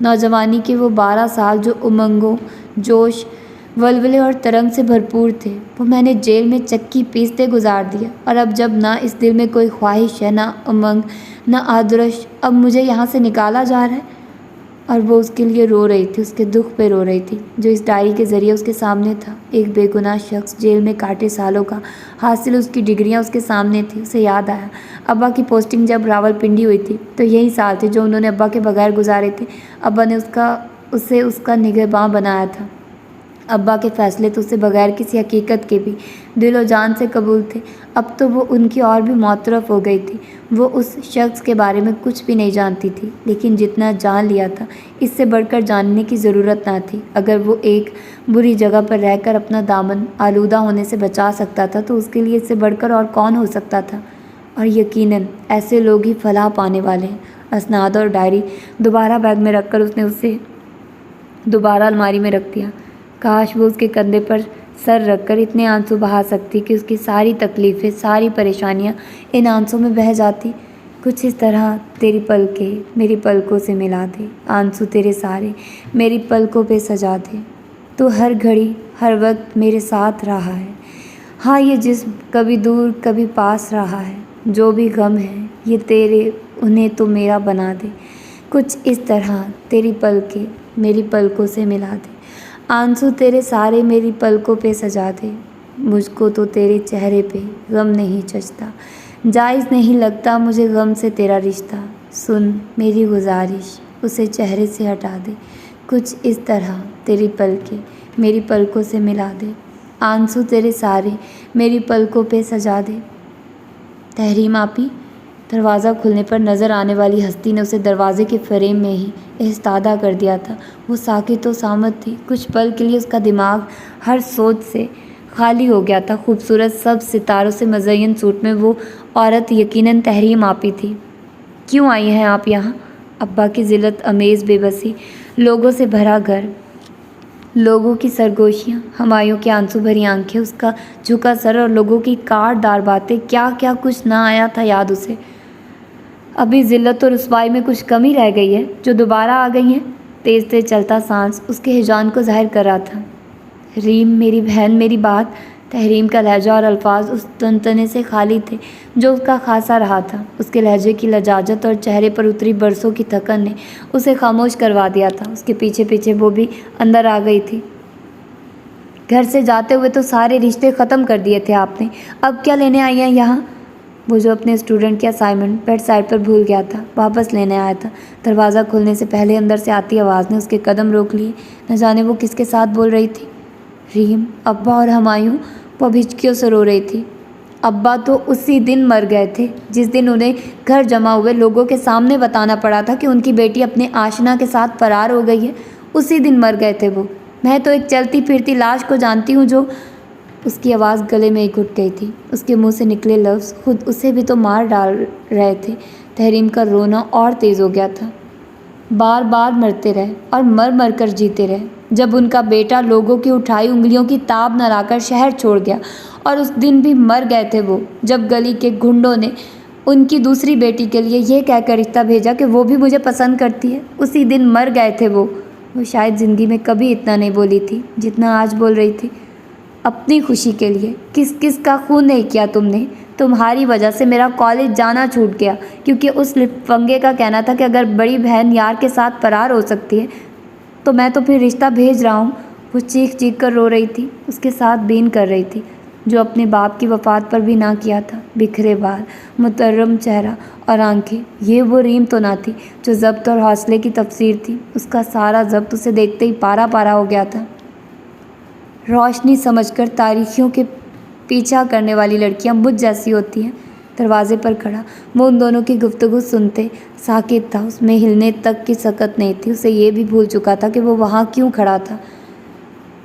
نوجوانی کے وہ 12 سال جو امنگوں، جوش، ولولے اور ترنگ سے بھرپور تھے، وہ میں نے جیل میں چکی پیستے گزار دیا۔ اور اب جب نہ اس دل میں کوئی خواہش ہے، نہ امنگ، نہ آدرش، اب مجھے یہاں سے نکالا جا رہا ہے۔ اور وہ اس کے لیے رو رہی تھی، اس کے دکھ پہ رو رہی تھی جو اس ڈائری کے ذریعے اس کے سامنے تھا۔ ایک بے گناہ شخص جیل میں کاٹے سالوں کا حاصل، اس کی ڈگریاں اس کے سامنے تھی۔ اسے یاد آیا ابا کی پوسٹنگ جب راولپنڈی ہوئی تھی تو یہی سال تھے جو انہوں نے ابا کے بغیر گزارے تھے۔ ابا نے اسے اس کا نگہباں بنایا تھا۔ ابا کے فیصلے تو اسے بغیر کسی حقیقت کے بھی دل و جان سے قبول تھے۔ اب تو وہ ان کی اور بھی معترف ہو گئی تھی۔ وہ اس شخص کے بارے میں کچھ بھی نہیں جانتی تھی، لیکن جتنا جان لیا تھا اس سے بڑھ کر جاننے کی ضرورت نہ تھی۔ اگر وہ ایک بری جگہ پر رہ کر اپنا دامن آلودہ ہونے سے بچا سکتا تھا تو اس کے لیے اس سے بڑھ کر اور کون ہو سکتا تھا؟ اور یقیناً ایسے لوگ ہی فلاح پانے والے ہیں۔ اسناد اور ڈائری دوبارہ بیگ میں رکھ کر اس نے اسے دوبارہ الماری میں رکھ دیا۔ کاش وہ اس کے کندھے پر سر رکھ کر اتنے آنسو بہا سکتی کہ اس کی ساری تکلیفیں، ساری پریشانیاں ان آنسوں میں بہہ جاتی۔ کچھ اس طرح تیری پلکیں میری پلکوں سے ملا دے، آنسو تیرے سارے میری پلکوں پہ سجا دے، تو ہر گھڑی ہر وقت میرے ساتھ رہا ہے۔ ہاں یہ جسم کبھی دور کبھی پاس رہا ہے، جو بھی غم ہے یہ تیرے انہیں تو میرا بنا دے۔ کچھ اس طرح تیری پلکیں میری پلکوں سے ملا دے، آنسو تیرے سارے میری پلکوں پہ سجا دے۔ مجھ کو تو تیرے چہرے پہ غم نہیں جچتا، جائز نہیں لگتا مجھے غم سے تیرا رشتہ، سن میری گزارش اسے چہرے سے ہٹا دے۔ کچھ اس طرح تیری پلکیں میری پلکوں سے ملا دے، آنسو تیرے سارے میری پلکوں پہ سجا دے۔ تحریم آپی۔ دروازہ کھلنے پر نظر آنے والی ہستی نے اسے دروازے کے فریم میں ہی ایستادہ کر دیا تھا۔ وہ ساکت و صامت تھی۔ کچھ پل کے لیے اس کا دماغ ہر سوچ سے خالی ہو گیا تھا۔ خوبصورت سب ستاروں سے مزین سوٹ میں وہ عورت یقیناً تحریم آپی تھی۔ کیوں آئی ہیں آپ یہاں؟ ابا کی ذلت امیز بے بسی، لوگوں سے بھرا گھر، لوگوں کی سرگوشیاں، ہمایوں کی آنسو بھری آنکھیں، اس کا جھکا سر اور لوگوں کی کاٹ دار باتیں، کیا کیا کچھ نہ آیا تھا یاد اسے۔ ابھی ذلت اور رسوائی میں کچھ کمی رہ گئی ہے جو دوبارہ آ گئی ہیں؟ تیز تیز چلتا سانس اس کے ہجان کو ظاہر کر رہا تھا۔ ریم میری بہن میری بات۔ تحریم کا لہجہ اور الفاظ اس تنتنے سے خالی تھے جو اس کا خاصا رہا تھا۔ اس کے لہجے کی لجاجت اور چہرے پر اتری برسوں کی تھکن نے اسے خاموش کروا دیا تھا۔ اس کے پیچھے پیچھے وہ بھی اندر آ گئی تھی۔ گھر سے جاتے ہوئے تو سارے رشتے ختم کر دیے تھے آپ نے، اب کیا لینے آئی ہیں یہاں؟ وہ جو اپنے اسٹوڈنٹ کی اسائنمنٹ بیڈ سائڈ پر بھول گیا تھا، واپس لینے آیا تھا۔ دروازہ کھلنے سے پہلے اندر سے آتی آواز نے اس کے قدم روک لیے۔ نہ جانے وہ کس کے ساتھ بول رہی تھی۔ ریم، ابا اور ہمایوں۔ وہ اب ہچکیوں سے رو رہی تھی۔ ابا تو اسی دن مر گئے تھے جس دن انہیں گھر جمع ہوئے لوگوں کے سامنے بتانا پڑا تھا کہ ان کی بیٹی اپنے آشنا کے ساتھ فرار ہو گئی ہے۔ اسی دن مر گئے تھے وہ۔ میں تو ایک چلتی پھرتی لاش کو جانتی ہوں جو… اس کی آواز گلے میں ہی گھٹ گئی تھی۔ اس کے منہ سے نکلے لفظ خود اسے بھی تو مار ڈال رہے تھے۔ تحریم کا رونا اور تیز ہو گیا تھا۔ بار بار مرتے رہے اور مر مر کر جیتے رہے۔ جب ان کا بیٹا لوگوں کی اٹھائی انگلیوں کی تاب نہ لا کر شہر چھوڑ گیا، اور اس دن بھی مر گئے تھے وہ جب گلی کے گھنڈوں نے ان کی دوسری بیٹی کے لیے یہ کہہ کر رشتہ بھیجا کہ وہ بھی مجھے پسند کرتی ہے۔ اسی دن مر گئے تھے وہ۔ وہ شاید زندگی میں کبھی اتنا نہیں بولی تھی جتنا آج بول رہی تھی۔ اپنی خوشی کے لیے کس کس کا خون نہیں کیا تم نے؟ تمہاری وجہ سے میرا کالج جانا چھوٹ گیا، کیونکہ اس لفنگے کا کہنا تھا کہ اگر بڑی بہن یار کے ساتھ فرار ہو سکتی ہے تو میں تو پھر رشتہ بھیج رہا ہوں۔ وہ چیخ چیخ کر رو رہی تھی، اس کے ساتھ بین کر رہی تھی جو اپنے باپ کی وفات پر بھی نہ کیا تھا۔ بکھرے بال، مترم چہرہ اور آنکھیں، یہ وہ ریم تو نہ تھی جو ضبط اور حوصلے کی تفسیر تھی۔ اس کا سارا ضبط اسے دیکھتے ہی پارا پارا ہو گیا تھا۔ روشنی سمجھ کر تاریکیوں کے پیچھا کرنے والی لڑکیاں مجھ جیسی ہوتی ہیں۔ دروازے پر کھڑا وہ ان دونوں کی گفتگو سنتے ساکت تھا، اس میں ہلنے تک کی سکت نہیں تھی۔ اسے یہ بھی بھول چکا تھا کہ وہ وہاں کیوں کھڑا تھا۔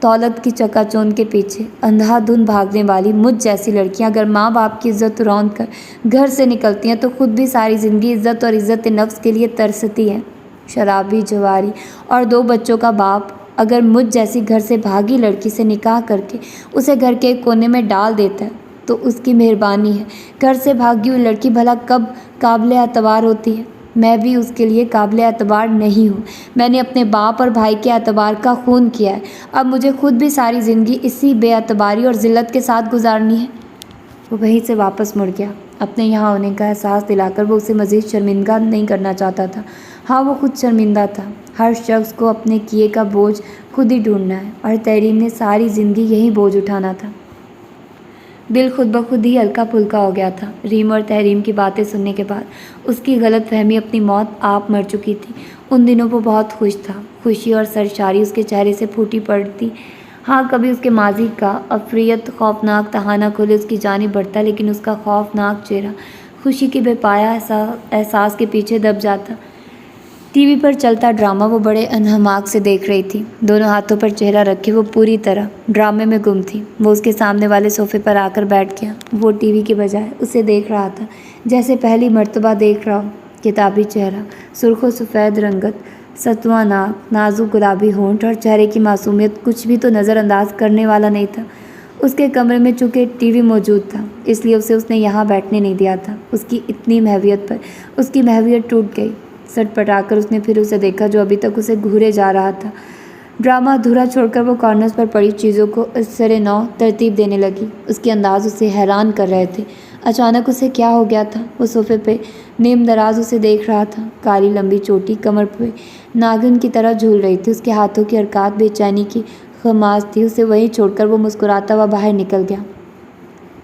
دولت کی چکا چوند کے پیچھے اندھا دھند بھاگنے والی مجھ جیسی لڑکیاں اگر ماں باپ کی عزت روند کر گھر سے نکلتی ہیں تو خود بھی ساری زندگی عزت اور عزت نفس کے لیے ترستی ہیں۔ شرابی، جواری اور 2 بچوں کا باپ اگر مجھ جیسی گھر سے بھاگی لڑکی سے نکاح کر کے اسے گھر کے ایک کونے میں ڈال دیتا ہے تو اس کی مہربانی ہے۔ گھر سے بھاگی ہوئی لڑکی بھلا کب قابل اعتبار ہوتی ہے؟ میں بھی اس کے لیے قابل اعتبار نہیں ہوں۔ میں نے اپنے باپ اور بھائی کے اعتبار کا خون کیا ہے، اب مجھے خود بھی ساری زندگی اسی بے اعتباری اور ذلت کے ساتھ گزارنی ہے۔ وہ وہیں سے واپس مڑ گیا۔ اپنے یہاں ہونے کا احساس دلا کر وہ اسے مزید شرمندہ نہیں کرنا چاہتا تھا۔ ہاں، وہ خود شرمندہ تھا۔ ہر شخص کو اپنے کیے کا بوجھ خود ہی ڈھونڈنا ہے، اور تحریم نے ساری زندگی یہی بوجھ اٹھانا تھا۔ دل خود بخود ہی ہلکا پھلکا ہو گیا تھا۔ ریم اور تحریم کی باتیں سننے کے بعد اس کی غلط فہمی اپنی موت آپ مر چکی تھی۔ ان دنوں وہ بہت خوش تھا۔ خوشی اور سرشاری اس کے چہرے سے پھوٹی پڑتی۔ ہاں، کبھی اس کے ماضی کا افریت خوفناک تہانہ کھولے اس کی جانب بڑھتا، لیکن اس کا خوفناک چہرہ خوشی کے بے پایا احساس کے پیچھے دب جاتا۔ ٹی وی پر چلتا ڈرامہ وہ بڑے انہماک سے دیکھ رہی تھی۔ دونوں ہاتھوں پر چہرہ رکھے وہ پوری طرح ڈرامے میں گم تھی۔ وہ اس کے سامنے والے صوفے پر آ کر بیٹھ گیا۔ وہ ٹی وی کے بجائے اسے دیکھ رہا تھا جیسے پہلی مرتبہ دیکھ رہا ہو۔ کتابی چہرہ، سرخ و سفید رنگت، ستواں ناک، نازک گلابی ہونٹ اور چہرے کی معصومیت کچھ بھی تو نظر انداز کرنے والا نہیں تھا۔ اس کے کمرے میں چونکہ ٹی وی موجود تھا، اس لیے اسے اس نے یہاں بیٹھنے نہیں دیا تھا۔ اس کی اتنی محویت پر اس کی محویت ٹوٹ گئی۔ سٹ پٹا کر اس نے پھر اسے دیکھا جو ابھی تک اسے گھورے جا رہا تھا۔ ڈرامہ ادھورا چھوڑ کر وہ کارنرز پر پڑی چیزوں کو اس سرے نو ترتیب دینے لگی۔ اس کے انداز اسے حیران کر رہے تھے۔ اچانک اسے کیا ہو گیا تھا؟ وہ صوفے پہ نیم دراز اسے دیکھ رہا تھا۔ کالی لمبی چوٹی کمر پہ ناگن کی طرح جھول رہی تھی۔ اس کے ہاتھوں کی حرکات بے چینی کی خماس تھی۔ اسے وہیں چھوڑ کر وہ مسکراتا ہوا باہر نکل گیا۔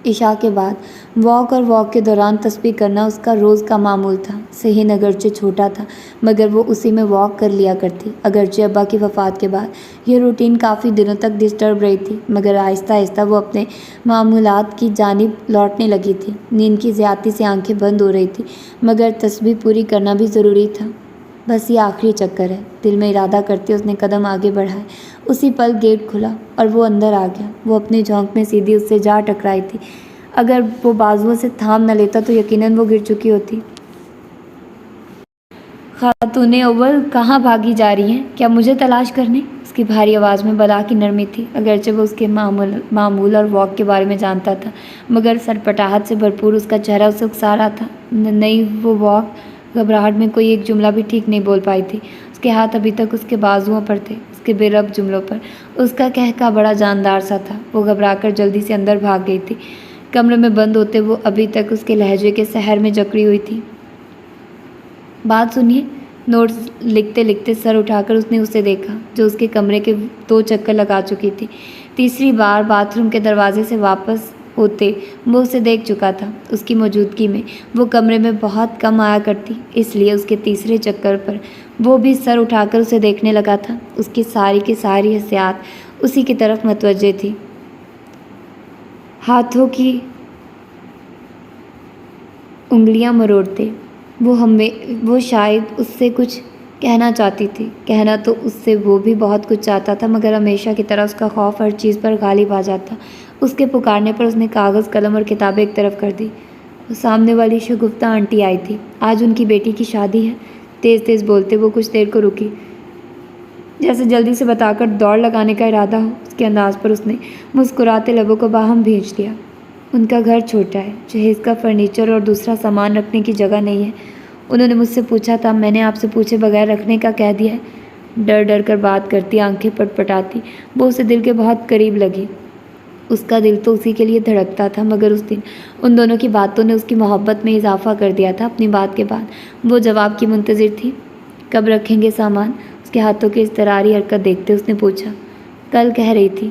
عشاء کے بعد واک اور واک کے دوران تسبیح کرنا اس کا روز کا معمول تھا۔ صحن اگرچہ چھوٹا تھا مگر وہ اسی میں واک کر لیا کرتی۔ اگرچہ ابا کی وفات کے بعد یہ روٹین کافی دنوں تک ڈسٹرب رہی تھی، مگر آہستہ آہستہ وہ اپنے معمولات کی جانب لوٹنے لگی تھی۔ نیند کی زیادتی سے آنکھیں بند ہو رہی تھی، مگر تسبیح پوری کرنا بھی ضروری تھا۔ بس یہ آخری چکر ہے، دل میں ارادہ کرتے اس نے قدم آگے بڑھائے۔ اسی پل گیٹ کھلا اور وہ اندر آ گیا۔ وہ اپنے جھونک میں سیدھی اس سے جا ٹکرائی تھی۔ اگر وہ بازوؤں سے تھام نہ لیتا تو یقیناً وہ گر چکی ہوتی۔ خاتون اول کہاں بھاگی جا رہی ہیں؟ کیا مجھے تلاش کرنے؟ اس کی بھاری آواز میں بلا کی نرمی تھی۔ اگرچہ وہ اس کے معمول اور واک کے بارے میں جانتا تھا، مگر سرپٹاہٹ سے بھرپور اس کا چہرہ اسے اکسا رہا تھا۔ نہیں، وہ واک گھبراہٹ میں کوئی ایک جملہ بھی ٹھیک نہیں بول پائی تھی۔ اس کے ہاتھ ابھی تک اس کے بازوؤں پر تھے، اس کے بے ربط جملوں پر۔ اس کا کہکہ بڑا جاندار سا تھا۔ وہ گھبرا کر جلدی سے اندر بھاگ گئی تھی۔ کمرے میں بند ہوتے وہ ابھی تک اس کے لہجے کے سحر میں جکڑی ہوئی تھی۔ بات سنیے۔ نوٹس لکھتے لکھتے سر اٹھا کر اس نے اسے دیکھا جو اس کے کمرے کے 2 چکر لگا چکی تھی۔ تیسری بار باتھ روم کے دروازے سے واپس ہوتے وہ اسے دیکھ چکا تھا۔ اس کی موجودگی میں وہ کمرے میں بہت کم آیا کرتی، اس لیے اس کے تیسرے چکر پر وہ بھی سر اٹھا کر اسے دیکھنے لگا تھا۔ اس کی ساری حسیات اسی کی طرف متوجہ تھی۔ ہاتھوں کی انگلیاں مروڑتے وہ شاید اس سے کچھ کہنا چاہتی تھی۔ کہنا تو اس سے وہ بھی بہت کچھ چاہتا تھا، مگر ہمیشہ کی طرح اس کا خوف ہر چیز پر غالب آ جاتا۔ اس کے پکارنے پر اس نے کاغذ، قلم اور کتابیں ایک طرف کر دی۔ سامنے والی شگفتہ آنٹی آئی تھی۔ آج ان کی بیٹی کی شادی ہے۔ تیز تیز بولتے وہ کچھ دیر کو رکی، جیسے جلدی سے بتا کر دوڑ لگانے کا ارادہ ہو۔ اس کے انداز پر اس نے مسکراتے لبوں کو باہم بھیج دیا۔ ان کا گھر چھوٹا ہے، جہیز کا فرنیچر اور دوسرا سامان رکھنے کی جگہ نہیں ہے۔ انہوں نے مجھ سے پوچھا تھا، میں نے آپ سے پوچھے بغیر رکھنے کا کہہ دیا ہے۔ ڈر ڈر کر بات کرتی، آنکھیں پٹ پٹاتی وہ اسے دل کے بہت قریب لگی۔ اس کا دل تو اسی کے لیے دھڑکتا تھا، مگر اس دن ان دونوں کی باتوں نے اس کی محبت میں اضافہ کر دیا تھا۔ اپنی بات کے بعد وہ جواب کی منتظر تھی۔ کب رکھیں گے سامان؟ اس کے ہاتھوں کی اضطراری حرکت دیکھتے اس نے پوچھا۔ کل کہہ رہی تھی،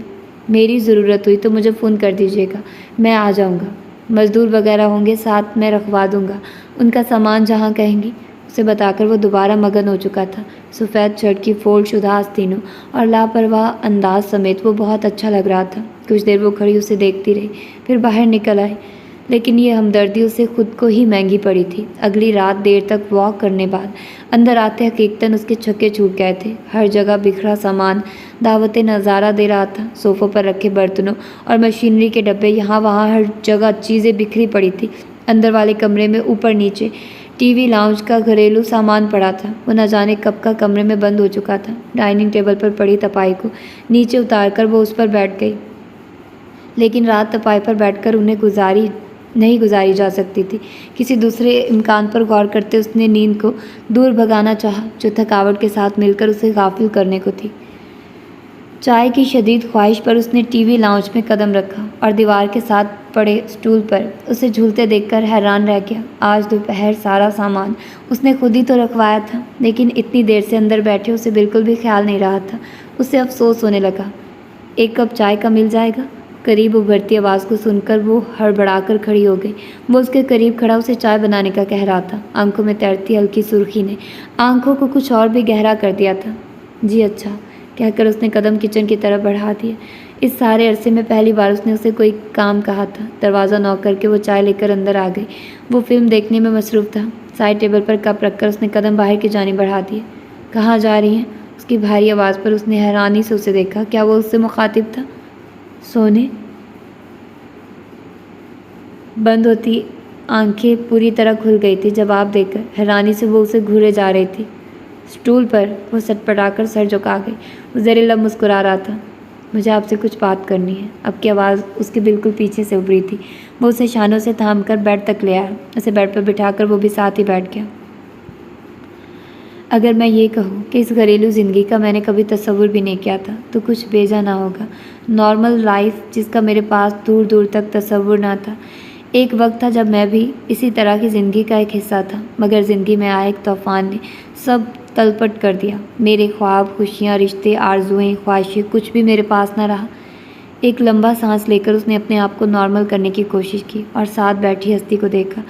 میری ضرورت ہوئی تو مجھے فون کر دیجیے گا، میں آ جاؤں گا۔ مزدور وغیرہ ہوں گے ساتھ، میں رکھوا دوں گا ان کا سامان جہاں کہیں گی۔ اسے بتا کر وہ دوبارہ مگن ہو چکا تھا۔ سفید شرٹ کی فولڈ شدہ آستینوں اور لاپرواہ انداز سمیت وہ بہت اچھا لگ رہا تھا۔ کچھ دیر وہ کھڑی اسے دیکھتی رہی، پھر باہر نکل آئی، لیکن یہ ہمدردی اسے خود کو ہی مہنگی پڑی تھی۔ اگلی رات دیر تک واک کرنے بعد اندر آتے حقیقتاً اس کے چھکے چھوٹ گئے تھے۔ ہر جگہ بکھرا سامان دعوت نظارہ دے رہا تھا۔ صوفوں پر رکھے برتنوں اور مشینری کے ڈبے، یہاں وہاں ہر جگہ چیزیں بکھری پڑی تھی۔ اندر والے کمرے میں اوپر نیچے ٹی وی، لاؤنج کا گھریلو سامان پڑا تھا۔ وہ نہ جانے کب کا کمرے میں بند ہو چکا تھا۔ ڈائننگ ٹیبل پر پڑی تپائی کو نیچے اتار کر وہ اس پر بیٹھ گئی، لیکن رات تپائی پر بیٹھ کر انہیں نہیں گزاری جا سکتی تھی۔ کسی دوسرے امکان پر غور کرتے اس نے نیند کو دور بھگانا چاہا جو تھکاوٹ کے ساتھ مل کر اسے غافل کرنے کو تھی۔ چائے کی شدید خواہش پر اس نے ٹی وی لاؤنج میں قدم رکھا اور دیوار کے ساتھ پڑے اسٹول پر اسے جھولتے دیکھ کر حیران رہ گیا۔ آج دوپہر سارا سامان اس نے خود ہی تو رکھوایا تھا، لیکن اتنی دیر سے اندر بیٹھے اسے بالکل بھی خیال نہیں رہا تھا۔ اسے افسوس ہونے لگا۔ ایک کپ چائے کا مل جائے گا؟ قریب ابھرتی آواز کو سن کر وہ ہڑبڑا کر کھڑی ہو گئی۔ وہ اس کے قریب کھڑا اسے چائے بنانے کا کہہ رہا تھا۔ آنکھوں میں تیرتی ہلکی سرخی نے آنکھوں کو کچھ اور بھی گہرا کر دیا تھا۔ جی اچھا کہہ کر اس نے قدم کچن کی طرف بڑھا دیا۔ اس سارے عرصے میں پہلی بار اس نے اسے کوئی کام کہا تھا۔ دروازہ نوک کر کے وہ چائے لے کر اندر آ گئی۔ وہ فلم دیکھنے میں مصروف تھا۔ سائڈ ٹیبل پر کپ رکھ کر اس نے قدم باہر کی جانب بڑھا دیے۔ کہاں جا رہی ہیں؟ اس کی بھاری آواز پر اس نے حیرانی سے اسے دیکھا۔ کیا وہ اس سے مخاطب تھا؟ سونے۔ بند ہوتی آنکھیں پوری طرح کھل گئی تھی جواب دے کر۔ حیرانی سے وہ اسے گھورے جا رہی تھی۔ اسٹول پر وہ سٹپٹا کر سر جھکا گئی۔ وہ زیر لب مسکرا رہا تھا۔ مجھے آپ سے کچھ بات کرنی ہے۔ اب کی آواز اس کے بالکل پیچھے سے ابھری تھی۔ وہ اسے شانوں سے تھام کر بیڈ تک لے آیا۔ اسے بیڈ پر بٹھا کر وہ بھی ساتھ ہی بیٹھ گیا۔ اگر میں یہ کہوں کہ اس گھریلو زندگی کا میں نے کبھی تصور بھی نہیں کیا تھا تو کچھ بھیجا نہ ہوگا۔ نارمل لائف جس کا میرے پاس دور دور تک تصور نہ تھا۔ ایک وقت تھا جب میں بھی اسی طرح کی زندگی کا ایک حصہ تھا، مگر زندگی میں آئے ایک طوفان نے سب تلپٹ کر دیا۔ میرے خواب، خوشیاں، رشتے، آرزوئیں، خواہشیں، کچھ بھی میرے پاس نہ رہا۔ ایک لمبا سانس لے کر اس نے اپنے آپ کو نارمل کرنے کی کوشش کی اور ساتھ بیٹھی ہستی کو دیکھا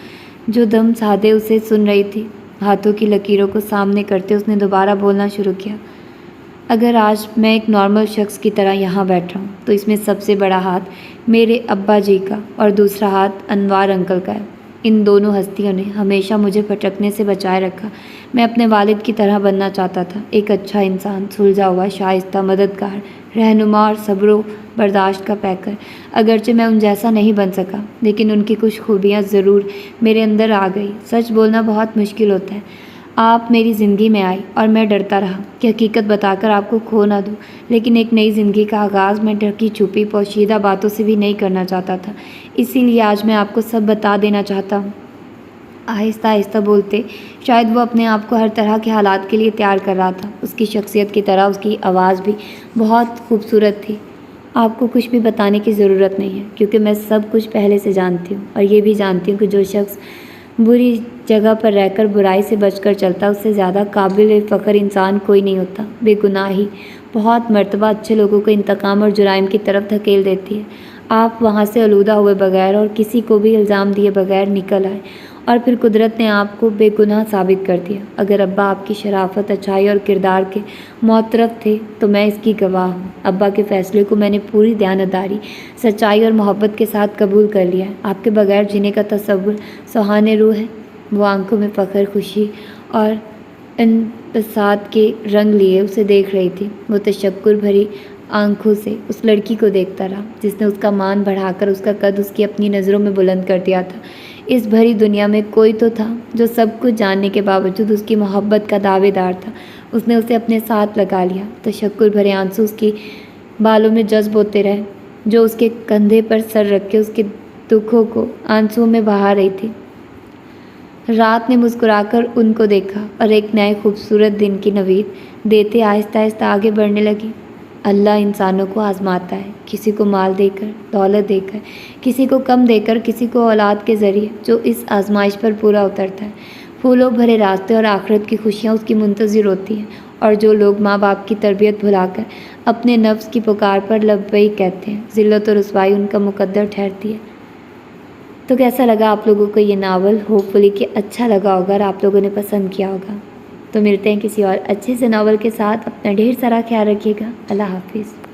جو دم سادے اسے سن رہی تھی۔ ہاتھوں کی لکیروں کو سامنے کرتے اس نے دوبارہ بولنا شروع کیا۔ اگر آج میں ایک نارمل شخص کی طرح یہاں بیٹھا ہوں تو اس میں سب سے بڑا ہاتھ میرے ابا جی کا اور دوسرا ہاتھ انوار انکل کا ہے۔ ان دونوں ہستیوں نے ہمیشہ مجھے بھٹکنے سے بچائے رکھا۔ میں اپنے والد کی طرح بننا چاہتا تھا، ایک اچھا انسان، سلجھا ہوا، شائستہ، مددگار، رہنما اور صبر و برداشت کا پیکر۔ اگرچہ میں ان جیسا نہیں بن سکا، لیکن ان کی کچھ خوبیاں ضرور میرے اندر آ گئی۔ سچ بولنا بہت مشکل ہوتا ہے۔ آپ میری زندگی میں آئی اور میں ڈرتا رہا کہ حقیقت بتا کر آپ کو کھو نہ دوں، لیکن ایک نئی زندگی کا آغاز میں ڈھکی چھپی پوشیدہ باتوں سے بھی نہیں کرنا چاہتا تھا۔ اسی لیے آج میں آپ کو سب بتا دینا چاہتا ہوں۔ آہستہ آہستہ بولتے شاید وہ اپنے آپ کو ہر طرح کے حالات کے لیے تیار کر رہا تھا۔ اس کی شخصیت کی طرح اس کی آواز بھی بہت خوبصورت تھی۔ آپ کو کچھ بھی بتانے کی ضرورت نہیں ہے کیونکہ میں سب کچھ پہلے سے جانتی ہوں، اور یہ بھی جانتی ہوں کہ جو شخص بری جگہ پر رہ کر برائی سے بچ کر چلتا اس سے زیادہ قابل فخر انسان کوئی نہیں ہوتا۔ بے گناہی بہت مرتبہ اچھے لوگوں کو انتقام اور جرائم کی طرف دھکیل دیتی ہے۔ آپ وہاں سے آلودہ ہوئے بغیر اور کسی کو بھی الزام دیے بغیر نکل آئے اور پھر قدرت نے آپ کو بے گناہ ثابت کر دیا۔ اگر ابا آپ کی شرافت، اچھائی اور کردار کے معترف تھے تو میں اس کی گواہ ہوں۔ ابا کے فیصلے کو میں نے پوری دیانتداری، سچائی اور محبت کے ساتھ قبول کر لیا ہے۔ آپ کے بغیر جینے کا تصور سہانے روح ہے۔ وہ آنکھوں میں فخر، خوشی اور انبساط کے رنگ لیے اسے دیکھ رہی تھی۔ وہ تشکر بھری آنکھوں سے اس لڑکی کو دیکھتا رہا جس نے اس کا مان بڑھا کر اس کا قد اس کی اپنی نظروں میں بلند کر دیا تھا۔ اس بھری دنیا میں کوئی تو تھا جو سب کچھ جاننے کے باوجود اس کی محبت کا دعوے دار تھا۔ اس نے اسے اپنے ساتھ لگا لیا۔ تشکر بھرے آنسو اس کی بالوں میں جذب ہوتے رہے جو اس کے کندھے پر سر رکھ کے اس کے دکھوں کو آنسوؤں میں بہا رہی تھی۔ رات نے مسکرا کر ان کو دیکھا اور ایک نئے خوبصورت دن کی نوید دیتے آہستہ آہستہ آگے بڑھنے لگی۔ اللہ انسانوں کو آزماتا ہے، کسی کو مال دے کر، دولت دے کر، کسی کو کم دے کر، کسی کو اولاد کے ذریعے، جو اس آزمائش پر پورا اترتا ہے۔ پھولوں بھرے راستے اور آخرت کی خوشیاں اس کی منتظر ہوتی ہیں، اور جو لوگ ماں باپ کی تربیت بھلا کر اپنے نفس کی پکار پر لبیک کہتے ہیں، ذلت و رسوائی ان کا مقدر ٹھہرتی ہے۔ تو کیسا لگا آپ لوگوں کو یہ ناول؟ ہوپ فلی کہ اچھا لگا ہوگا اور آپ لوگوں نے پسند کیا ہوگا۔ تو ملتے ہیں کسی اور اچھے سے ناول کے ساتھ۔ اپنا ڈھیر سارا خیال رکھیے گا۔ اللہ حافظ۔